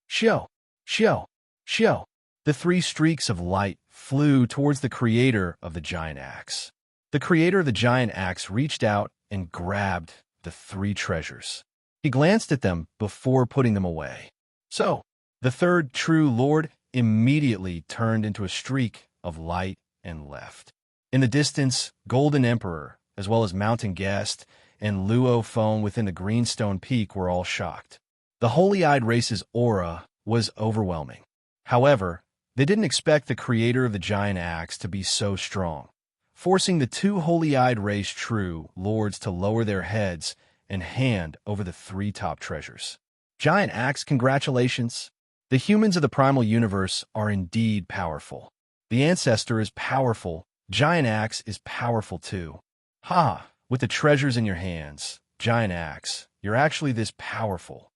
Shio! Shio! Shio! The 3 streaks of light flew towards the creator of the Giant Axe. The creator of the Giant Axe reached out and grabbed the 3 treasures. He glanced at them before putting them away. So, the third true lord immediately turned into a streak of light and left. In the distance, Golden Emperor, as well as Mountain Guest and Luo Feng within the Greenstone Peak were all shocked. The Holy-Eyed race's aura was overwhelming. However, they didn't expect the creator of the Giant Axe to be so strong, forcing the 2 Holy-Eyed race true lords to lower their heads and hand over the 3 top treasures. Giant Axe, congratulations! The humans of the primal universe are indeed powerful. The ancestor is powerful. Giant Axe is powerful too. Ha! With the treasures in your hands, Giant Axe, you're actually this powerful.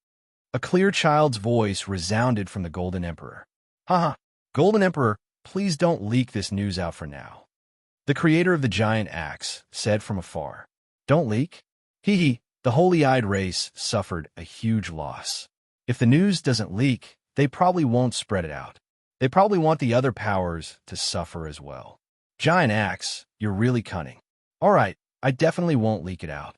A clear child's voice resounded from the Golden Emperor. Ha! Golden Emperor, please don't leak this news out for now. The creator of the Giant Axe said from afar. Don't leak? Hee. The Holy-Eyed race suffered a huge loss. If the news doesn't leak, they probably won't spread it out. They probably want the other powers to suffer as well. Giant Axe, you're really cunning. All right, I definitely won't leak it out.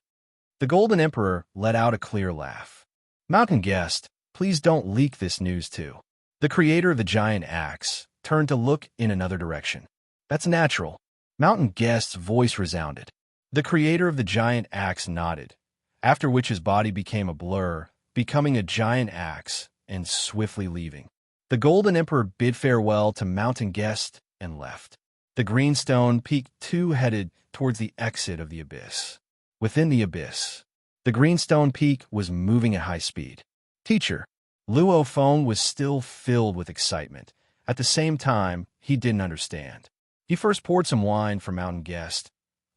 The Golden Emperor let out a clear laugh. Mountain Guest, please don't leak this news too. The creator of the Giant Axe turned to look in another direction. That's natural. Mountain Guest's voice resounded. The creator of the Giant Axe nodded, after which his body became a blur, becoming a giant axe and swiftly leaving. The Golden Emperor bid farewell to Mountain Guest and left. The Greenstone Peak too headed towards the exit of the abyss. Within the abyss, the Greenstone Peak was moving at high speed. Teacher, Luo Feng was still filled with excitement. At the same time, he didn't understand. He first poured some wine for Mountain Guest.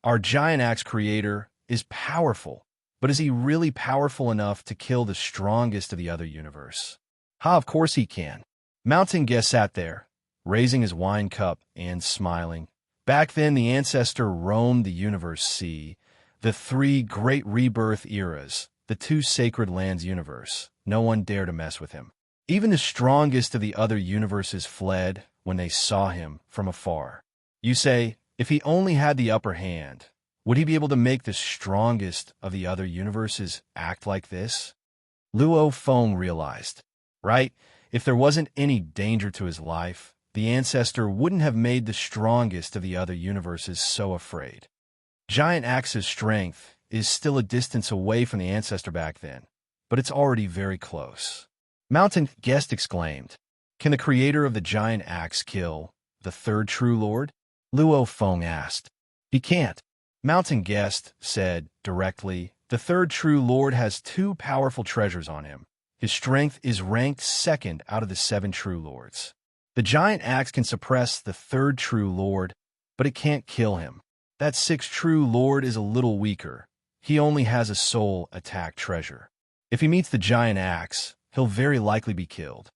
Our Giant Axe creator is powerful, but is he really powerful enough to kill the strongest of the other universe? Ha, of course he can. Mountain Guest sat there, raising his wine cup and smiling. Back then, the ancestor roamed the universe sea, the 3 great rebirth eras, the 2 sacred lands universe. No one dared to mess with him. Even the strongest of the other universes fled when they saw him from afar. You say, if he only had the upper hand, would he be able to make the strongest of the other universes act like this? Luo Feng realized, right? If there wasn't any danger to his life, the ancestor wouldn't have made the strongest of the other universes so afraid. Giant Axe's strength is still a distance away from the ancestor back then, but it's already very close. Mountain Guest exclaimed, can the creator of the Giant Axe kill the third true lord? Luo Feng asked. He can't. Mountain Guest said directly, the third true lord has 2 powerful treasures on him. His strength is ranked 2nd out of the 7 true lords. The Giant Axe can suppress the third true lord, but it can't kill him. That 6th true lord is a little weaker. He only has a soul attack treasure. If he meets the Giant Axe, he'll very likely be killed.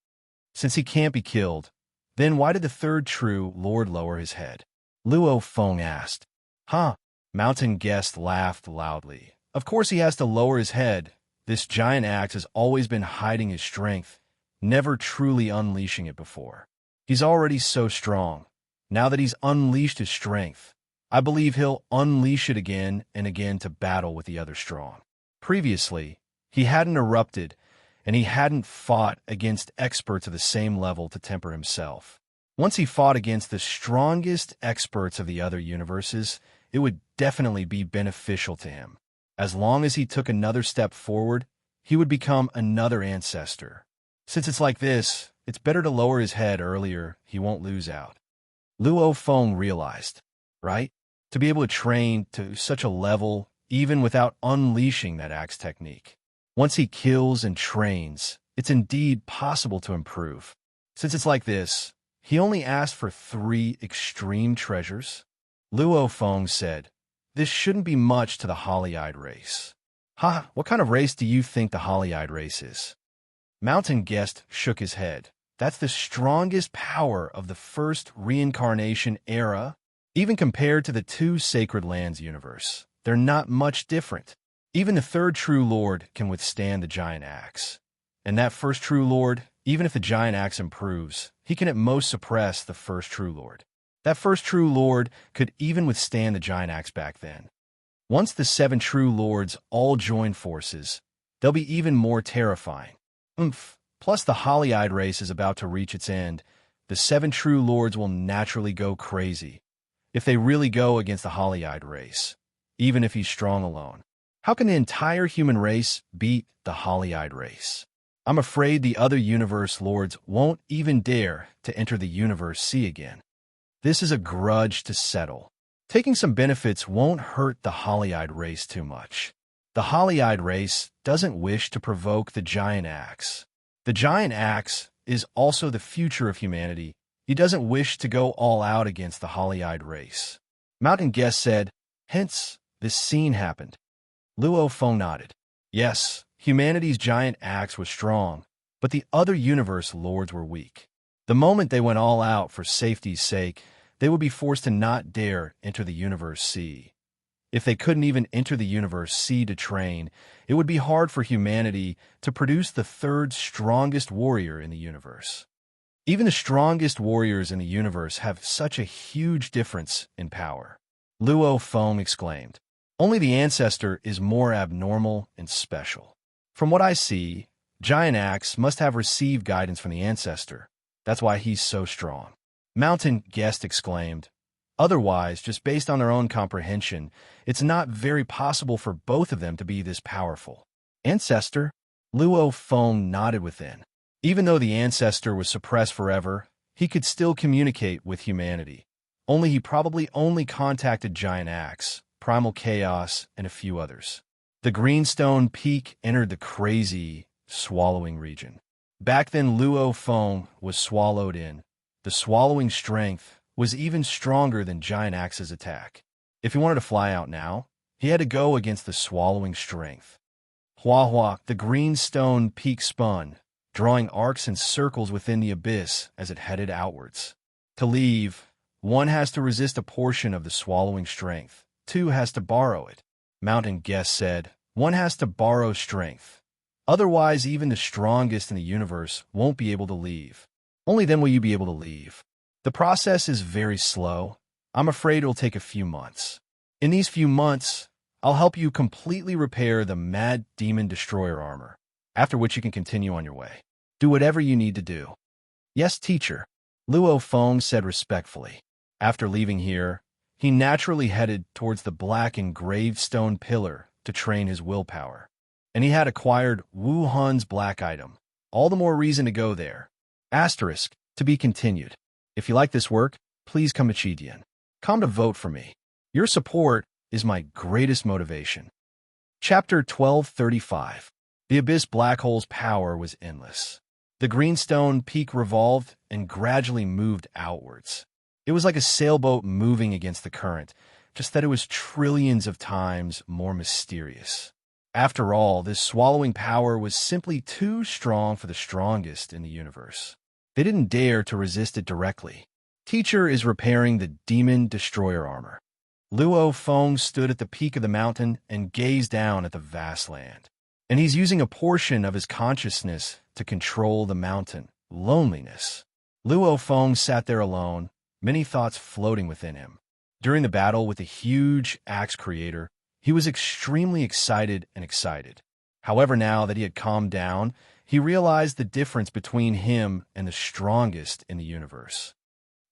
Since he can't be killed, then why did the third true lord lower his head? Luo Feng asked. Huh? Mountain Guest laughed loudly. Of course he has to lower his head. This Giant Axe has always been hiding his strength, never truly unleashing it before. He's already so strong. Now that he's unleashed his strength, I believe he'll unleash it again and again to battle with the other strong. Previously, he hadn't erupted, and he hadn't fought against experts of the same level to temper himself. Once he fought against the strongest experts of the other universes, it would definitely be beneficial to him. As long as he took another step forward, he would become another ancestor. Since it's like this, it's better to lower his head earlier. He won't lose out. Luo Feng realized, right? To be able to train to such a level, even without unleashing that axe technique. Once he kills and trains, it's indeed possible to improve. Since it's like this, he only asked for 3 extreme treasures. Luo Feng said, "This shouldn't be much to the holly-eyed race." "Ha, what kind of race do you think the holly-eyed race is?" Mountain Guest shook his head. "That's the strongest power of the first reincarnation era. Even compared to the 2 Sacred Lands universe, they're not much different. Even the 3rd True Lord can withstand the giant axe. And that first True Lord, even if the giant axe improves, he can at most suppress the first True Lord. That first True Lord could even withstand the giant axe back then. Once the 7 True Lords all join forces, they'll be even more terrifying. Plus the holly-eyed race is about to reach its end. The 7 True Lords will naturally go crazy if they really go against the holly-eyed race, even if he's strong alone. How can the entire human race beat the holly-eyed race? I'm afraid the other universe lords won't even dare to enter the universe sea again. This is a grudge to settle. Taking some benefits won't hurt the holly-eyed race too much. The holly-eyed race doesn't wish to provoke the giant axe. The giant axe is also the future of humanity. He doesn't wish to go all out against the holly-eyed race." Mountain Guest said, "Hence, this scene happened." Luo Feng nodded. Yes, humanity's giant axe was strong, but the other universe lords were weak. The moment they went all out for safety's sake, they would be forced to not dare enter the universe sea. If they couldn't even enter the universe sea to train, it would be hard for humanity to produce the 3rd strongest warrior in the universe. Even the strongest warriors in the universe have such a huge difference in power. Luo Feng exclaimed, "Only the ancestor is more abnormal and special. From what I see, Giant Axe must have received guidance from the ancestor. That's why he's so strong." Mountain Guest exclaimed, "Otherwise, just based on their own comprehension, it's not very possible for both of them to be this powerful." "Ancestor?" Luo Feng nodded within. Even though the ancestor was suppressed forever, he could still communicate with humanity. Only he probably only contacted Giant Axe, Primal Chaos, and a few others. The Greenstone Peak entered the crazy, swallowing region. Back then Luo Feng was swallowed in. The swallowing strength was even stronger than Giant Axe's attack. If he wanted to fly out now, he had to go against the swallowing strength. Hua Hua, the Greenstone Peak spun, drawing arcs and circles within the abyss as it headed outwards. To leave, one has to resist a portion of the swallowing strength. 2 has to borrow it. Mountain Guest said, "One has to borrow strength. Otherwise, even the strongest in the universe won't be able to leave. Only then will you be able to leave. The process is very slow. I'm afraid it'll take a few months. In these few months, I'll help you completely repair the Mad Demon Destroyer armor, after which you can continue on your way. Do whatever you need to do." "Yes, teacher," Luo Feng said respectfully. After leaving here, he naturally headed towards the black engraved stone pillar to train his willpower. And he had acquired Wu Hun's black item. All the more reason to go there. Asterisk, to be continued. If you like this work, please come to Chidian. Come to vote for me. Your support is my greatest motivation. Chapter 1235. The Abyss Black Hole's power was endless. The Greenstone Peak revolved and gradually moved outwards. It was like a sailboat moving against the current, just that it was trillions of times more mysterious. After all, this swallowing power was simply too strong for the strongest in the universe. They didn't dare to resist it directly. Teacher is repairing the Demon Destroyer armor. Luo Feng stood at the peak of the mountain and gazed down at the vast land. And he's using a portion of his consciousness to control the mountain. Loneliness. Luo Feng sat there alone, many thoughts floating within him. During the battle with the huge axe creator, he was extremely excited. However, now that he had calmed down, he realized the difference between him and the strongest in the universe.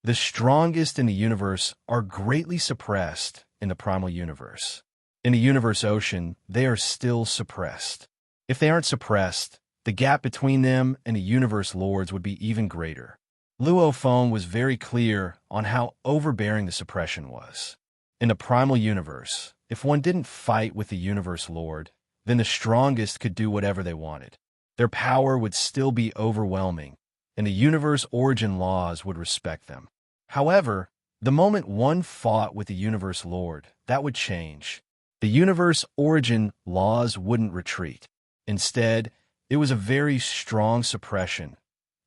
The strongest in the universe are greatly suppressed in the primal universe. In the universe ocean, they are still suppressed. If they aren't suppressed, the gap between them and the universe lords would be even greater. Luo Feng was very clear on how overbearing the suppression was. In the primal universe, if one didn't fight with the universe lord, then the strongest could do whatever they wanted. Their power would still be overwhelming, and the universe origin laws would respect them. However, the moment one fought with the universe lord, that would change. The universe origin laws wouldn't retreat. Instead, it was a very strong suppression,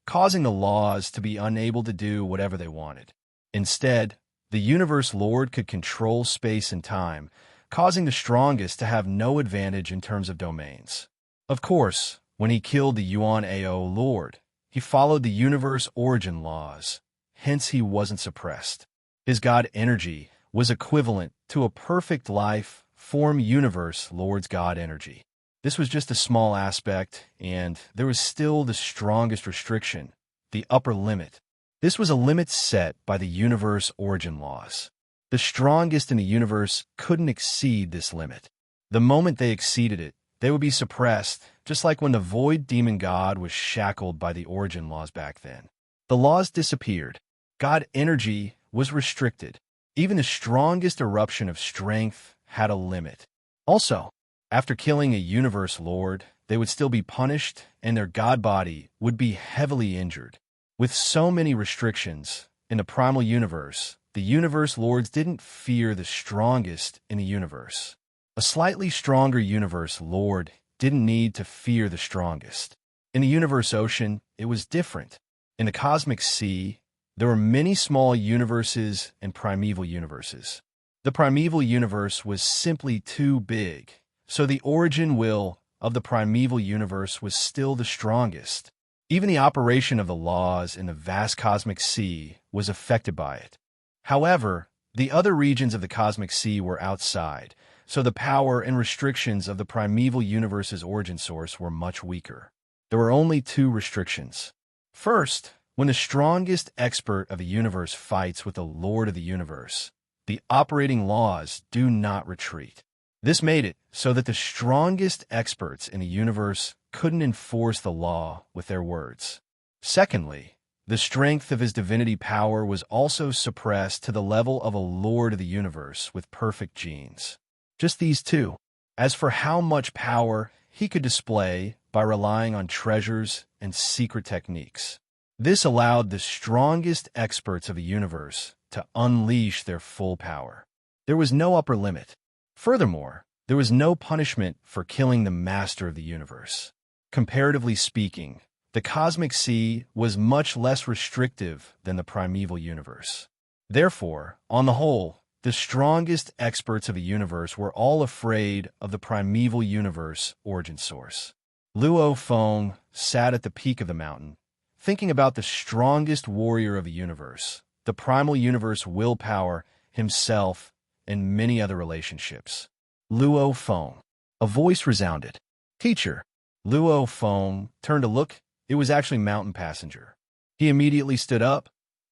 causing the laws to be unable to do whatever they wanted. Instead, the universe lord could control space and time, causing the strongest to have no advantage in terms of domains. Of course, when he killed the Yuan Ao lord, he followed the universe origin laws, hence he wasn't suppressed. His god energy was equivalent to a perfect life form universe lord's god energy. This was just a small aspect, and there was still the strongest restriction, the upper limit. This was a limit set by the universe origin laws. The strongest in the universe couldn't exceed this limit. The moment they exceeded it, they would be suppressed, just like when the void demon god was shackled by the origin laws back then. The laws disappeared. God energy was restricted. Even the strongest eruption of strength had a limit. Also, after killing a universe lord, they would still be punished, and their god body would be heavily injured. With so many restrictions, in the primal universe, the universe lords didn't fear the strongest in the universe. A slightly stronger universe lord didn't need to fear the strongest. In the universe ocean, it was different. In the cosmic sea, there were many small universes and primeval universes. The primeval universe was simply too big, so the origin will of the primeval universe was still the strongest. Even the operation of the laws in the vast cosmic sea was affected by it. However, the other regions of the cosmic sea were outside, so the power and restrictions of the primeval universe's origin source were much weaker. There were only two restrictions. First, when the strongest expert of a universe fights with the Lord of the universe, the operating laws do not retreat. This made it so that the strongest experts in the universe couldn't enforce the law with their words. Secondly, the strength of his divinity power was also suppressed to the level of a Lord of the universe with perfect genes. Just these two. As for how much power he could display by relying on treasures and secret techniques, this allowed the strongest experts of the universe to unleash their full power. There was no upper limit. Furthermore, there was no punishment for killing the master of the universe. Comparatively speaking, the cosmic sea was much less restrictive than the primeval universe. Therefore, on the whole, the strongest experts of the universe were all afraid of the primeval universe origin source. Luo Feng sat at the peak of the mountain, thinking about the strongest warrior of the universe, the primal universe willpower, himself, and many other relationships. Luo Feng. A voice resounded. Teacher. Luo Feng turned to look. It was actually Mountain Passenger. He immediately stood up.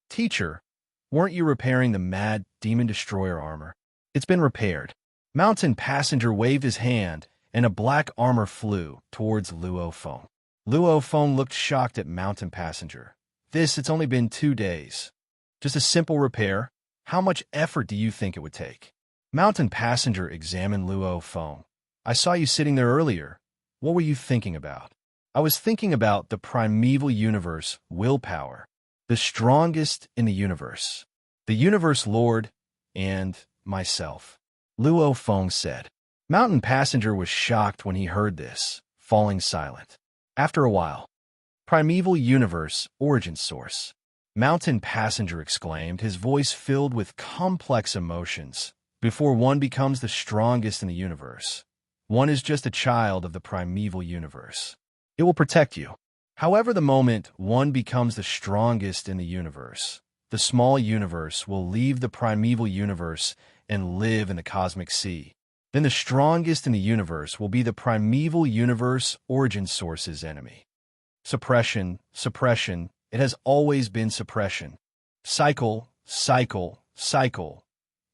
Teacher, weren't you repairing the mad demon destroyer armor? It's been repaired. Mountain Passenger waved his hand, and a black armor flew towards Luo Feng. Luo Feng looked shocked at Mountain Passenger. It's only been 2 days. Just a simple repair? How much effort do you think it would take? Mountain Passenger examined Luo Feng. I saw you sitting there earlier. What were you thinking about? I was thinking about the primeval universe willpower, the strongest in the universe, the universe lord, and myself. Luo Feng said. Mountain Passenger was shocked when he heard this, falling silent. After a while, primeval universe origin source. Mountain Passenger exclaimed, his voice filled with complex emotions. Before one becomes the strongest in the universe, one is just a child of the primeval universe. It will protect you. However, the moment one becomes the strongest in the universe, the small universe, will leave the primeval universe and live in the cosmic sea. Then the strongest in the universe will be the primeval universe origin source's enemy. Suppression, suppression, it has always been suppression. Cycle, cycle, cycle.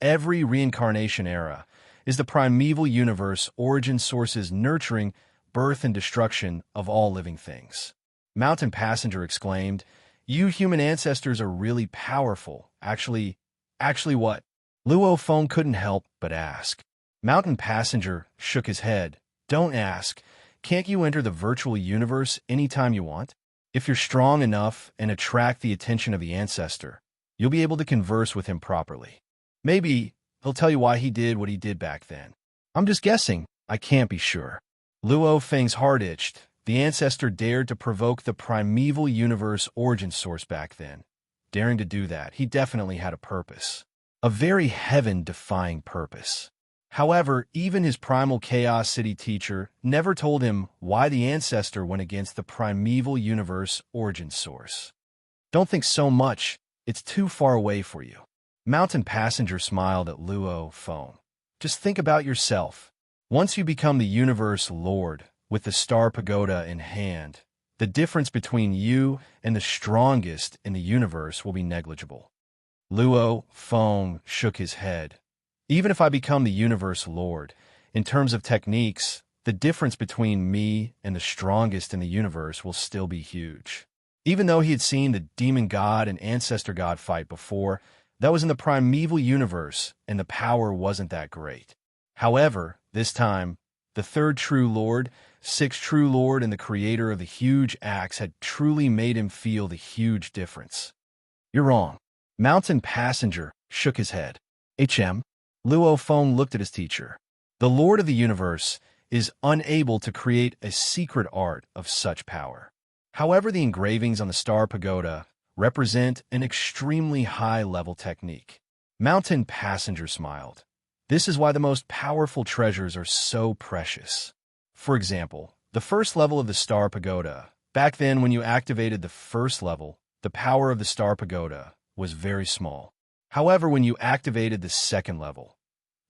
Every reincarnation era is the primeval universe origin source's nurturing, birth, and destruction of all living things. Mountain Passenger exclaimed, "You human ancestors are really powerful. Actually what?" Luo Feng couldn't help but ask. Mountain Passenger shook his head. "Don't ask. Can't you enter the virtual universe anytime you want? If you're strong enough and attract the attention of the ancestor, you'll be able to converse with him properly. Maybe he'll tell you why he did what he did back then. I'm just guessing. I can't be sure." Luo Feng's heart itched. The ancestor dared to provoke the primeval universe origin source back then. Daring to do that, he definitely had a purpose. A very heaven-defying purpose. However, even his primal Chaos City teacher never told him why the ancestor went against the primeval universe origin source. "Don't think so much. It's too far away for you." Mountain Passenger smiled at Luo Feng. "Just think about yourself. Once you become the universe lord, with the star pagoda in hand, the difference between you and the strongest in the universe will be negligible." Luo Feng shook his head. "Even if I become the universe lord, in terms of techniques, the difference between me and the strongest in the universe will still be huge." Even though he had seen the demon god and ancestor god fight before, that was in the primeval universe, and the power wasn't that great. However, this time, the third true lord, sixth true lord, and the creator of the huge axe had truly made him feel the huge difference. "You're wrong." Mountain Passenger shook his head. Luo Feng looked at his teacher. "The Lord of the Universe is unable to create a secret art of such power. However, the engravings on the Star Pagoda represent an extremely high-level technique." Mountain Passenger smiled. "This is why the most powerful treasures are so precious. For example, the first level of the Star Pagoda. Back then, when you activated the first level, the power of the Star Pagoda was very small. However, when you activated the second level,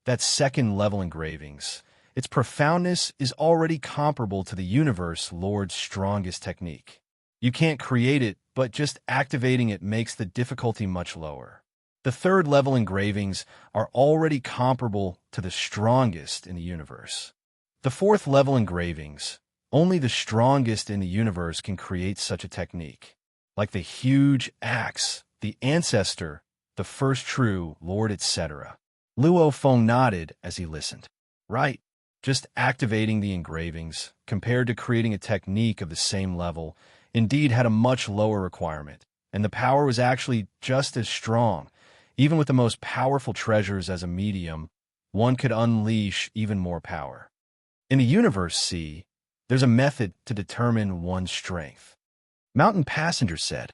that second level engravings, its profoundness is already comparable to the Universe Lord's strongest technique. You can't create it, but just activating it makes the difficulty much lower. The third level engravings are already comparable to the strongest in the universe. The fourth level engravings, only the strongest in the universe can create such a technique. Like the huge axe, the ancestor, the first true Lord, etc." Luo Feng nodded as he listened. "Right. Just activating the engravings, compared to creating a technique of the same level, indeed had a much lower requirement, and the power was actually just as strong. Even with the most powerful treasures as a medium, one could unleash even more power. In the Universe Sea, there's a method to determine one's strength." Mountain Passenger said.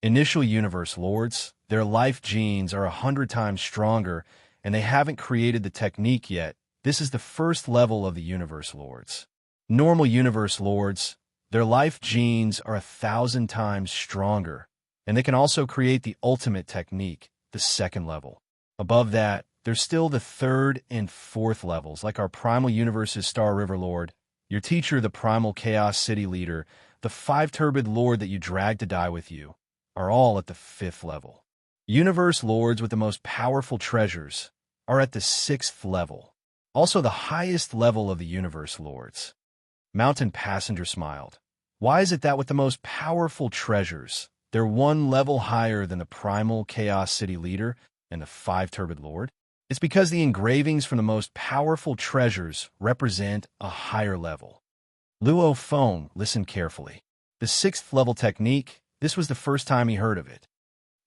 "Initial Universe Lords, their life genes are 100 times stronger, and they haven't created the technique yet. This is the first level of the Universe Lords. Normal Universe Lords, their life genes are 1,000 times stronger, and they can also create the ultimate technique, the second level. Above that, there's still the third and fourth levels, like our Primal Universe's Star River Lord, your teacher, the Primal Chaos City Leader, the five-turbid Lord that you dragged to die with you, are all at the fifth level. Universe Lords with the most powerful treasures are at the sixth level, also the highest level of the Universe Lords." Mountain Passenger smiled. "Why is it that with the most powerful treasures, they're one level higher than the Primal Chaos City Leader and the five-turbid Lord?" "It's because the engravings from the most powerful treasures represent a higher level." Luo Feng listened carefully. The sixth level technique, this was the first time he heard of it.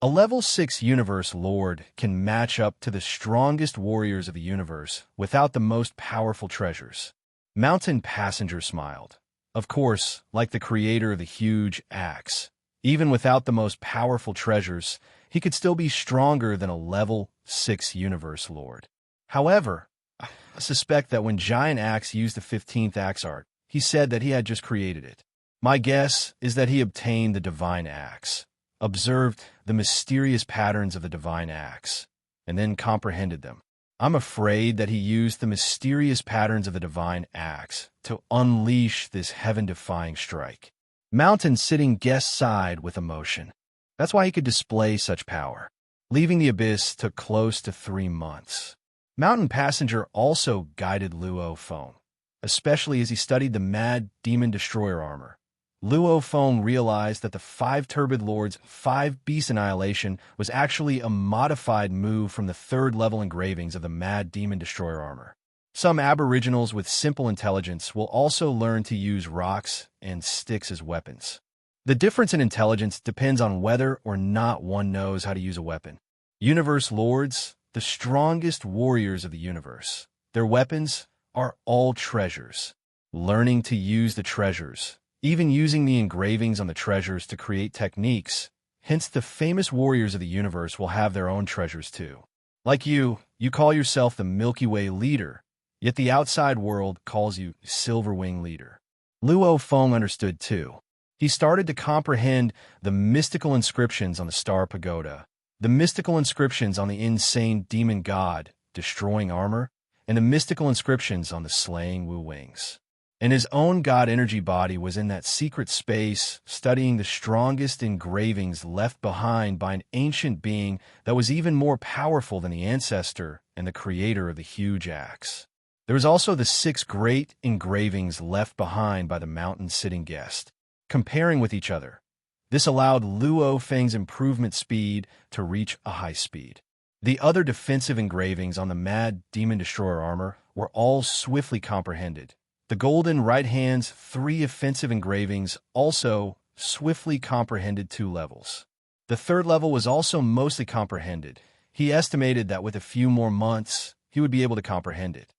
A level 6 Universe Lord can match up to the strongest warriors of the universe without the most powerful treasures. Mountain Passenger smiled. Of course, like the creator of the huge axe, even without the most powerful treasures, he could still be stronger than a level 6 Universe Lord. However, I suspect that when Giant Axe used the 15th axe art, he said that he had just created it. My guess is that he obtained the Divine Axe, observed the mysterious patterns of the divine acts, and then comprehended them. I'm afraid that he used the mysterious patterns of the divine acts to unleash this heaven-defying strike. Mountain sitting guest sighed with emotion. That's why he could display such power. Leaving the abyss took close to 3 months. Mountain passenger also guided Luo Feng, especially as he studied the mad demon destroyer armor. Luo Feng realized that the 5 Turbid Lord's 5 Beast Annihilation was actually a modified move from the 3rd level engravings of the mad demon destroyer armor. Some aboriginals with simple intelligence will also learn to use rocks and sticks as weapons. The difference in intelligence depends on whether or not one knows how to use a weapon. Universe Lords, the strongest warriors of the universe. Their weapons are all treasures. Learning to use the treasures, even using the engravings on the treasures to create techniques, hence the famous warriors of the universe will have their own treasures too. Like you call yourself the Milky Way leader, yet the outside world calls you Silver Wing leader. Luo Feng understood too. He started to comprehend the mystical inscriptions on the Star Pagoda, the mystical inscriptions on the insane demon god destroying armor, and the mystical inscriptions on the slaying Wu Wings. And his own god energy body was in that secret space, studying the strongest engravings left behind by an ancient being that was even more powerful than the ancestor and the creator of the huge axe. There was also the 6 great engravings left behind by the mountain-sitting guest, comparing with each other. This allowed Luo Feng's improvement speed to reach a high speed. The other defensive engravings on the mad demon destroyer armor were all swiftly comprehended. The golden right hand's 3 offensive engravings also swiftly comprehended 2 levels. The 3rd level was also mostly comprehended. He estimated that with a few more months, he would be able to comprehend it.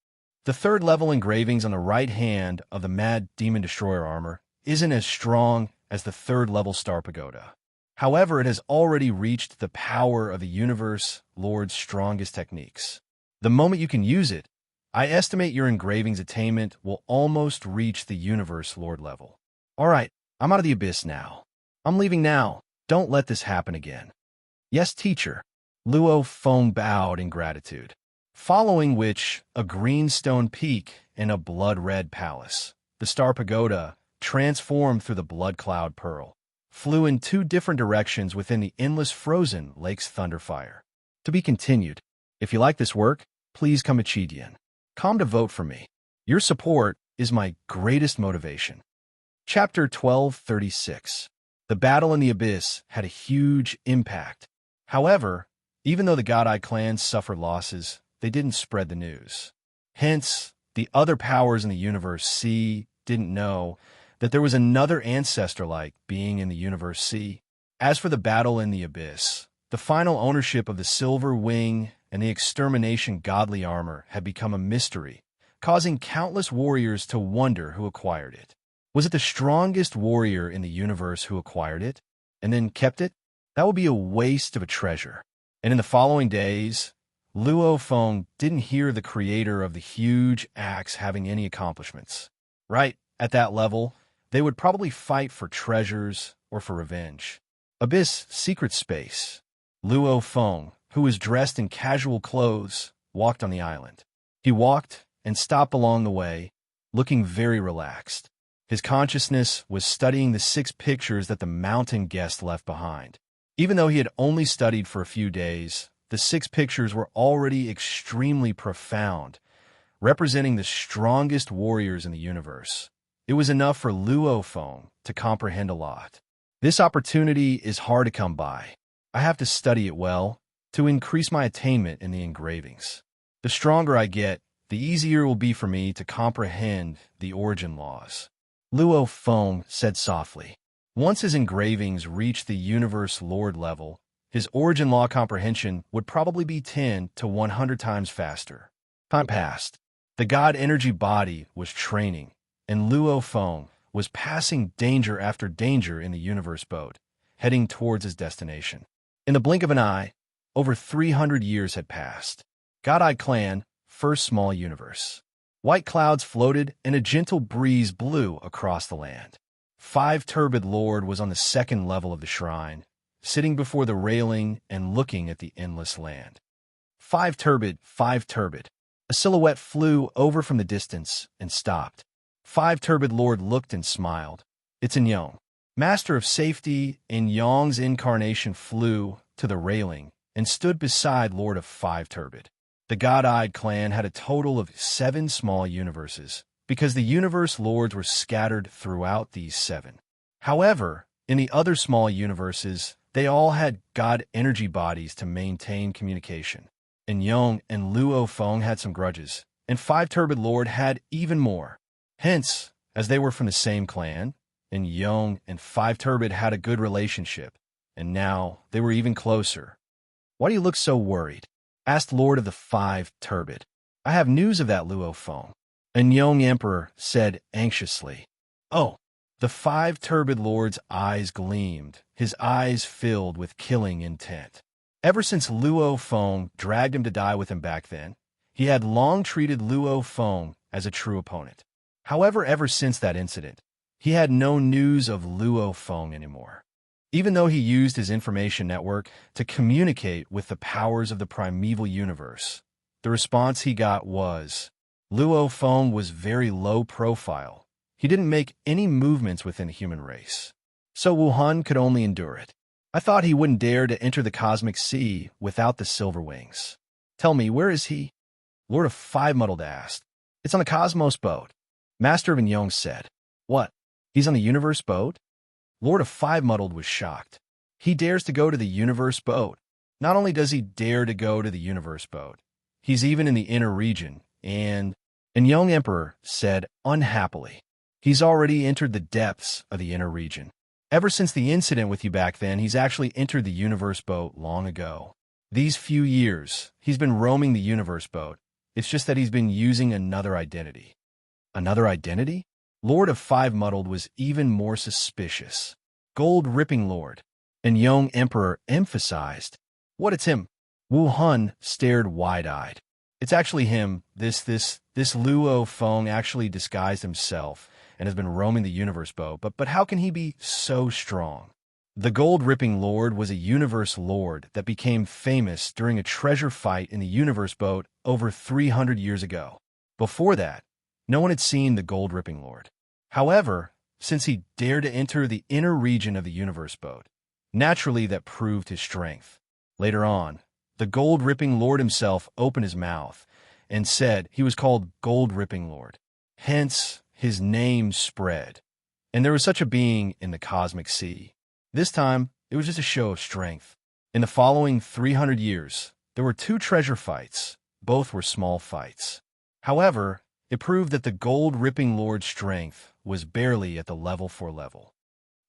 The 3rd level engravings on the right hand of the mad demon destroyer armor isn't as strong as the 3rd level Star Pagoda. However, it has already reached the power of the Universe Lord's strongest techniques. The moment you can use it, I estimate your engraving's attainment will almost reach the Universe Lord level. All right, I'm out of the abyss now. I'm leaving now. Don't let this happen again. Yes, teacher. Luo Feng bowed in gratitude. Following which, a green stone peak and a blood-red palace, the Star Pagoda, transformed through the blood cloud pearl, flew in 2 different directions within the endless frozen lake's thunderfire. To be continued. If you like this work, please come Chidian. Come to vote for me. Your support is my greatest motivation. Chapter 1236. The battle in the abyss had a huge impact. However, even though the God-Eye clans suffered losses, they didn't spread the news. Hence, the other powers in the universe C didn't know that there was another ancestor-like being in the universe C. As for the battle in the abyss, the final ownership of the Silver Wing and the extermination godly armor had become a mystery, causing countless warriors to wonder who acquired it. Was it the strongest warrior in the universe who acquired it, and then kept it? That would be a waste of a treasure. And in the following days, Luo Feng didn't hear the creator of the huge axe having any accomplishments. Right, at that level, they would probably fight for treasures or for revenge. Abyss Secret Space. Luo Feng, who was dressed in casual clothes, walked on the island. He walked and stopped along the way, looking very relaxed. His consciousness was studying the 6 pictures that the mountain guest left behind. Even though he had only studied for a few days, the 6 pictures were already extremely profound, representing the strongest warriors in the universe. It was enough for Luo Feng to comprehend a lot. This opportunity is hard to come by. I have to study it well to increase my attainment in the engravings. The stronger I get, the easier it will be for me to comprehend the origin laws. Luo Feng said softly. Once his engravings reached the Universe Lord level, his origin law comprehension would probably be 10 to 100 times faster. Time passed. The God energy body was training, and Luo Feng was passing danger after danger in the universe boat, heading towards his destination. In the blink of an eye, over 300 years had passed. God-Eye Clan, first small universe. White clouds floated and a gentle breeze blew across the land. 5 Turbid Lord was on the 2nd level of the shrine, sitting before the railing and looking at the endless land. Five turbid, five turbid. A silhouette flew over from the distance and stopped. Five turbid Lord looked and smiled. It's Enyong. Master of safety, Enyong's incarnation flew to the railing and stood beside Lord of Five turbid. The God-eyed clan had a total of 7 small universes, because the universe lords were scattered throughout these 7. However, in the other small universes, they all had God energy bodies to maintain communication. Enyong and Luo Feng had some grudges, and Five Turbid Lord had even more. Hence, as they were from the same clan, Enyong and Five Turbid had a good relationship, and now they were even closer. "Why do you look so worried?" asked Lord of the Five Turbid. "I have news of that Luo Feng," Enyong Emperor said anxiously. "Oh." The Five Turbid Lord's eyes gleamed, his eyes filled with killing intent. Ever since Luo Feng dragged him to die with him back then, he had long treated Luo Feng as a true opponent. However, ever since that incident, he had no news of Luo Feng anymore. Even though he used his information network to communicate with the powers of the primeval universe, the response he got was, Luo Feng was very low profile. He didn't make any movements within the human race. So Wuhan could only endure it. "I thought he wouldn't dare to enter the cosmic sea without the silver wings. Tell me, where is he?" Lord of Five Muddled asked. "It's on the Cosmos boat," Master of Enyong said. "What? He's on the universe boat?" Lord of Five Muddled was shocked. "He dares to go to the universe boat. Not only does he dare to go to the universe boat, he's even in the inner region, and Enyong Emperor said unhappily, "He's already entered the depths of the inner region. Ever since the incident with you back then, he's actually entered the universe boat long ago. These few years, he's been roaming the universe boat. It's just that he's been using another identity." Another identity? Lord of Five Muddled was even more suspicious. "Gold Ripping Lord," Enyong Emperor emphasized. "What, it's him?" Wu Hun stared wide-eyed. "It's actually him. This Luo Feng actually disguised himself and has been roaming the universe boat, but how can he be so strong?" The Gold-Ripping Lord was a universe lord that became famous during a treasure fight in the universe boat over 300 years ago. Before that, no one had seen the Gold-Ripping Lord. However, since he dared to enter the inner region of the universe boat, naturally that proved his strength. Later on, the Gold-Ripping Lord himself opened his mouth and said he was called Gold-Ripping Lord. Hence, his name spread, and there was such a being in the cosmic sea. This time, it was just a show of strength. In the following 300 years, there were 2 treasure fights. Both were small fights. However, it proved that the Gold-Ripping Lord's strength was barely at the level 4 level.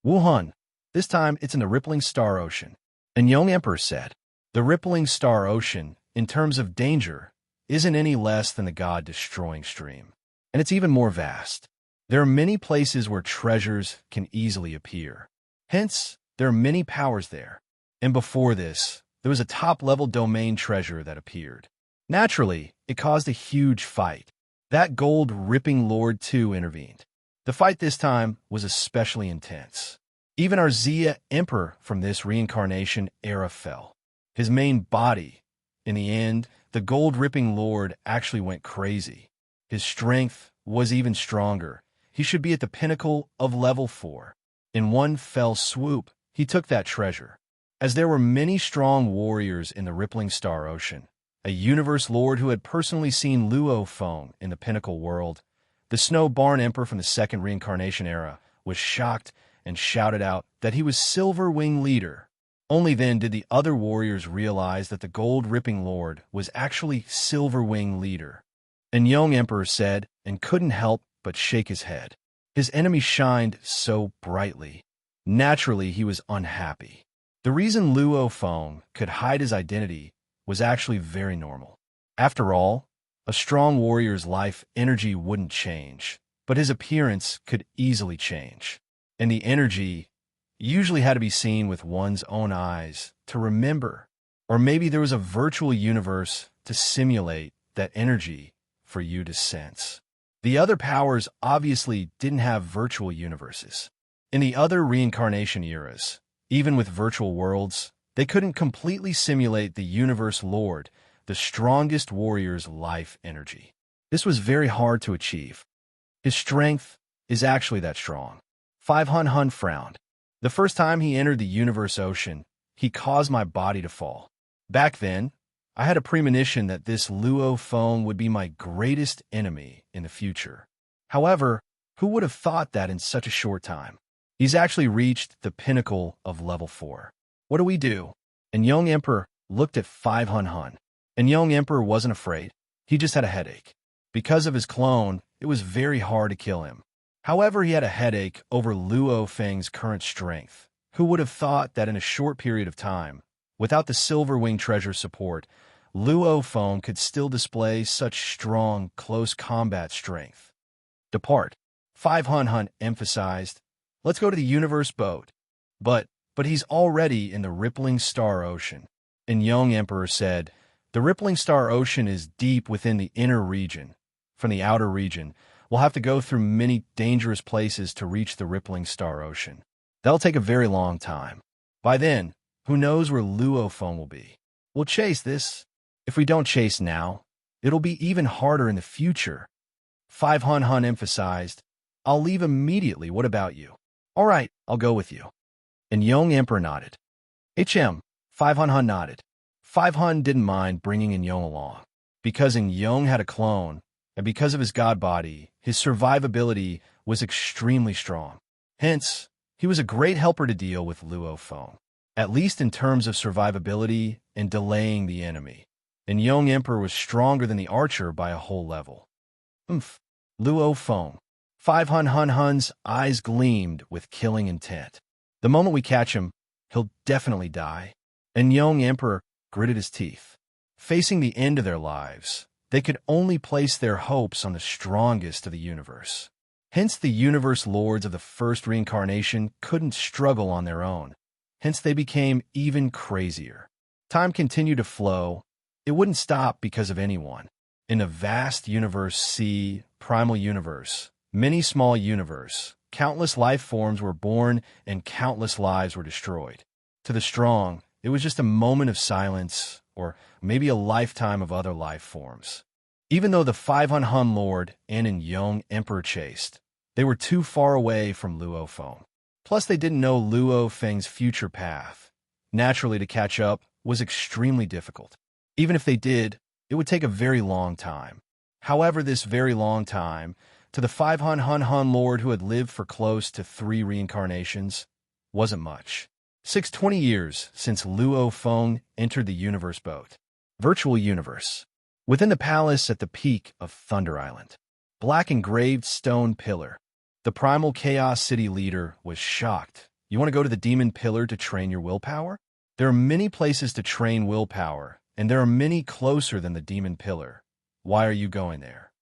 "Wuhan, this time it's in the Rippling Star Ocean," Enyong Emperor said. The Rippling Star Ocean, in terms of danger, isn't any less than the God-destroying stream. And it's even more vast. There are many places where treasures can easily appear. Hence, there are many powers there. And before this, there was a top-level domain treasure that appeared. Naturally, it caused a huge fight. That Gold-Ripping Lord too intervened. The fight this time was especially intense. Even our Xia Emperor from this reincarnation era fell. His main body. In the end, the Gold-Ripping Lord actually went crazy. His strength was even stronger. He should be at the pinnacle of level 4. In one fell swoop, he took that treasure. As there were many strong warriors in the Rippling Star Ocean, a universe lord who had personally seen Luo Feng in the pinnacle world, the Snow Barn Emperor from the second reincarnation era, was shocked and shouted out that he was Silver Wing Leader. Only then did the other warriors realize that the Gold-Ripping Lord was actually Silver Wing Leader. Enyong Emperor said, and couldn't help but shake his head. His enemy shined so brightly. Naturally, he was unhappy. The reason Luo Feng could hide his identity was actually very normal. After all, a strong warrior's life energy wouldn't change, but his appearance could easily change. And the energy usually had to be seen with one's own eyes to remember. Or maybe there was a virtual universe to simulate that energy for you to sense. The other powers obviously didn't have virtual universes. In the other reincarnation eras, Even with virtual worlds, they couldn't completely simulate the Universe Lord, the strongest warrior's life energy. This was very hard to achieve. His strength is actually that strong. 500 frowned. The first time he entered the Universe Ocean, he caused my body to fall. Back then, I had a premonition that this Luo Feng would be my greatest enemy in the future. However, who would have thought that in such a short time? He's actually reached the pinnacle of level 4. What do we do? And young Emperor looked at 500. And young Emperor wasn't afraid. He just had a headache. Because of his clone, it was very hard to kill him. However, he had a headache over Luo Feng's current strength. Who would have thought that in a short period of time, without the Silver Wing treasure support, Luo Feng could still display such strong, close combat strength? Depart. 500 emphasized. Let's go to the universe boat. But he's already in the rippling star ocean. And young Emperor said, the rippling star ocean is deep within the inner region. From the outer region, we'll have to go through many dangerous places to reach the rippling star ocean. That'll take a very long time. By then, who knows where Luo Feng will be? We'll chase this. If we don't chase now, it'll be even harder in the future. 500 emphasized, I'll leave immediately. What about you? All right, I'll go with you. And young Emperor nodded. 500 nodded. 500 didn't mind bringing In Young along. Because In Young had a clone, and because of his god body, his survivability was extremely strong. Hence, he was a great helper to deal with Luo Feng, at least in terms of survivability and delaying the enemy. And young Emperor was stronger than the archer by a whole level. Luo Feng. 500's eyes gleamed with killing intent. The moment we catch him, he'll definitely die. And young Emperor gritted his teeth. Facing the end of their lives, they could only place their hopes on the strongest of the universe. Hence, the universe lords of the first reincarnation couldn't struggle on their own. Hence, they became even crazier. Time continued to flow. It wouldn't stop because of anyone. In the vast universe C, primal universe, many small universe, countless life forms were born and countless lives were destroyed. To the strong, it was just a moment of silence, or maybe a lifetime of other life forms. Even though the 500 Lord and In Young Emperor chased, they were too far away from Luo Feng. Plus, they didn't know Luo Feng's future path. Naturally, to catch up was extremely difficult. Even if they did, it would take a very long time. However, this very long time, to the 500 Lord who had lived for close to 3 reincarnations, wasn't much. 620 years since Luo Feng entered the universe boat. Virtual universe. Within the palace at the peak of Thunder Island. Black engraved stone pillar. The primal chaos city leader was shocked. You want to go to the demon pillar to train your willpower? There are many places to train willpower, and there are many closer than the demon pillar. Why are you going there?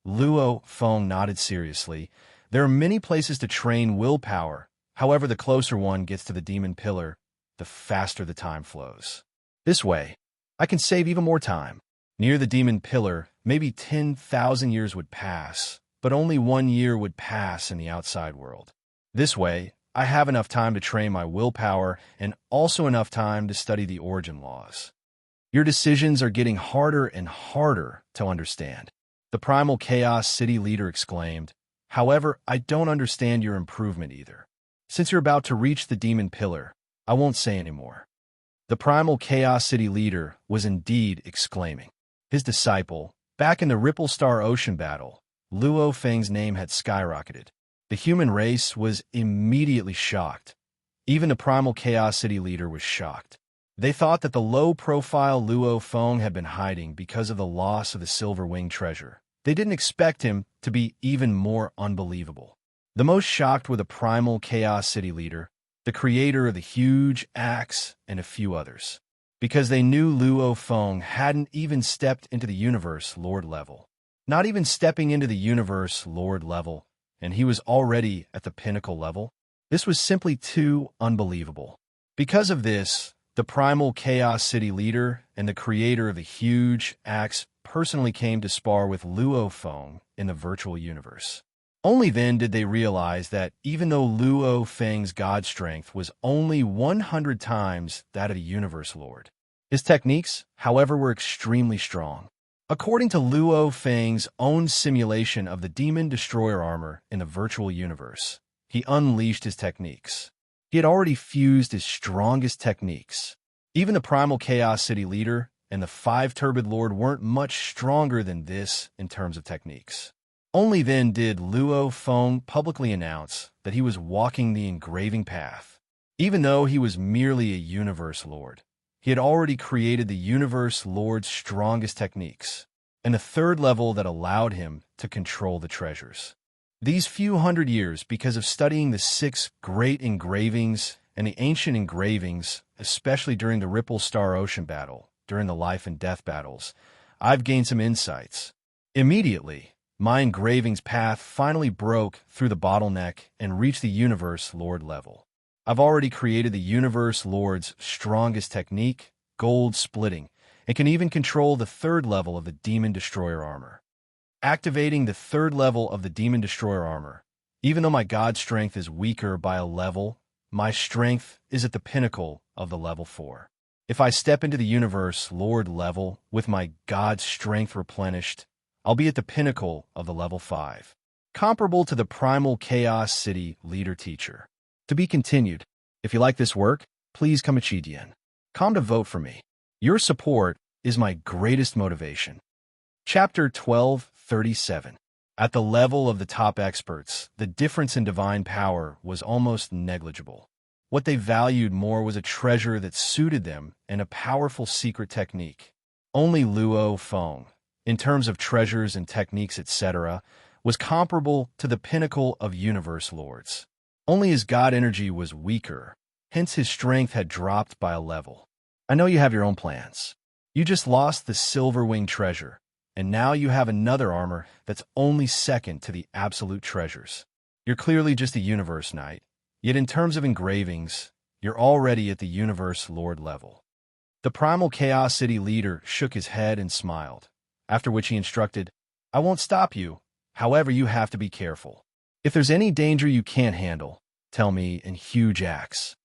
Luo Feng nodded seriously. There are many places to train willpower. However, the closer one gets to the demon pillar, the faster the time flows. This way, I can save even more time. Near the demon pillar, maybe 10,000 years would pass, but only 1 year would pass in the outside world. This way, I have enough time to train my willpower and also enough time to study the origin laws. Your decisions are getting harder and harder to understand. The primal chaos city leader exclaimed. However, I don't understand your improvement either. Since you're about to reach the demon pillar, I won't say anymore. The primal chaos city leader was indeed exclaiming. His disciple, back in the Ripple Star Ocean battle, Luo Feng's name had skyrocketed. The human race was immediately shocked. Even the primal chaos city leader was shocked. They thought that the low-profile Luo Feng had been hiding because of the loss of the Silver Wing treasure. They didn't expect him to be even more unbelievable. The most shocked were the primal chaos city leader, the creator of the huge axe, and a few others. Because they knew Luo Feng hadn't even stepped into the universe lord level. Not even stepping into the universe lord level, and he was already at the pinnacle level. This was simply too unbelievable. Because of this, the primal chaos city leader and the creator of the huge axe personally came to spar with Luo Feng in the virtual universe. Only then did they realize that even though Luo Feng's god strength was only 100 times that of the Universe Lord, his techniques, however, were extremely strong. According to Luo Feng's own simulation of the Demon Destroyer armor in the virtual universe, he unleashed his techniques. He had already fused his strongest techniques. Even the Primal Chaos City leader and the Five Turbid Lord weren't much stronger than this in terms of techniques. Only then did Luo Feng publicly announce that he was walking the engraving path. Even though he was merely a Universe Lord, he had already created the Universe Lord's strongest techniques, and the third level that allowed him to control the treasures. These few hundred years, because of studying the 6 great engravings and the ancient engravings, especially during the Ripple Star Ocean battle, during the life and death battles, I've gained some insights. Immediately, my engraving's path finally broke through the bottleneck and reached the Universe Lord level. I've already created the Universe Lord's strongest technique, gold splitting, and can even control the third level of the Demon Destroyer armor. Activating the third level of the Demon Destroyer armor, even though my god strength is weaker by a level, my strength is at the pinnacle of the level 4. If I step into the Universe Lord level with my god strength replenished, I'll be at the pinnacle of the level 5, comparable to the Primal Chaos City leader teacher. To be continued. If you like this work, please come to vote for me. Your support is my greatest motivation. Chapter 12:37. At the level of the top experts, the difference in divine power was almost negligible. What they valued more was a treasure that suited them and a powerful secret technique. Only Luo Feng, in terms of treasures and techniques, etc., was comparable to the pinnacle of Universe Lords. Only his god energy was weaker, hence his strength had dropped by a level. I know you have your own plans. You just lost the Silver Wing treasure, and now you have another armor that's only second to the absolute treasures. You're clearly just a Universe Knight, yet in terms of engravings, you're already at the Universe Lord level. The Primal Chaos City leader shook his head and smiled, after which he instructed, I won't stop you, however you have to be careful. If there's any danger you can't handle, tell me in Huge Axe.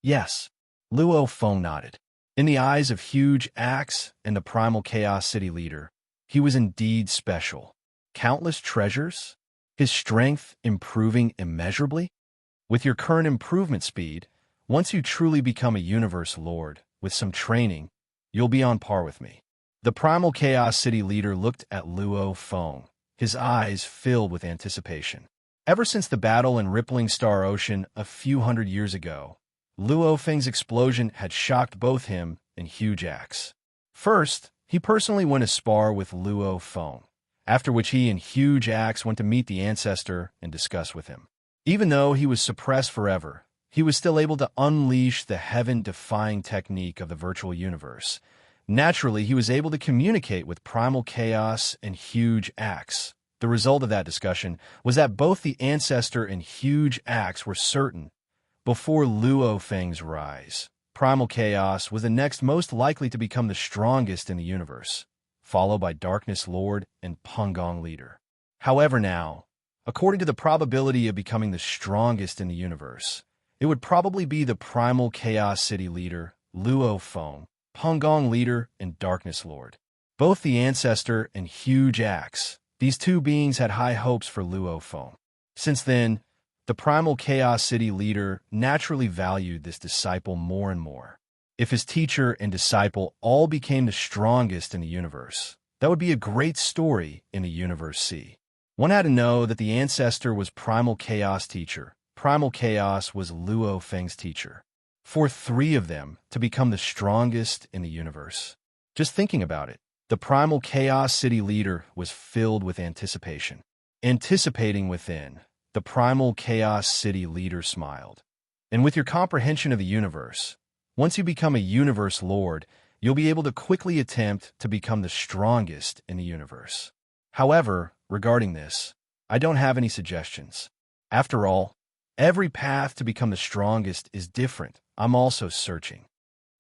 Yes, Luo Feng nodded. In the eyes of Huge Axe and the Primal Chaos City leader, he was indeed special. Countless treasures? His strength improving immeasurably? With your current improvement speed, once you truly become a Universe Lord, with some training, you'll be on par with me. The Primal Chaos City leader looked at Luo Feng, his eyes filled with anticipation. Ever since the battle in Rippling Star Ocean a few hundred years ago, Luo Feng's explosion had shocked both him and Huge Axe. First, he personally went to spar with Luo Feng, after which he and Huge Axe went to meet the ancestor and discuss with him. Even though he was suppressed forever, he was still able to unleash the heaven-defying technique of the virtual universe. Naturally, he was able to communicate with Primal Chaos and Huge Axe. The result of that discussion was that both the ancestor and Huge Axe were certain, before Luo Feng's rise, Primal Chaos was the next most likely to become the strongest in the universe, followed by Darkness Lord and Pengong Leader. However now, according to the probability of becoming the strongest in the universe, it would probably be the Primal Chaos City leader, Luo Feng, Pengong Leader, and Darkness Lord. Both the Ancestor and Huge Axe, these two beings had high hopes for Luo Feng. Since then, the Primal Chaos City leader naturally valued this disciple more and more. If his teacher and disciple all became the strongest in the universe, that would be a great story in the Universe C. One had to know that the Ancestor was Primal Chaos teacher, Primal Chaos was Luo Feng's teacher. For 3 of them to become the strongest in the universe. Just thinking about it, the Primal Chaos City leader was filled with anticipation. Anticipating within, the Primal Chaos City leader smiled. And with your comprehension of the universe, once you become a Universe Lord, you'll be able to quickly attempt to become the strongest in the universe. However, regarding this, I don't have any suggestions. After all, every path to become the strongest is different. I'm also searching.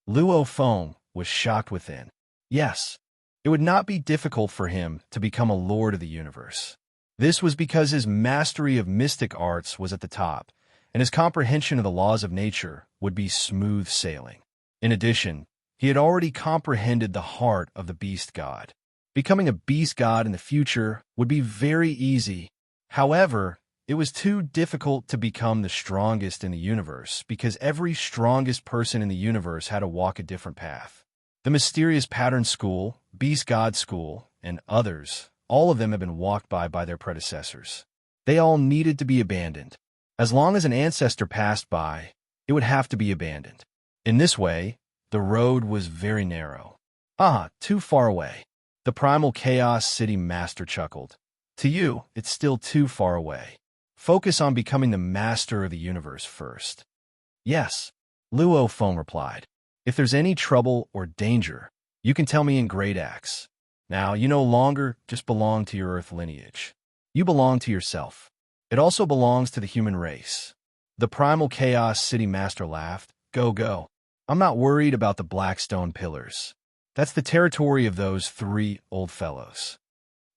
Luo Feng was shocked within. Yes, it would not be difficult for him to become a lord of the universe. This was because his mastery of mystic arts was at the top, and his comprehension of the laws of nature would be smooth sailing. In addition, he had already comprehended the heart of the beast god. Becoming a beast god in the future would be very easy. However, it was too difficult to become the strongest in the universe because every strongest person in the universe had to walk a different path. The mysterious pattern school, beast god school, and others, all of them have been walked by their predecessors. They all needed to be abandoned. As long as an ancestor passed by, it would have to be abandoned. In this way, the road was very narrow. Too far away. The primal chaos city master chuckled. To you, it's still too far away. Focus on becoming the master of the universe first. Yes, Luo Feng replied. If there's any trouble or danger, you can tell me in Great Axe. Now, you no longer just belong to your Earth lineage. You belong to yourself. It also belongs to the human race. The primal chaos city master laughed. Go. I'm not worried about the black stone pillars. That's the territory of those 3 old fellows.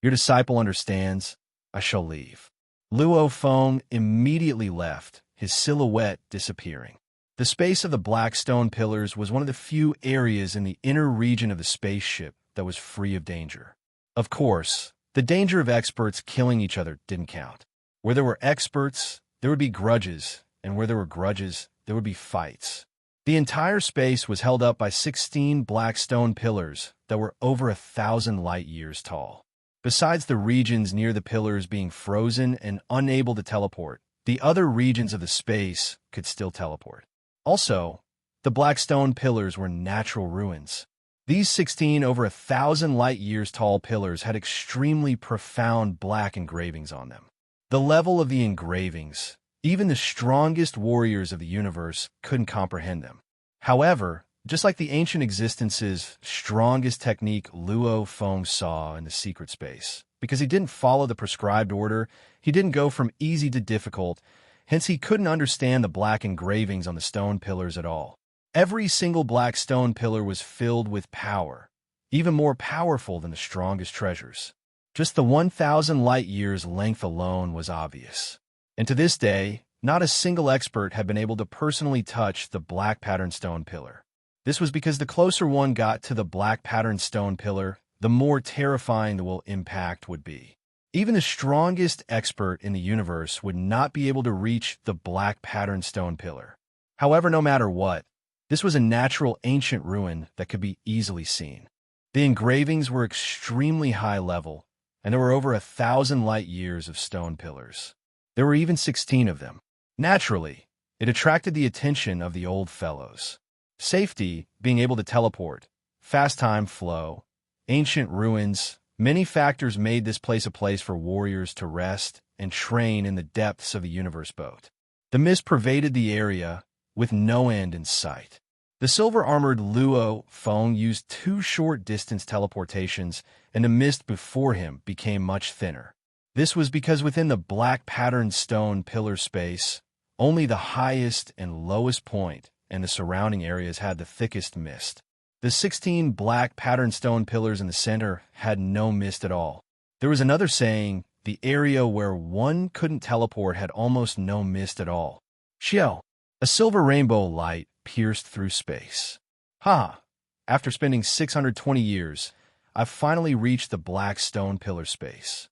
Your disciple understands. I shall leave. Luo Feng immediately left, his silhouette disappearing. The space of the black stone pillars was one of the few areas in the inner region of the spaceship that was free of danger. Of course, the danger of experts killing each other didn't count. Where there were experts, there would be grudges, and where there were grudges, there would be fights. The entire space was held up by 16 black stone pillars that were over 1,000 light years tall. Besides the regions near the pillars being frozen and unable to teleport, the other regions of the space could still teleport. Also, the black stone pillars were natural ruins. These 16 over 1,000 light years tall pillars had extremely profound black engravings on them. The level of the engravings, even the strongest warriors of the universe couldn't comprehend them. However, just like the ancient existence's strongest technique Luo Feng saw in the secret space, because he didn't follow the prescribed order, he didn't go from easy to difficult, hence he couldn't understand the black engravings on the stone pillars at all. Every single black stone pillar was filled with power, even more powerful than the strongest treasures. Just the 1,000 light years length alone was obvious. And to this day, not a single expert had been able to personally touch the black pattern stone pillar. This was because the closer one got to the black pattern stone pillar, the more terrifying the will impact would be. Even the strongest expert in the universe would not be able to reach the black pattern stone pillar. However, no matter what, this was a natural ancient ruin that could be easily seen. The engravings were extremely high level, and there were over 1,000 light years of stone pillars. There were even 16 of them. Naturally, it attracted the attention of the old fellows. Safety, being able to teleport, fast time flow, ancient ruins, many factors made this place a place for warriors to rest and train in the depths of the universe boat. The mist pervaded the area with no end in sight. The silver-armored Luo Feng used 2 short-distance teleportations, and the mist before him became much thinner. This was because within the black patterned stone pillar space, only the highest and lowest point and the surrounding areas had the thickest mist. The 16 black patterned stone pillars in the center had no mist at all. There was another saying, the area where one couldn't teleport had almost no mist at all. Xiao, a silver rainbow light pierced through space. After spending 620 years, I've finally reached the black stone pillar space.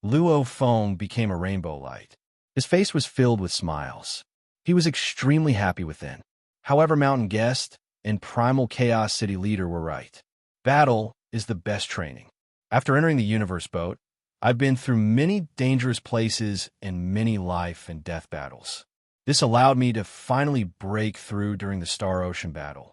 Luo Feng became a rainbow light. His face was filled with smiles. He was extremely happy within. However, Mountain Guest and Primal Chaos City Leader were right. Battle is the best training. After entering the universe boat, I've been through many dangerous places and many life and death battles. This allowed me to finally break through during the Star Ocean battle.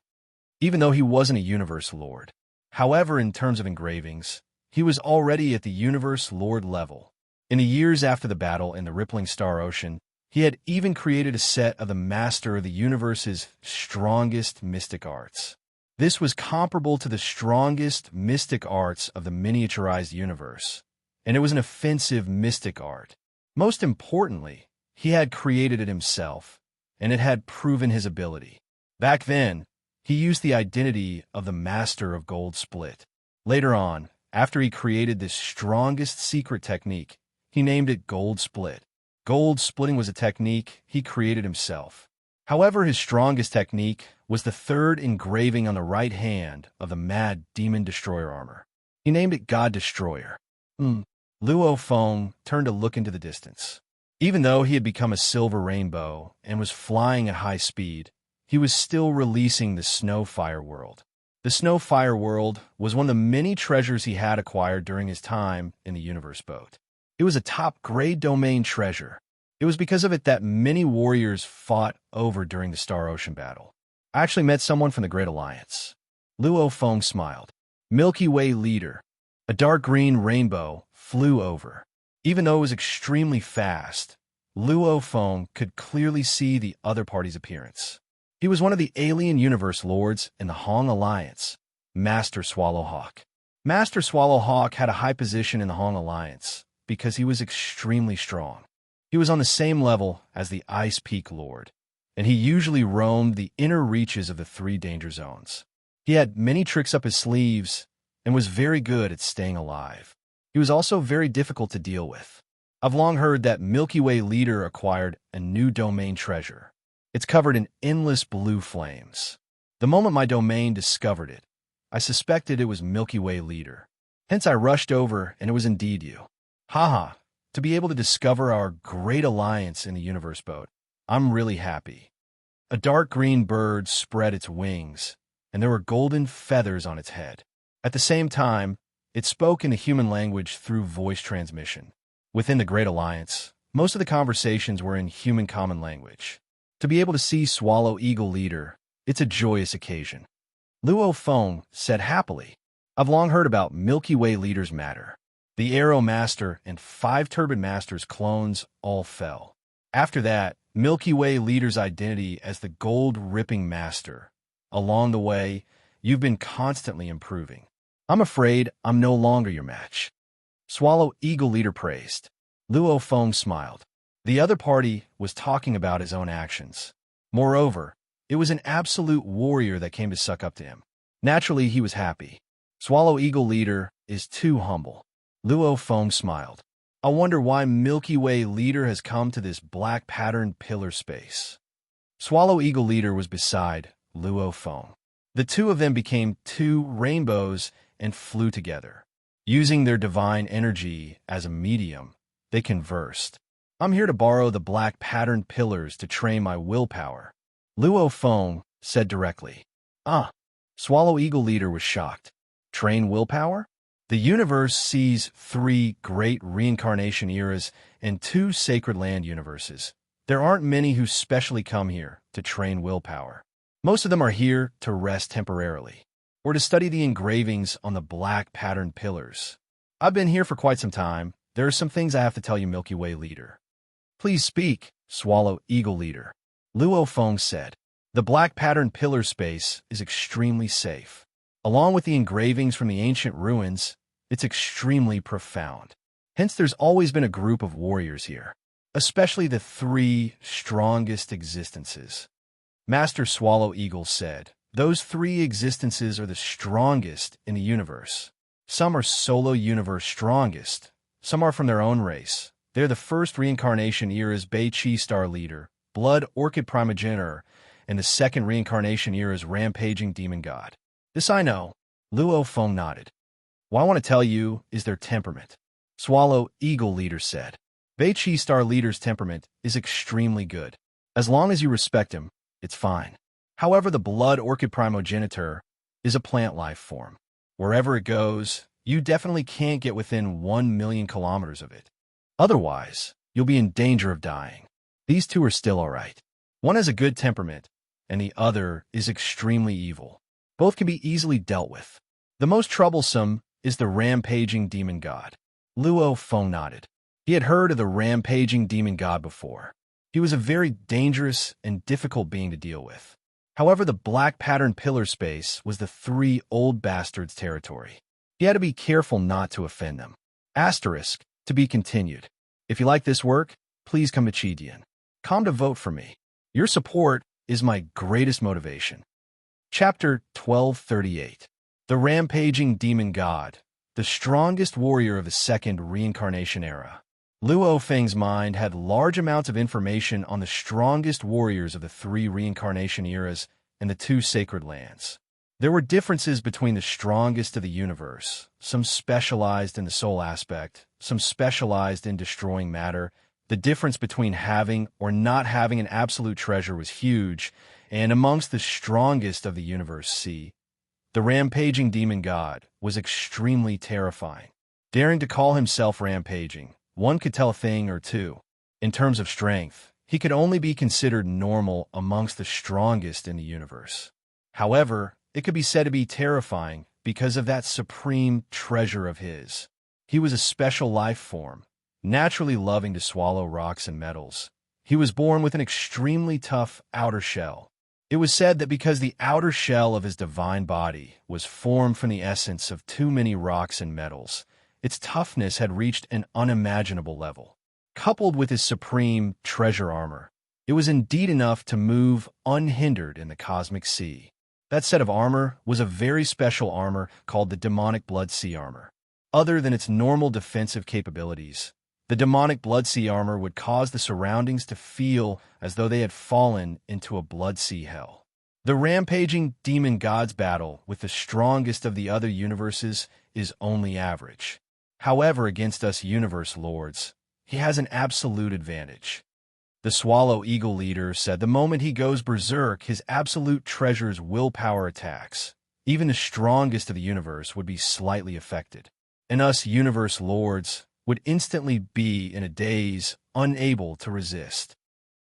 Even though he wasn't a universe lord. However, in terms of engravings, he was already at the universe lord level. In the years after the battle in the rippling Star Ocean, he had even created a set of the master of the universe's strongest mystic arts. This was comparable to the strongest mystic arts of the miniaturized universe, and it was an offensive mystic art. Most importantly, he had created it himself, and it had proven his ability. Back then, he used the identity of the Master of Gold Split. Later on, after he created this strongest secret technique, He named it Gold Split. Gold splitting was a technique he created himself. However, his strongest technique was the third engraving on the right hand of the Mad Demon Destroyer armor. He named it God Destroyer. Luo Feng turned to look into the distance. Even though he had become a silver rainbow and was flying at high speed, he was still releasing the Snow Fire World. The Snow Fire World was one of the many treasures he had acquired during his time in the Universe Boat. It was a top-grade domain treasure. It was because of it that many warriors fought over during the Star Ocean battle. I actually met someone from the Great Alliance. Luo Feng smiled. Milky Way leader. A dark green rainbow flew over. Even though it was extremely fast, Luo Feng could clearly see the other party's appearance. He was one of the alien universe lords in the Hong Alliance, Master Swallowhawk. Master Swallowhawk had a high position in the Hong Alliance because he was extremely strong. He was on the same level as the Ice Peak Lord, and he usually roamed the inner reaches of the 3 danger zones. He had many tricks up his sleeves and was very good at staying alive. He was also very difficult to deal with. I've long heard that Milky Way Leader acquired a new domain treasure. It's covered in endless blue flames. The moment my domain discovered it, I suspected it was Milky Way Leader. Hence I rushed over, and it was indeed you. Haha, to be able to discover our great alliance in the Universe Boat, I'm really happy. A dark green bird spread its wings, and there were golden feathers on its head. At the same time, it spoke in the human language through voice transmission. Within the Great Alliance, most of the conversations were in human common language. To be able to see Swallow Eagle Leader, it's a joyous occasion. Luo Feng said happily, I've long heard about Milky Way Leader's matter. The Arrow Master and 5 Turban Master's clones all fell. After that, Milky Way Leader's identity as the Gold-Ripping Master. Along the way, you've been constantly improving. I'm afraid I'm no longer your match. Swallow Eagle Leader praised. Luo Feng smiled. The other party was talking about his own actions. Moreover, it was an absolute warrior that came to suck up to him. Naturally, he was happy. Swallow Eagle Leader is too humble. Luo Feng smiled. I wonder why Milky Way Leader has come to this black patterned pillar space. Swallow Eagle Leader was beside Luo Feng. The two of them became 2 rainbows and flew together. Using their divine energy as a medium, they conversed. I'm here to borrow the black patterned pillars to train my willpower, Luo Feng said directly. Swallow Eagle Leader was shocked. Train willpower? The universe sees 3 great reincarnation eras and 2 sacred land universes. There aren't many who specially come here to train willpower. Most of them are here to rest temporarily, or to study the engravings on the black patterned pillars. I've been here for quite some time. There are some things I have to tell you, Milky Way Leader. Please speak, Swallow Eagle Leader. Luo Feng said. The black patterned pillar space is extremely safe. Along with the engravings from the ancient ruins, it's extremely profound. Hence, there's always been a group of warriors here, especially the 3 strongest existences. Master Swallow Eagle said, those 3 existences are the strongest in the universe. Some are solo universe strongest. Some are from their own race. They're the first reincarnation era's Bei Chi Star Leader, Blood Orchid Primogenitor, and the second reincarnation era's Rampaging Demon God. This I know. Luo Feng nodded. What I want to tell you is their temperament. Swallow Eagle Leader said. Bei Chi Star Leader's temperament is extremely good. As long as you respect him, it's fine. However, the Blood Orchid Primogenitor is a plant life form. Wherever it goes, you definitely can't get within 1 million kilometers of it. Otherwise, you'll be in danger of dying. These 2 are still all right. One has a good temperament, and the other is extremely evil. Both can be easily dealt with. The most troublesome is the Rampaging Demon God. Luo Feng nodded. He had heard of the Rampaging Demon God before. He was a very dangerous and difficult being to deal with. However, the black patterned pillar space was the 3 old bastards' territory. He had to be careful not to offend them. Asterisk, to be continued. If you like this work, please come to Chidian. Come to vote for me. Your support is my greatest motivation. Chapter 1238. The Rampaging Demon God, the strongest warrior of the second reincarnation era. Luo Feng's mind had large amounts of information on the strongest warriors of the three reincarnation eras and the two sacred lands. There were differences between the strongest of the universe, some specialized in the soul aspect, some specialized in destroying matter. The difference between having or not having an absolute treasure was huge, and amongst the strongest of the universe, the rampaging demon god was extremely terrifying. Daring to call himself rampaging, one could tell a thing or two. In terms of strength, he could only be considered normal amongst the strongest in the universe. However, it could be said to be terrifying because of that supreme treasure of his. He was a special life form, naturally loving to swallow rocks and metals. He was born with an extremely tough outer shell. It was said that because the outer shell of his divine body was formed from the essence of too many rocks and metals, its toughness had reached an unimaginable level. Coupled with his supreme treasure armor, it was indeed enough to move unhindered in the cosmic sea. That set of armor was a very special armor called the demonic blood sea armor. Other than its normal defensive capabilities, the demonic blood sea armor would cause the surroundings to feel as though they had fallen into a blood sea hell. The rampaging demon god's battle with the strongest of the other universes is only average. However, against us universe lords, he has an absolute advantage. The Swallow Eagle leader said the moment he goes berserk, his absolute treasure's willpower attacks. Even the strongest of the universe would be slightly affected, and us universe lords would instantly be in a daze, unable to resist.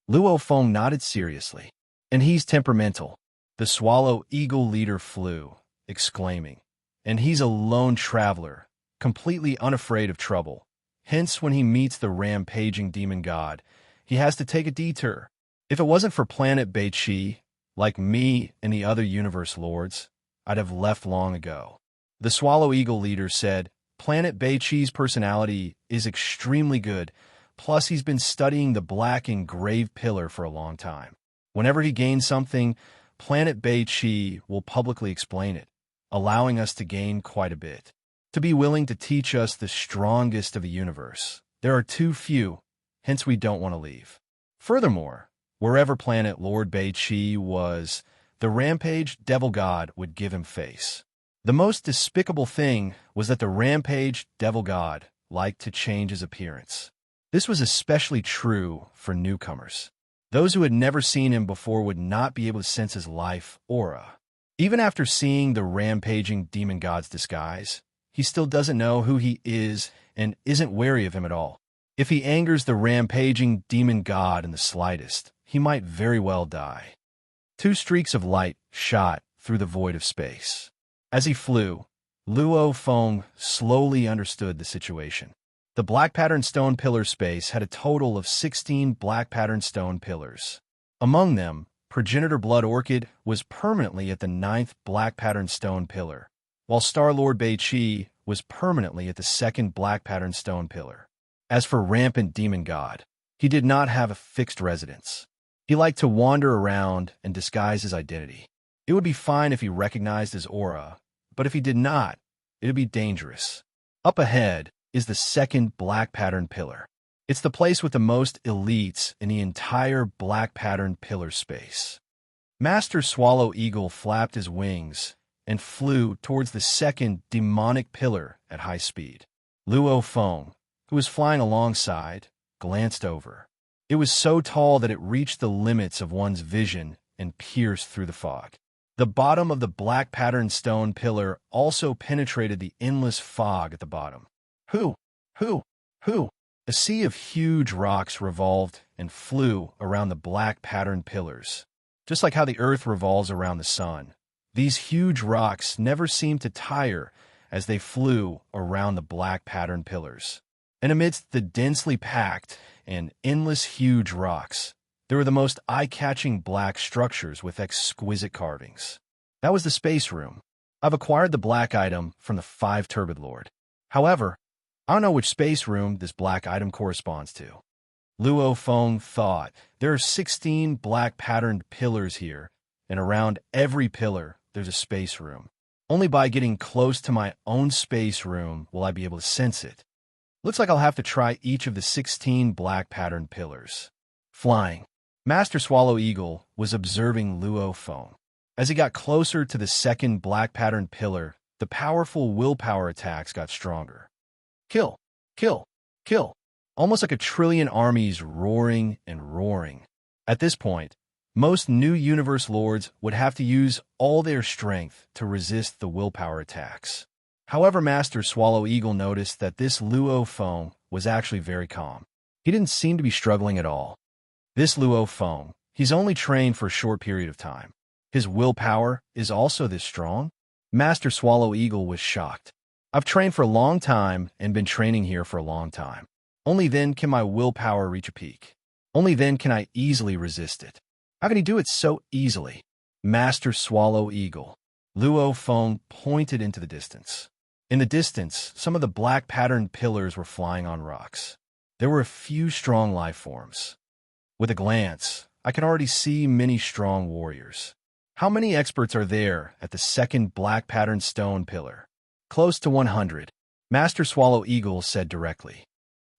Luo Feng nodded seriously. And he's temperamental. The Swallow Eagle leader flew, exclaiming. And he's a lone traveler, completely unafraid of trouble. Hence, when he meets the rampaging demon god, he has to take a detour. If it wasn't for planet Beiqi, like me and the other universe lords, I'd have left long ago. The Swallow Eagle leader said, Planet Beiqi's personality is extremely good, plus he's been studying the black engraved pillar for a long time. Whenever he gains something, Planet Beiqi will publicly explain it, allowing us to gain quite a bit. To be willing to teach us the strongest of the universe. There are too few, hence we don't want to leave. Furthermore, wherever planet Lord Beiqi was, the rampage devil god would give him face. The most despicable thing was that the rampage devil god liked to change his appearance. This was especially true for newcomers. Those who had never seen him before would not be able to sense his life aura. Even after seeing the rampaging demon god's disguise, he still doesn't know who he is and isn't wary of him at all. If he angers the rampaging demon god in the slightest, he might very well die. Two streaks of light shot through the void of space. As he flew, Luo Feng slowly understood the situation. The black patterned stone pillar space had a total of 16 black patterned stone pillars. Among them, Progenitor Blood Orchid was permanently at the 9th black patterned stone pillar, while Star-Lord Beiqi was permanently at the 2nd black patterned stone pillar. As for Rampant Demon God, he did not have a fixed residence. He liked to wander around and disguise his identity. It would be fine if he recognized his aura, but if he did not, it would be dangerous. Up ahead is the 2nd black pattern pillar. It's the place with the most elites in the entire black pattern pillar space. Master Swallow Eagle flapped his wings and flew towards the 2nd demonic pillar at high speed. Luo Feng, who was flying alongside, glanced over. It was so tall that it reached the limits of one's vision and pierced through the fog. The bottom of the black patterned stone pillar also penetrated the endless fog at the bottom. Who? A sea of huge rocks revolved and flew around the black patterned pillars. Just like how the earth revolves around the sun, these huge rocks never seemed to tire as they flew around the black patterned pillars. And amidst the densely packed and endless huge rocks, there were the most eye-catching black structures with exquisite carvings. That was the space room. I've acquired the black item from the 5 Turbid Lord. However, I don't know which space room this black item corresponds to. Luo Feng thought, there are 16 black patterned pillars here, and around every pillar there's a space room. Only by getting close to my own space room will I be able to sense it. Looks like I'll have to try each of the 16 black patterned pillars. Flying. Master Swallow Eagle was observing Luo Feng. As he got closer to the second black patterned pillar, the powerful willpower attacks got stronger. Kill, kill, kill. Almost like a trillion armies roaring and roaring. At this point, most new universe lords would have to use all their strength to resist the willpower attacks. However, Master Swallow Eagle noticed that this Luo Feng was actually very calm. He didn't seem to be struggling at all. This Luo Feng, he's only trained for a short period of time. His willpower is also this strong? Master Swallow Eagle was shocked. I've trained for a long time and been training here for a long time. Only then can my willpower reach a peak. Only then can I easily resist it. How can he do it so easily? Master Swallow Eagle. Luo Feng pointed into the distance. In the distance, some of the black patterned pillars were flying on rocks. There were a few strong life forms. With a glance, I can already see many strong warriors. How many experts are there at the second black patterned stone pillar? Close to 100. Master Swallow Eagle said directly.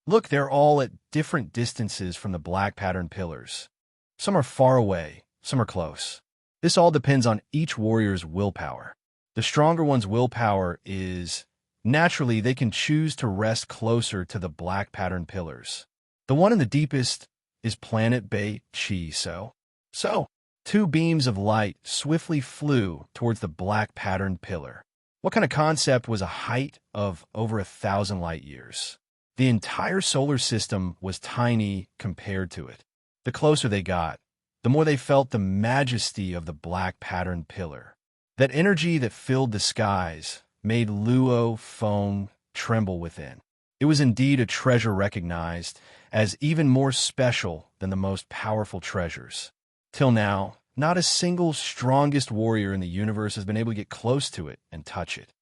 Look, they're all at different distances from the black patterned pillars. Some are far away, some are close. This all depends on each warrior's willpower. The stronger one's willpower is, naturally, they can choose to rest closer to the black patterned pillars. The one in the deepest is Planet Bei Chi So. Two beams of light swiftly flew towards the black patterned pillar. What kind of concept was a height of over 1,000 light years? The entire solar system was tiny compared to it. The closer they got, the more they felt the majesty of the black patterned pillar. That energy that filled the skies made Luo Feng tremble within. It was indeed a treasure recognized as even more special than the most powerful treasures. Till now, not a single strongest warrior in the universe has been able to get close to it and touch it.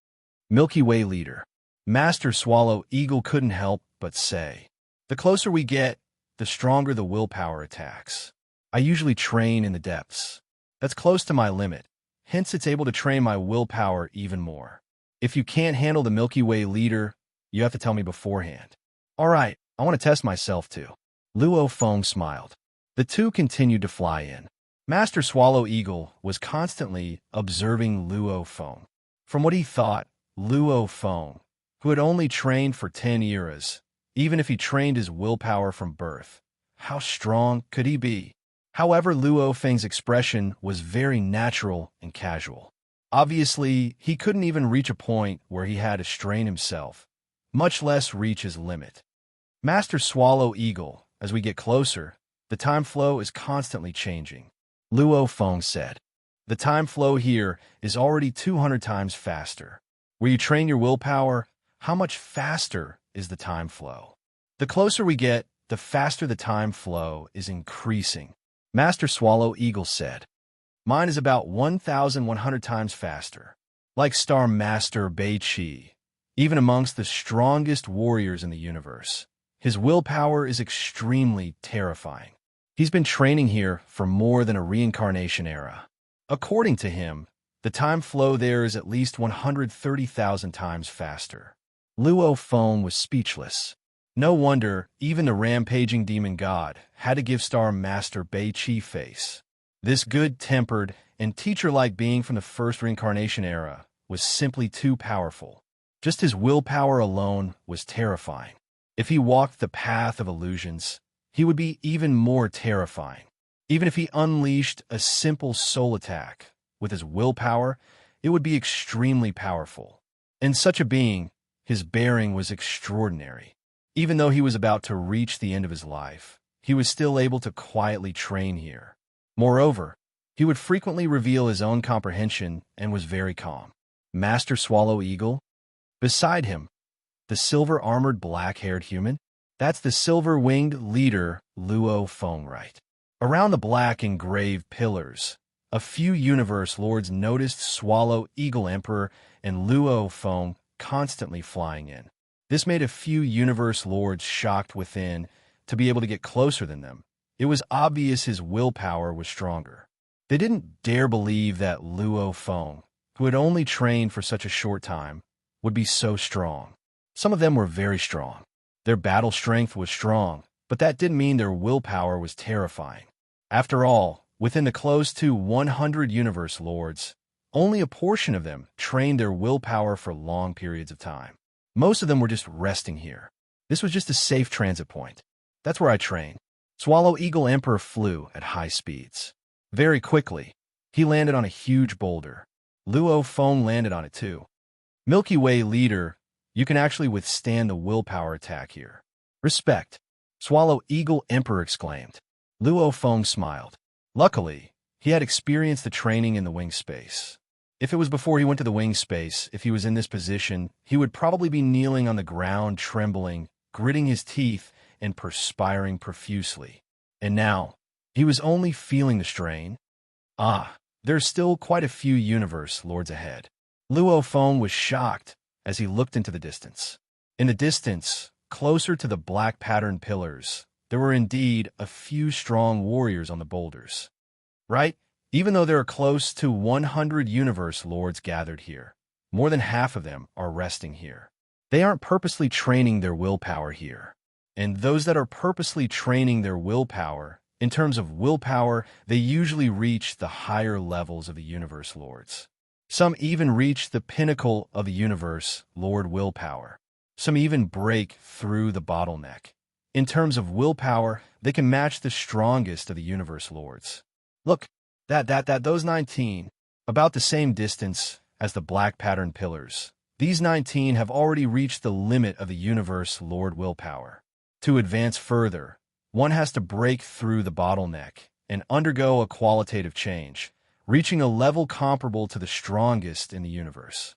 Milky Way leader. Master Swallow Eagle couldn't help but say, the closer we get, the stronger the willpower attacks. I usually train in the depths. That's close to my limit. Hence, it's able to train my willpower even more. If you can't handle the Milky Way leader, you have to tell me beforehand. All right, I want to test myself too. Luo Feng smiled. The two continued to fly in. Master Swallow Eagle was constantly observing Luo Feng. From what he thought, Luo Feng, who had only trained for 10 eras, even if he trained his willpower from birth, how strong could he be? However, Luo Feng's expression was very natural and casual. Obviously, he couldn't even reach a point where he had to strain himself, much less reach his limit. Master Swallow Eagle, as we get closer, the time flow is constantly changing. Luo Feng said, the time flow here is already 200 times faster. Where you train your willpower, how much faster is the time flow? The closer we get, the faster the time flow is increasing. Master Swallow Eagle said, mine is about 1,100 times faster. Like Star Master Bei Chi, even amongst the strongest warriors in the universe, his willpower is extremely terrifying. He's been training here for more than a reincarnation era. According to him, the time flow there is at least 130,000 times faster. Luo Feng was speechless. No wonder even the rampaging demon god had to give Star Master Bei Chi face. This good-tempered and teacher-like being from the first reincarnation era was simply too powerful. Just his willpower alone was terrifying. If he walked the path of illusions, he would be even more terrifying. Even if he unleashed a simple soul attack with his willpower, it would be extremely powerful. In such a being, his bearing was extraordinary. Even though he was about to reach the end of his life, he was still able to quietly train here. Moreover, he would frequently reveal his own comprehension and was very calm. Master Swallow Eagle? Beside him, the silver-armored black-haired human? That's the silver-winged leader Luo Feng, right? Around the black engraved pillars, a few universe lords noticed Swallow Eagle Emperor and Luo Feng constantly flying in. This made a few universe lords shocked within to be able to get closer than them. It was obvious his willpower was stronger. They didn't dare believe that Luo Feng, who had only trained for such a short time, would be so strong. Some of them were very strong. Their battle strength was strong, but that didn't mean their willpower was terrifying. After all, within the close to 100 universe lords, only a portion of them trained their willpower for long periods of time. Most of them were just resting here. This was just a safe transit point. That's where I trained. Swallow Eagle Emperor flew at high speeds. Very quickly, he landed on a huge boulder. Luo Feng landed on it too. Milky Way leader, you can actually withstand the willpower attack here. Respect. Swallow Eagle Emperor exclaimed. Luo Feng smiled. Luckily, he had experienced the training in the wing space. If it was before he went to the wing space, if he was in this position, he would probably be kneeling on the ground, trembling, gritting his teeth, and perspiring profusely. And now, he was only feeling the strain. There's still quite a few universe lords ahead. Luo Feng was shocked as he looked into the distance. In the distance, closer to the black patterned pillars, there were indeed a few strong warriors on the boulders. Right? Even though there are close to 100 universe lords gathered here, more than half of them are resting here. They aren't purposely training their willpower here. And those that are purposely training their willpower, in terms of willpower, they usually reach the higher levels of the universe lords. Some even reach the pinnacle of the universe lord willpower. Some even break through the bottleneck. In terms of willpower, they can match the strongest of the universe lords. Look, those 19, about the same distance as the black patterned pillars. These 19 have already reached the limit of the universe lord willpower. To advance further, one has to break through the bottleneck and undergo a qualitative change, reaching a level comparable to the strongest in the universe.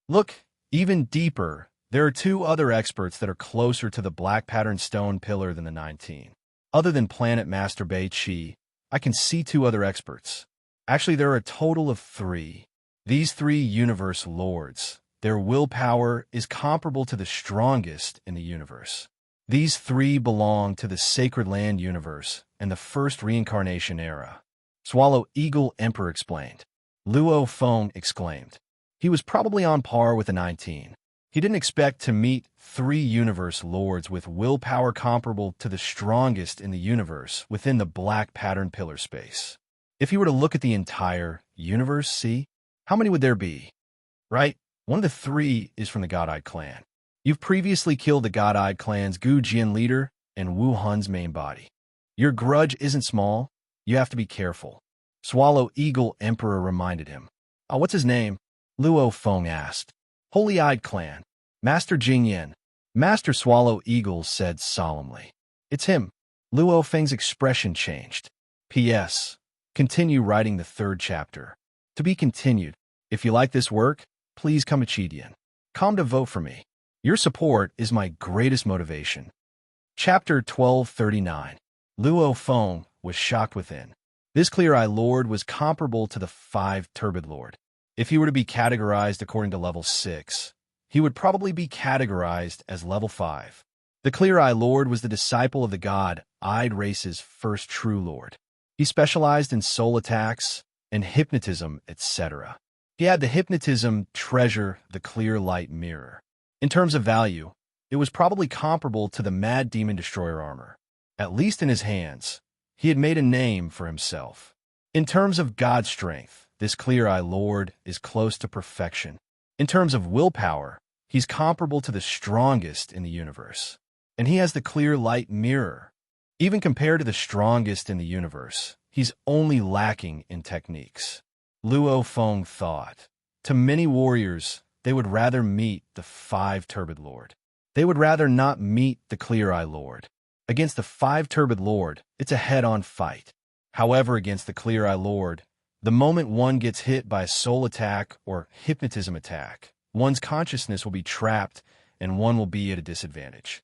Look, even deeper, there are two other experts that are closer to the black patterned stone pillar than the 19. Other than Planet Master Bei Qi, I can see two other experts. Actually, there are a total of 3. These 3 universe lords, their willpower is comparable to the strongest in the universe. These 3 belong to the Sacred Land universe and the first reincarnation era. Swallow Eagle Emperor explained. Luo Feng exclaimed. He was probably on par with the 19. He didn't expect to meet 3 universe lords with willpower comparable to the strongest in the universe within the black pattern pillar space. If you were to look at the entire universe, see, how many would there be? Right? One of the 3 is from the God-Eyed clan. You've previously killed the God-Eyed clan's Gu Jian leader and Wu Hun's main body. Your grudge isn't small. You have to be careful. Swallow Eagle Emperor reminded him. What's his name? Luo Feng asked. Holy-Eyed Clan. Master Jingyan. Master Swallow Eagle said solemnly. It's him. Luo Feng's expression changed. P.S. Continue writing the 3rd chapter. To be continued. If you like this work, please come to Chidian. Come to vote for me. Your support is my greatest motivation. Chapter 1239. Luo Feng was shocked within. This Clear-Eye Lord was comparable to the 5 Turbid Lord. If he were to be categorized according to level 6, he would probably be categorized as level 5. The Clear-Eye Lord was the disciple of the God-Eyed race's first true lord. He specialized in soul attacks and hypnotism, etc. He had the hypnotism treasure, the clear light mirror. In terms of value, it was probably comparable to the Mad Demon Destroyer armor. At least in his hands, he had made a name for himself. In terms of God strength, this Clear-Eye Lord is close to perfection. In terms of willpower, he's comparable to the strongest in the universe. And he has the clear light mirror. Even compared to the strongest in the universe, he's only lacking in techniques. Luo Feng thought. To many warriors, they would rather meet the 5 Turbid Lord. They would rather not meet the Clear-Eye Lord. Against the 5 Turbid Lord, it's a head-on fight. However, against the Clear-Eye Lord, the moment one gets hit by a soul attack or hypnotism attack, one's consciousness will be trapped and one will be at a disadvantage.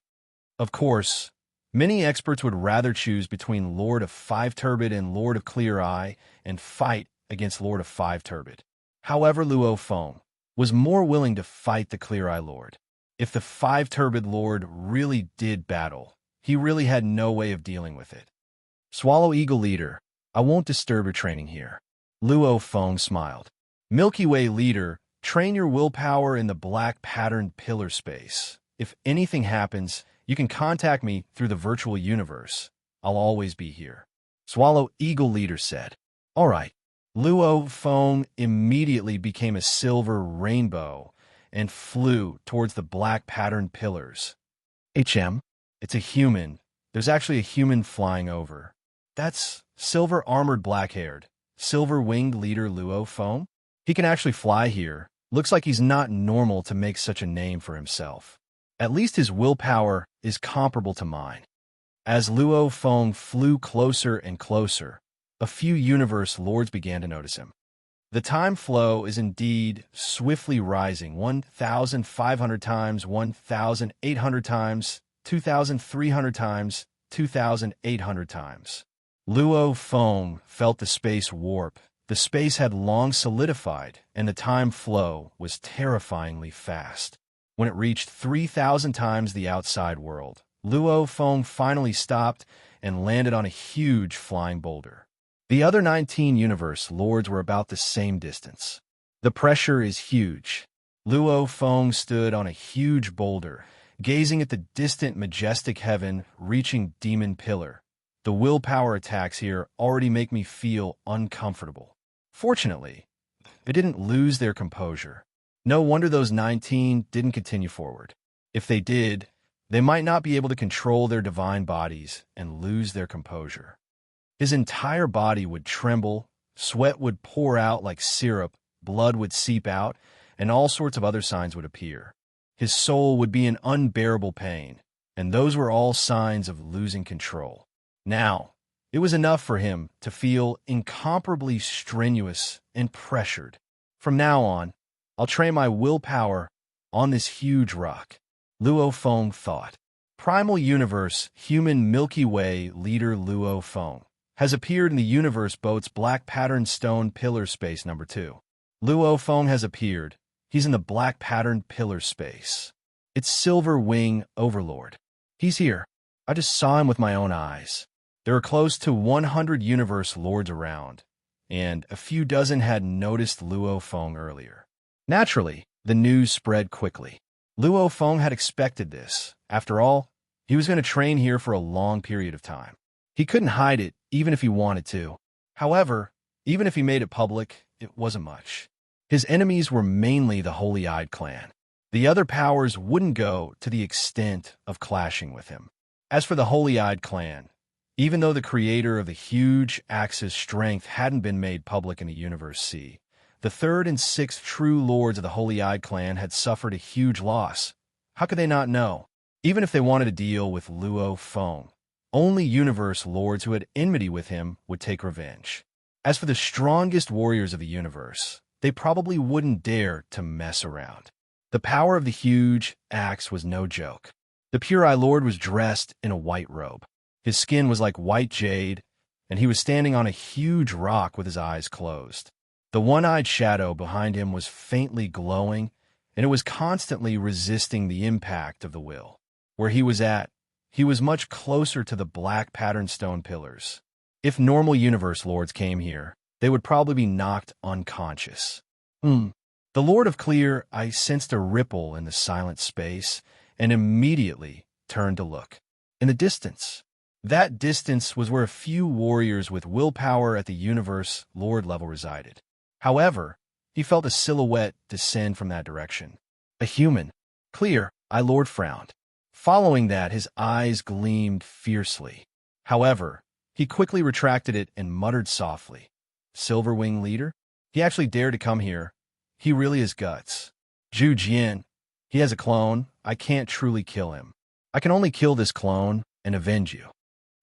Of course, many experts would rather choose between Lord of 5 Turbid and Lord of Clear-Eye and fight against Lord of 5 Turbid. However, Luo Feng was more willing to fight the Clear-Eye Lord. If the 5 Turbid Lord really did battle, he really had no way of dealing with it. Swallow Eagle Leader, I won't disturb your training here. Luo Feng smiled. Milky Way Leader, train your willpower in the black patterned pillar space. If anything happens, You can contact me through the virtual universe. I'll always be here. Swallow Eagle Leader said. All right. Luo Feng immediately became a silver rainbow and flew towards the black patterned pillars. HM, it's a human. There's actually a human flying over. That's silver armored black-haired, silver-winged leader Luo Feng. He can actually fly here. Looks like he's not normal to make such a name for himself. At least his willpower is comparable to mine. As Luo Feng flew closer and closer, a few universe lords began to notice him. The time flow is indeed swiftly rising, 1,500 times, 1,800 times, 2,300 times, 2,800 times. Luo Feng felt the space warp. The space had long solidified, and the time flow was terrifyingly fast. When it reached 3,000 times the outside world, Luo Feng finally stopped and landed on a huge flying boulder. The other 19 universe lords were about the same distance. The pressure is huge. Luo Feng stood on a huge boulder, gazing at the distant majestic heaven reaching Demon Pillar. The willpower attacks here already make me feel uncomfortable. Fortunately, they didn't lose their composure. No wonder those 19 didn't continue forward. If they did, they might not be able to control their divine bodies and lose their composure. His entire body would tremble, sweat would pour out like syrup, blood would seep out, and all sorts of other signs would appear. His soul would be in unbearable pain, and those were all signs of losing control. Now, it was enough for him to feel incomparably strenuous and pressured. From now on, I'll train my willpower on this huge rock, Luo Feng thought. Primal Universe Human Milky Way leader Luo Feng has appeared in the universe boat's black patterned stone pillar space number 2. Luo Feng has appeared. He's in the black patterned pillar space. It's Silver Wing Overlord. He's here. I just saw him with my own eyes. There are close to 100 universe lords around, and a few dozen had noticed Luo Feng earlier. Naturally, the news spread quickly. Luo Feng had expected this. After all, he was going to train here for a long period of time. He couldn't hide it, even if he wanted to. However, even if he made it public, it wasn't much. His enemies were mainly the Holy-Eyed clan. The other powers wouldn't go to the extent of clashing with him. As for the Holy-Eyed clan, even though the creator of the huge axe's strength hadn't been made public in the Universe C, the third and sixth true lords of the Holy-Eyed clan had suffered a huge loss. How could they not know? Even if they wanted to deal with Luo Feng, only universe lords who had enmity with him would take revenge. As for the strongest warriors of the universe, they probably wouldn't dare to mess around. The power of the huge axe was no joke. The Pure Eye Lord was dressed in a white robe. His skin was like white jade, and he was standing on a huge rock with his eyes closed. The one-eyed shadow behind him was faintly glowing, and it was constantly resisting the impact of the will. Where he was at, he was much closer to the black patterned stone pillars. If normal universe lords came here, they would probably be knocked unconscious. The Lord of Clear, I sensed a ripple in the silent space, and immediately turned to look. In the distance. That distance was where a few warriors with willpower at the universe lord level resided. However, he felt a silhouette descend from that direction. A human. Clear, Eye Lord frowned. Following that, his eyes gleamed fiercely. However, he quickly retracted it and muttered softly. Silverwing leader? He actually dared to come here. He really has guts. Zhu Jian. He has a clone. I can't truly kill him. I can only kill this clone and avenge you.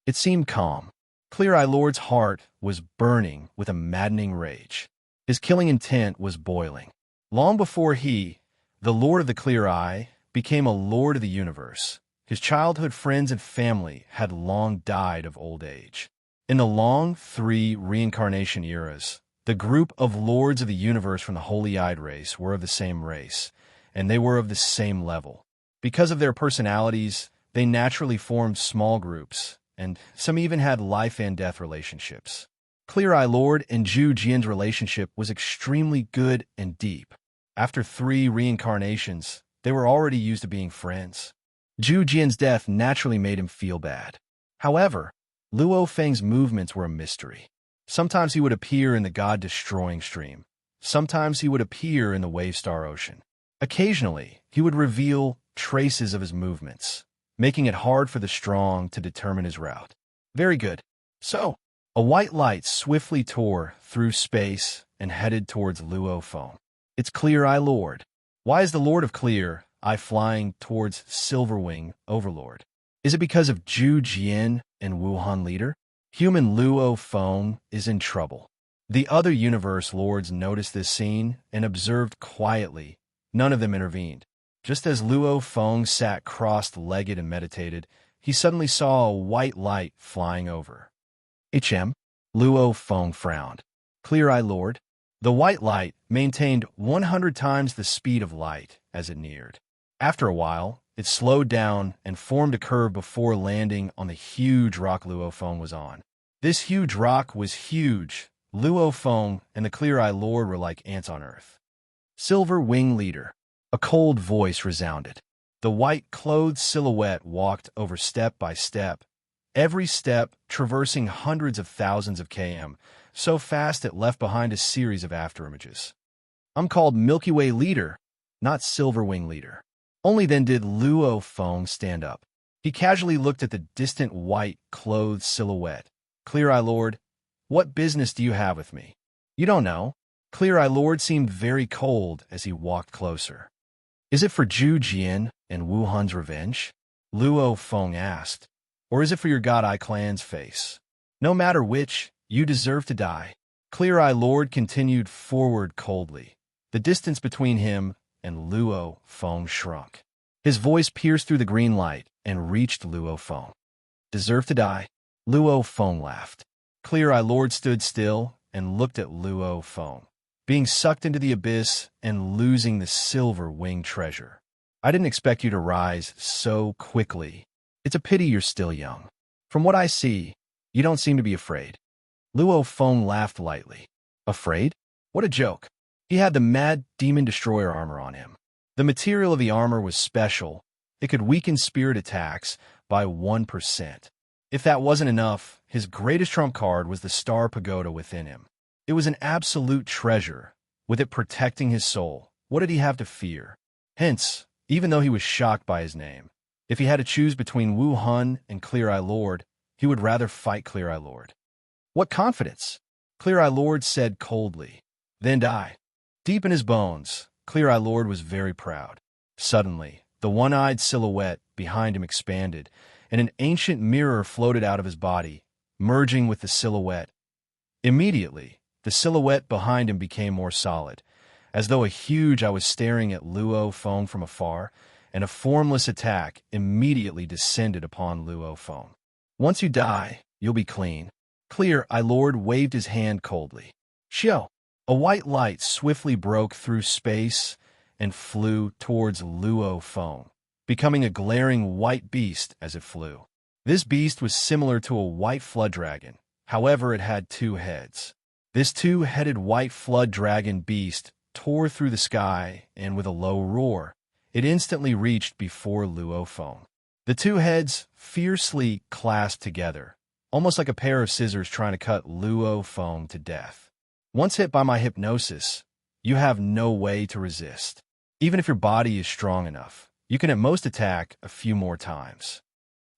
It seemed calm. Clear Eye Lord's heart was burning with a maddening rage. His killing intent was boiling. Long before he, the Lord of the Clear Eye, became a lord of the universe, his childhood friends and family had long died of old age. In the long 3 reincarnation eras, the group of lords of the universe from the Holy-Eyed race were of the same race, and they were of the same level. Because of their personalities, they naturally formed small groups, and some even had life and death relationships. Clear Eye Lord and Zhu Jian's relationship was extremely good and deep. After 3 reincarnations, they were already used to being friends. Zhu Jian's death naturally made him feel bad. However, Luo Feng's movements were a mystery. Sometimes he would appear in the god-destroying stream. Sometimes he would appear in the wave-star ocean. Occasionally, he would reveal traces of his movements, making it hard for the strong to determine his route. Very good. So, a white light swiftly tore through space and headed towards Luo Feng. It's Clear Eye Lord. Why is the Lord of Clear Eye flying towards Silverwing Overlord? Is it because of Zhu Jian and Wuhan Leader? Human Luo Feng is in trouble. The other universe lords noticed this scene and observed quietly. None of them intervened. Just as Luo Feng sat crossed-legged and meditated, he suddenly saw a white light flying over. Luo Feng frowned. Clear Eye Lord? The white light maintained 100 times the speed of light as it neared. After a while, it slowed down and formed a curve before landing on the huge rock Luo Feng was on. This huge rock was huge. Luo Feng and the Clear Eye Lord were like ants on earth. Silver Wing Leader. A cold voice resounded. The white-clothed silhouette walked over step by step, every step traversing hundreds of thousands of km, so fast it left behind a series of afterimages. I'm called Milky Way Leader, not Silver Wing Leader. Only then did Luo Feng stand up. He casually looked at the distant white-clothed silhouette. Clear Eye Lord, what business do you have with me? You don't know. Clear Eye Lord seemed very cold as he walked closer. Is it for Zhu Jian and Wuhan's revenge? Luo Feng asked. Or is it for your God Eye clan's face? No matter which, you deserve to die. Clear Eye Lord continued forward coldly. The distance between him and Luo Feng shrunk. His voice pierced through the green light and reached Luo Feng. Deserve to die? Luo Feng laughed. Clear Eye Lord stood still and looked at Luo Feng, being sucked into the abyss and losing the silver wing treasure. I didn't expect you to rise so quickly. It's a pity you're still young. From what I see, you don't seem to be afraid. Luo Feng laughed lightly. Afraid? What a joke. He had the Mad Demon Destroyer armor on him. The material of the armor was special. It could weaken spirit attacks by 1%. If that wasn't enough, his greatest trump card was the Star Pagoda within him. It was an absolute treasure, with it protecting his soul. What did he have to fear? Hence, even though he was shocked by his name, if he had to choose between Wu Hun and Clear Eye Lord, he would rather fight Clear Eye Lord. What confidence! Clear Eye Lord said coldly. Then die. Deep in his bones, Clear Eye Lord was very proud. Suddenly, the one-eyed silhouette behind him expanded, and an ancient mirror floated out of his body, merging with the silhouette. Immediately, the silhouette behind him became more solid, as though I was staring at Luo Feng from afar, and a formless attack immediately descended upon Luo Feng. Once you die, you'll be clean. Clear Eye Lord waved his hand coldly. Shio! A white light swiftly broke through space and flew towards Luo Feng, becoming a glaring white beast as it flew. This beast was similar to a white flood dragon, however it had two heads. This two-headed white flood dragon beast tore through the sky, and with a low roar, it instantly reached before Luo Feng. The two heads fiercely clasped together, almost like a pair of scissors trying to cut Luo Feng to death. Once hit by my hypnosis, you have no way to resist. Even if your body is strong enough, you can at most attack a few more times.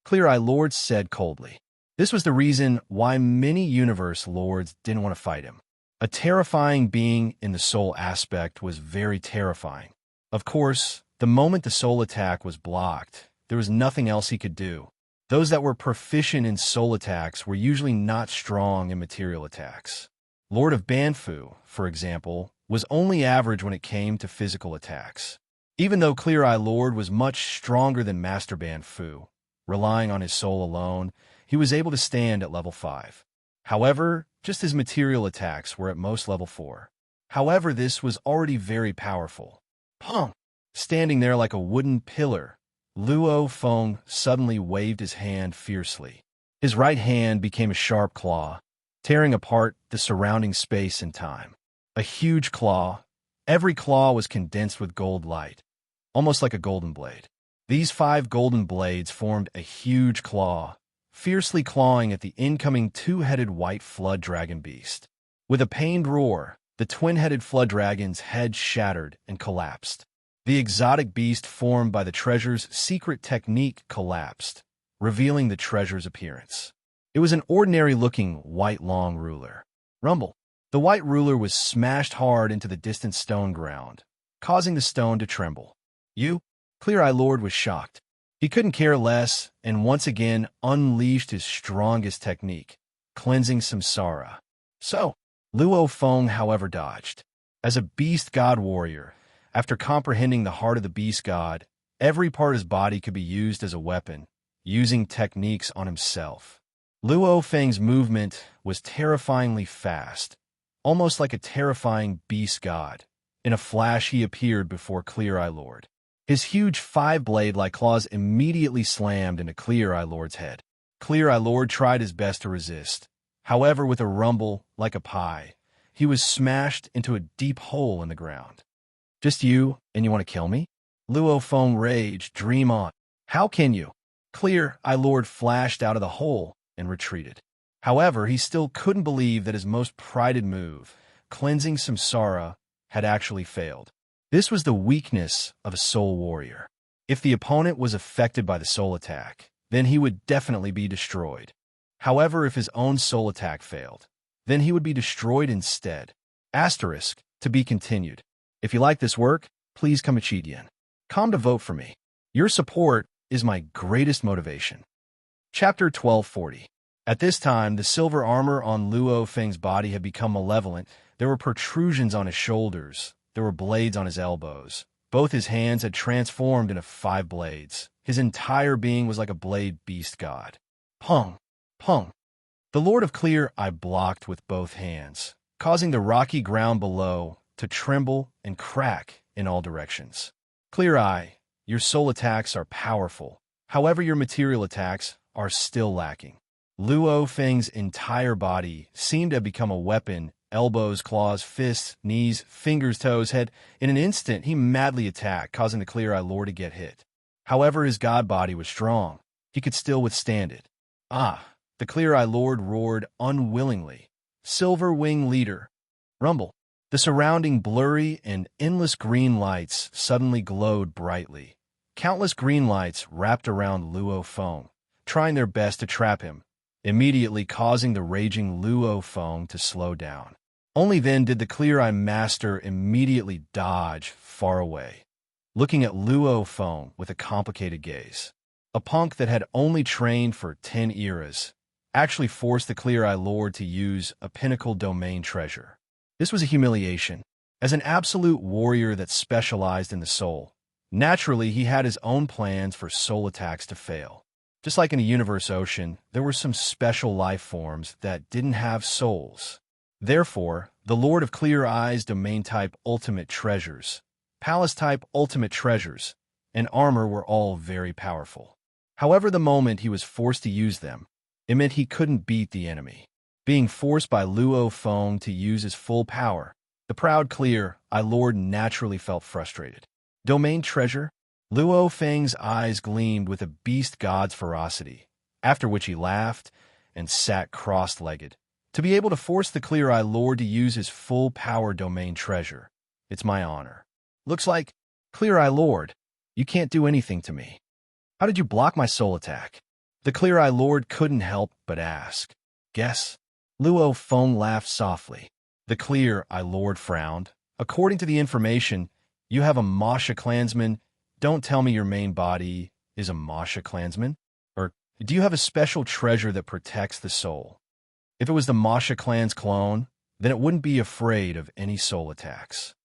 Clear Eye Lord said coldly. This was the reason why many universe lords didn't want to fight him. A terrifying being in the soul aspect was very terrifying. Of course, the moment the soul attack was blocked, there was nothing else he could do. Those that were proficient in soul attacks were usually not strong in material attacks. Lord of Banfu, for example, was only average when it came to physical attacks. Even though Clear Eye Lord was much stronger than Master Banfu, relying on his soul alone, he was able to stand at level 5. However, just his material attacks were at most level 4. However, this was already very powerful. Pong! Standing there like a wooden pillar, Luo Feng suddenly waved his hand fiercely. His right hand became a sharp claw, tearing apart the surrounding space and time. A huge claw. Every claw was condensed with gold light, almost like a golden blade. These 5 golden blades formed a huge claw, fiercely clawing at the incoming 2-headed white flood dragon beast. With a pained roar, the twin-headed flood dragon's head shattered and collapsed. The exotic beast formed by the treasure's secret technique collapsed, revealing the treasure's appearance. It was an ordinary-looking white long ruler. Rumble. The white ruler was smashed hard into the distant stone ground, causing the stone to tremble. You? Clear-Eye Lord was shocked. He couldn't care less and once again unleashed his strongest technique, cleansing samsara. So, Luo Feng, however, dodged. As a beast god warrior, after comprehending the heart of the beast god, every part of his body could be used as a weapon, using techniques on himself. Luo Feng's movement was terrifyingly fast, almost like a terrifying beast god. In a flash, he appeared before Clear-Eye Lord. His huge 5-blade-like claws immediately slammed into Clear-Eye Lord's head. Clear-Eye Lord tried his best to resist. However, with a rumble like a pie, he was smashed into a deep hole in the ground. Just you, and you want to kill me? Luo Feng raged. Dream on. How can you? Clear-Eye Lord flashed out of the hole and retreated. However, he still couldn't believe that his most prided move, cleansing samsara, had actually failed. This was the weakness of a soul warrior. If the opponent was affected by the soul attack, then he would definitely be destroyed. However, if his own soul attack failed, then he would be destroyed instead. Asterisk, to be continued. If you like this work, please come to vote for me. Your support is my greatest motivation. Chapter 1240. At this time, the silver armor on Luo Feng's body had become malevolent. There were protrusions on his shoulders. There were blades on his elbows. Both his hands had transformed into 5 blades. His entire being was like a blade beast god. Pung! Pung! The Lord of Clear-Eye blocked with both hands, causing the rocky ground below to tremble and crack in all directions. Clear-Eye, your soul attacks are powerful. However, your material attacks are still lacking. Luo Feng's entire body seemed to have become a weapon. Elbows, claws, fists, knees, fingers, toes, head. In an instant, he madly attacked, causing the Clear-Eye Lord to get hit. However, his god body was strong. He could still withstand it. Ah! The Clear-Eye Lord roared unwillingly. Silver Wing Leader. Rumble. The surrounding blurry and endless green lights suddenly glowed brightly. Countless green lights wrapped around Luo Feng, trying their best to trap him, immediately causing the raging Luo Feng to slow down. Only then did the Clear-Eye Master immediately dodge far away, looking at Luo Feng with a complicated gaze. A punk that had only trained for 10 eras actually forced the Clear-Eye Lord to use a pinnacle domain treasure. This was a humiliation. As an absolute warrior that specialized in the soul, naturally he had his own plans for soul attacks to fail. Just like in the universe ocean, there were some special life forms that didn't have souls. Therefore, the Lord of Clear-Eye's domain-type ultimate treasures, palace-type ultimate treasures, and armor were all very powerful. However, the moment he was forced to use them, it meant he couldn't beat the enemy. Being forced by Luo Feng to use his full power, the proud Clear-Eye Lord naturally felt frustrated. Domain treasure? Luo Feng's eyes gleamed with a beast god's ferocity, after which he laughed and sat cross-legged. To be able to force the Clear-Eye Lord to use his full power domain treasure, it's my honor. Looks like, Clear-Eye Lord, you can't do anything to me. How did you block my soul attack? The Clear-Eye Lord couldn't help but ask. Guess? Luo Feng laughed softly. The Clear-Eye Lord frowned. According to the information, you have a Masha clansman. Don't tell me your main body is a Masha clansman? Or do you have a special treasure that protects the soul? If it was the Masha clan's clone, then it wouldn't be afraid of any soul attacks.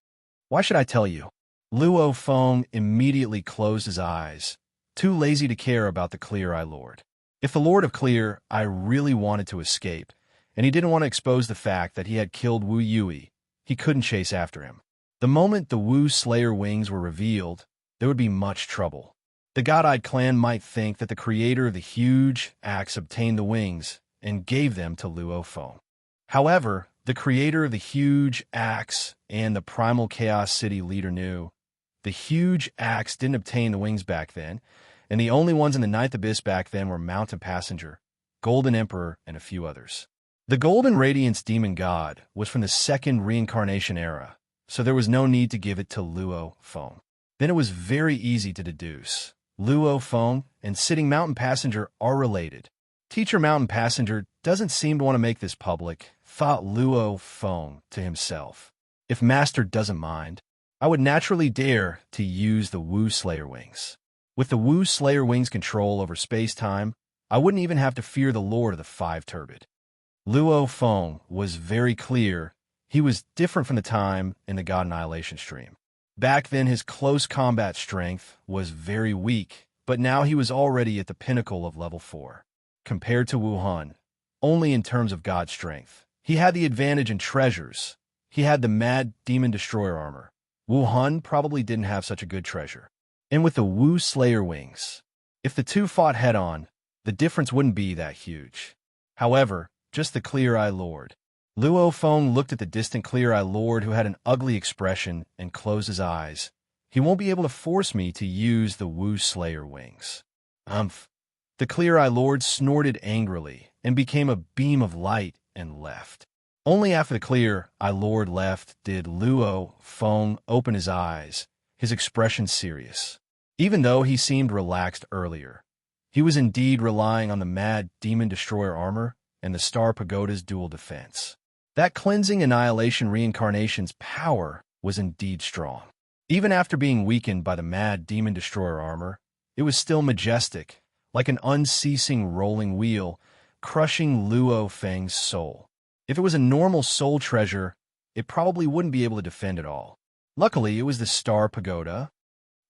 Why should I tell you? Luo Feng immediately closed his eyes, too lazy to care about the Clear-Eye Lord. If the Lord of Clear-Eye really wanted to escape, and he didn't want to expose the fact that he had killed Wu Yui, he couldn't chase after him. The moment the Wu Slayer wings were revealed, there would be much trouble. The God-Eyed clan might think that the creator of the huge axe obtained the wings and gave them to Luo Feng. However, the creator of the huge axe and the primal Chaos City leader knew The huge axe didn't obtain the wings back then, and the only ones in the Ninth Abyss back then were Mountain Passenger, Golden Emperor, and a few others. The Golden Radiance Demon God was from the second reincarnation era, so there was no need to give it to Luo Feng. Then it was very easy to deduce. Luo Feng and Sitting Mountain Passenger are related. Teacher Mountain Passenger doesn't seem to want to make this public, thought Luo Feng to himself. If Master doesn't mind, I would naturally dare to use the Wu Slayer wings. With the Wu Slayer wings' control over space-time, I wouldn't even have to fear the Lord of the Five Turbid. Luo Feng was very clear he was different from the time in the God Annihilation stream. Back then his close combat strength was very weak, but now he was already at the pinnacle of level 4. Compared to Wu Hun, only in terms of God strength. He had the advantage in treasures. He had the Mad Demon Destroyer armor. Wu Hun probably didn't have such a good treasure. And with the Wu Slayer wings, if the two fought head-on, the difference wouldn't be that huge. However, just the Clear-Eye Lord. Luo Feng looked at the distant Clear-Eye Lord who had an ugly expression and closed his eyes. He won't be able to force me to use the Wu Slayer wings. Umph. The Clear-Eye Lord snorted angrily and became a beam of light and left. Only after the Clear-Eye Lord left did Luo Feng open his eyes, his expression serious. Even though he seemed relaxed earlier, he was indeed relying on the Mad Demon Destroyer armor and the Star Pagoda's dual defense. That cleansing annihilation reincarnation's power was indeed strong. Even after being weakened by the Mad Demon Destroyer armor, it was still majestic, like an unceasing rolling wheel, crushing Luo Feng's soul. If it was a normal soul treasure, it probably wouldn't be able to defend it all. Luckily, it was the Star Pagoda.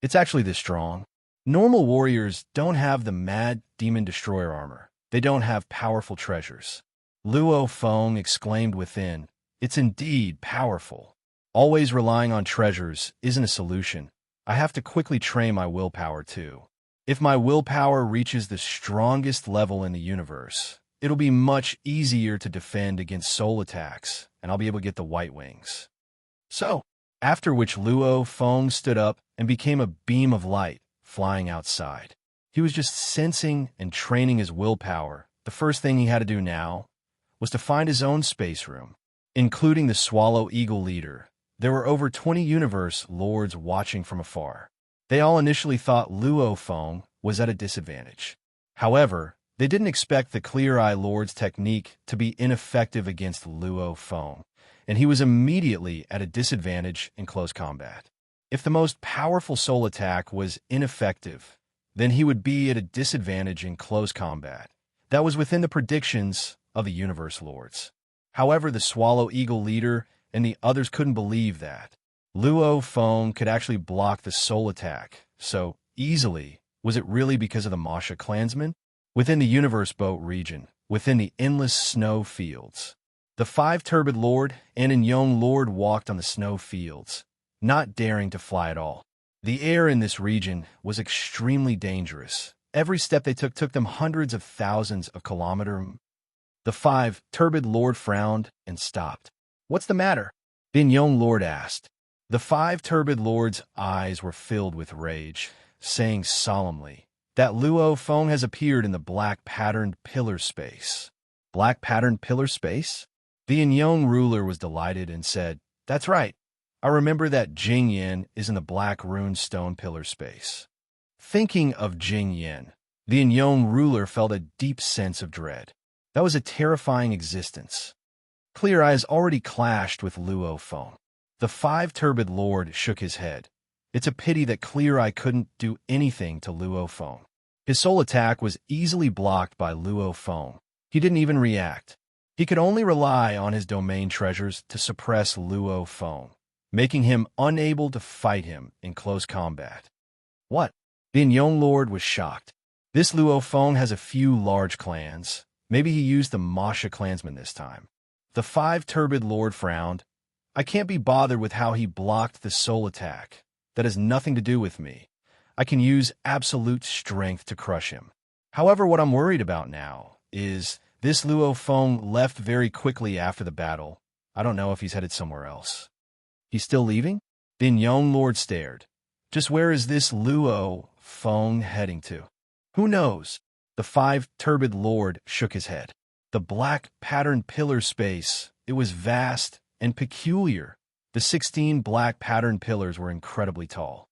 It's actually this strong. Normal warriors don't have the Mad Demon Destroyer armor. They don't have powerful treasures. Luo Feng exclaimed within, "It's indeed powerful. Always relying on treasures isn't a solution. I have to quickly train my willpower too. If my willpower reaches the strongest level in the universe, it'll be much easier to defend against soul attacks, and I'll be able to get the white wings." So, after which Luo Feng stood up and became a beam of light, flying outside. He was just sensing and training his willpower. The first thing he had to do now was to find his own space room, including the Swallow Eagle leader. There were over 20 universe lords watching from afar. They all initially thought Luo Feng was at a disadvantage. However, they didn't expect the Clear-Eye Lord's technique to be ineffective against Luo Feng, and he was immediately at a disadvantage in close combat. If the most powerful soul attack was ineffective, then he would be at a disadvantage in close combat. That was within the predictions of the Universe Lords. However, the Swallow Eagle leader and the others couldn't believe that Luo Feng could actually block the soul attack so easily. Was it really because of the Masha clansmen? Within the Universe Boat region, within the endless snow fields, the Five Turbid Lord and an Young Lord walked on the snow fields, not daring to fly at all. The air in this region was extremely dangerous. Every step they took them hundreds of thousands of kilometers. The Five Turbid Lord frowned and stopped. "What's the matter?" the Young Lord asked. The Five Turbid Lord's eyes were filled with rage, saying solemnly that Luo Feng has appeared in the black-patterned pillar space. Black-patterned pillar space? The Young ruler was delighted and said, "That's right. I remember that Jing Yin is in the black rune stone pillar space." Thinking of Jing Yin, the Young ruler felt a deep sense of dread. That was a terrifying existence. Clear Eyes already clashed with Luo Feng. The Five Turbid Lord shook his head. It's a pity that Clear Eye couldn't do anything to Luo Feng. His soul attack was easily blocked by Luo Feng. He didn't even react. He could only rely on his domain treasures to suppress Luo Feng, making him unable to fight him in close combat. What? The Young Lord was shocked. This Luo Feng has a few large clans. Maybe he used the Masha clansmen this time. The Five Turbid Lord frowned. "I can't be bothered with how he blocked the soul attack. That has nothing to do with me. I can use absolute strength to crush him. However, what I'm worried about now is this Luo Feng left very quickly after the battle. I don't know if he's headed somewhere else." "He's still leaving?" The Young Lord stared. Just where is this Luo Feng heading to? Who knows? The five-turbid lord shook his head. The black patterned pillar space, it was vast and peculiar. The 16 black patterned pillars were incredibly tall.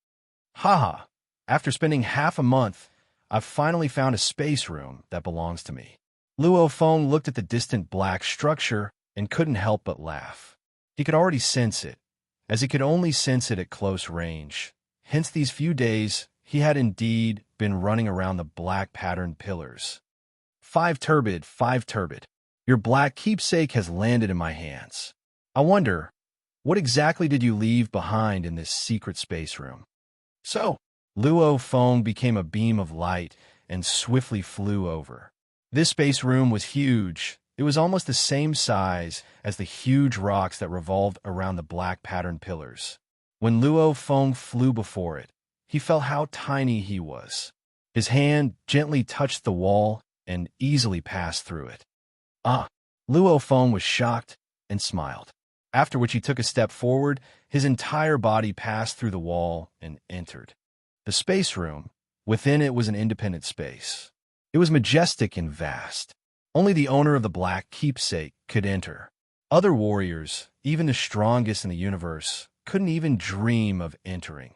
Haha, after spending half a month, I've finally found a space room that belongs to me. Luo Feng looked at the distant black structure and couldn't help but laugh. He could already sense it, as he could only sense it at close range. Hence these few days, he had indeed been running around the black patterned pillars. Five-turbid, your black keepsake has landed in my hands. I wonder, what exactly did you leave behind in this secret space room? So, Luo Feng became a beam of light and swiftly flew over. This space room was huge. It was almost the same size as the huge rocks that revolved around the black patterned pillars. When Luo Feng flew before it, he felt how tiny he was. His hand gently touched the wall and easily passed through it. Luo Feng was shocked and smiled. After which he took a step forward, his entire body passed through the wall and entered the space room. Within it was an independent space. It was majestic and vast. Only the owner of the black keepsake could enter. Other warriors, even the strongest in the universe, couldn't even dream of entering.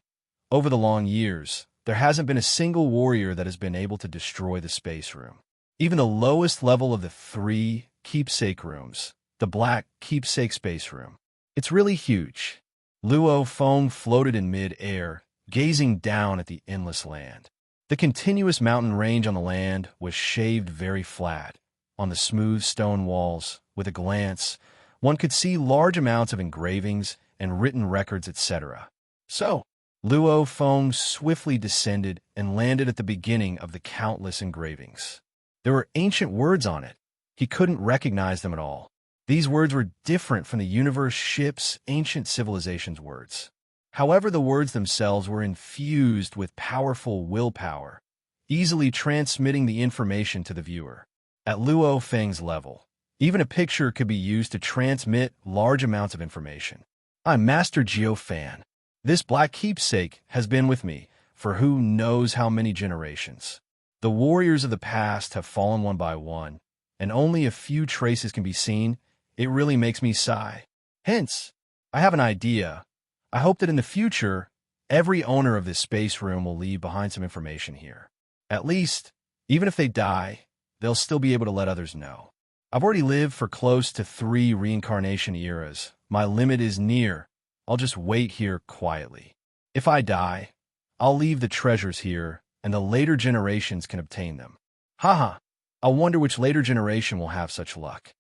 Over the long years, there hasn't been a single warrior that has been able to destroy the space room. Even the lowest level of the 3 keepsake rooms, the black keepsake space room. It's really huge. Luo Feng floated in mid-air, gazing down at the endless land. The continuous mountain range on the land was shaved very flat. On the smooth stone walls, with a glance, one could see large amounts of engravings and written records, etc. So, Luo Feng swiftly descended and landed at the beginning of the countless engravings. There were ancient words on it. He couldn't recognize them at all. These words were different from the universe ship's ancient civilization's words. However, the words themselves were infused with powerful willpower, easily transmitting the information to the viewer. At Luo Feng's level, even a picture could be used to transmit large amounts of information. I'm Master Jiao Fan. This black keepsake has been with me for who knows how many generations. The warriors of the past have fallen one by one, and only a few traces can be seen. It really makes me sigh. Hence, I have an idea. I hope that in the future, every owner of this space room will leave behind some information here. At least, even if they die, they'll still be able to let others know. I've already lived for close to 3 reincarnation eras. My limit is near. I'll just wait here quietly. If I die, I'll leave the treasures here, and the later generations can obtain them. Haha, I wonder which later generation will have such luck.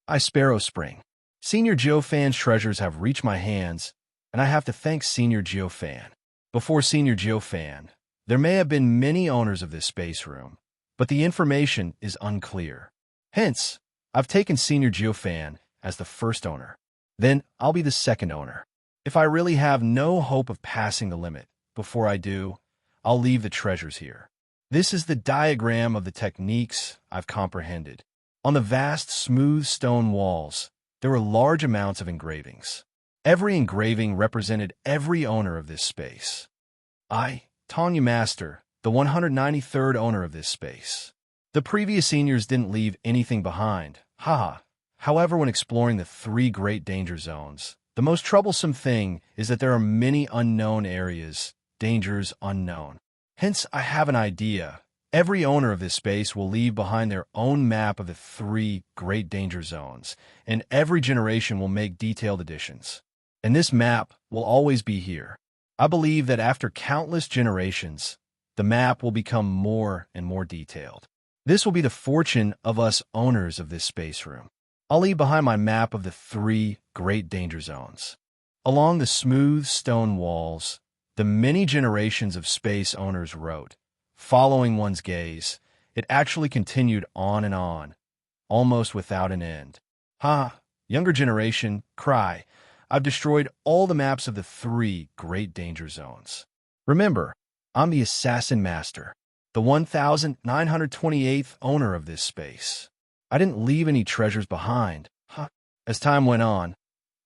I Sparrow Spring. Senior Jiao Fan's treasures have reached my hands, and I have to thank Senior Jiao Fan. Before Senior Jiao Fan, there may have been many owners of this space room, but the information is unclear. Hence, I've taken Senior Jiao Fan as the first owner. Then I'll be the second owner. If I really have no hope of passing the limit, before I do, I'll leave the treasures here. This is the diagram of the techniques I've comprehended. On the vast, smooth stone walls, there were large amounts of engravings. Every engraving represented every owner of this space. I, Tanya Master, the 193rd owner of this space. The previous seniors didn't leave anything behind. Haha. However, when exploring the 3 great danger zones, the most troublesome thing is that there are many unknown areas, dangers unknown. Hence, I have an idea. Every owner of this space will leave behind their own map of the 3 great danger zones, and every generation will make detailed additions. And this map will always be here. I believe that after countless generations, the map will become more and more detailed. This will be the fortune of us owners of this space room. I'll leave behind my map of the 3 great danger zones. Along the smooth stone walls, the many generations of space owners wrote. Following one's gaze, it actually continued on and on, almost without an end. Younger generation, cry. I've destroyed all the maps of the 3 great danger zones. Remember, I'm the Assassin Master, the 1928th owner of this space. I didn't leave any treasures behind. As time went on,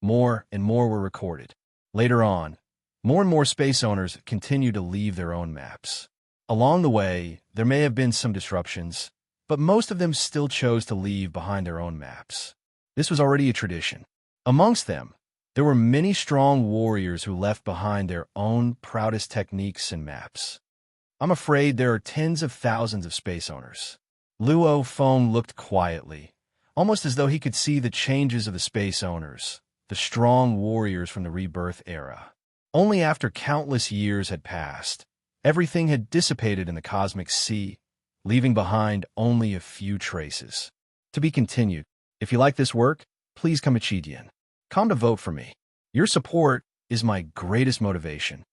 more and more were recorded. Later on, More and more space owners continue to leave their own maps. Along the way, there may have been some disruptions, but most of them still chose to leave behind their own maps. This was already a tradition. Amongst them, there were many strong warriors who left behind their own proudest techniques and maps. I'm afraid there are tens of thousands of space owners. Luo Feng looked quietly, almost as though he could see the changes of the space owners, the strong warriors from the rebirth era. Only after countless years had passed, everything had dissipated in the cosmic sea, leaving behind only a few traces. To be continued. If you like this work, please come to vote for me. Your support is my greatest motivation.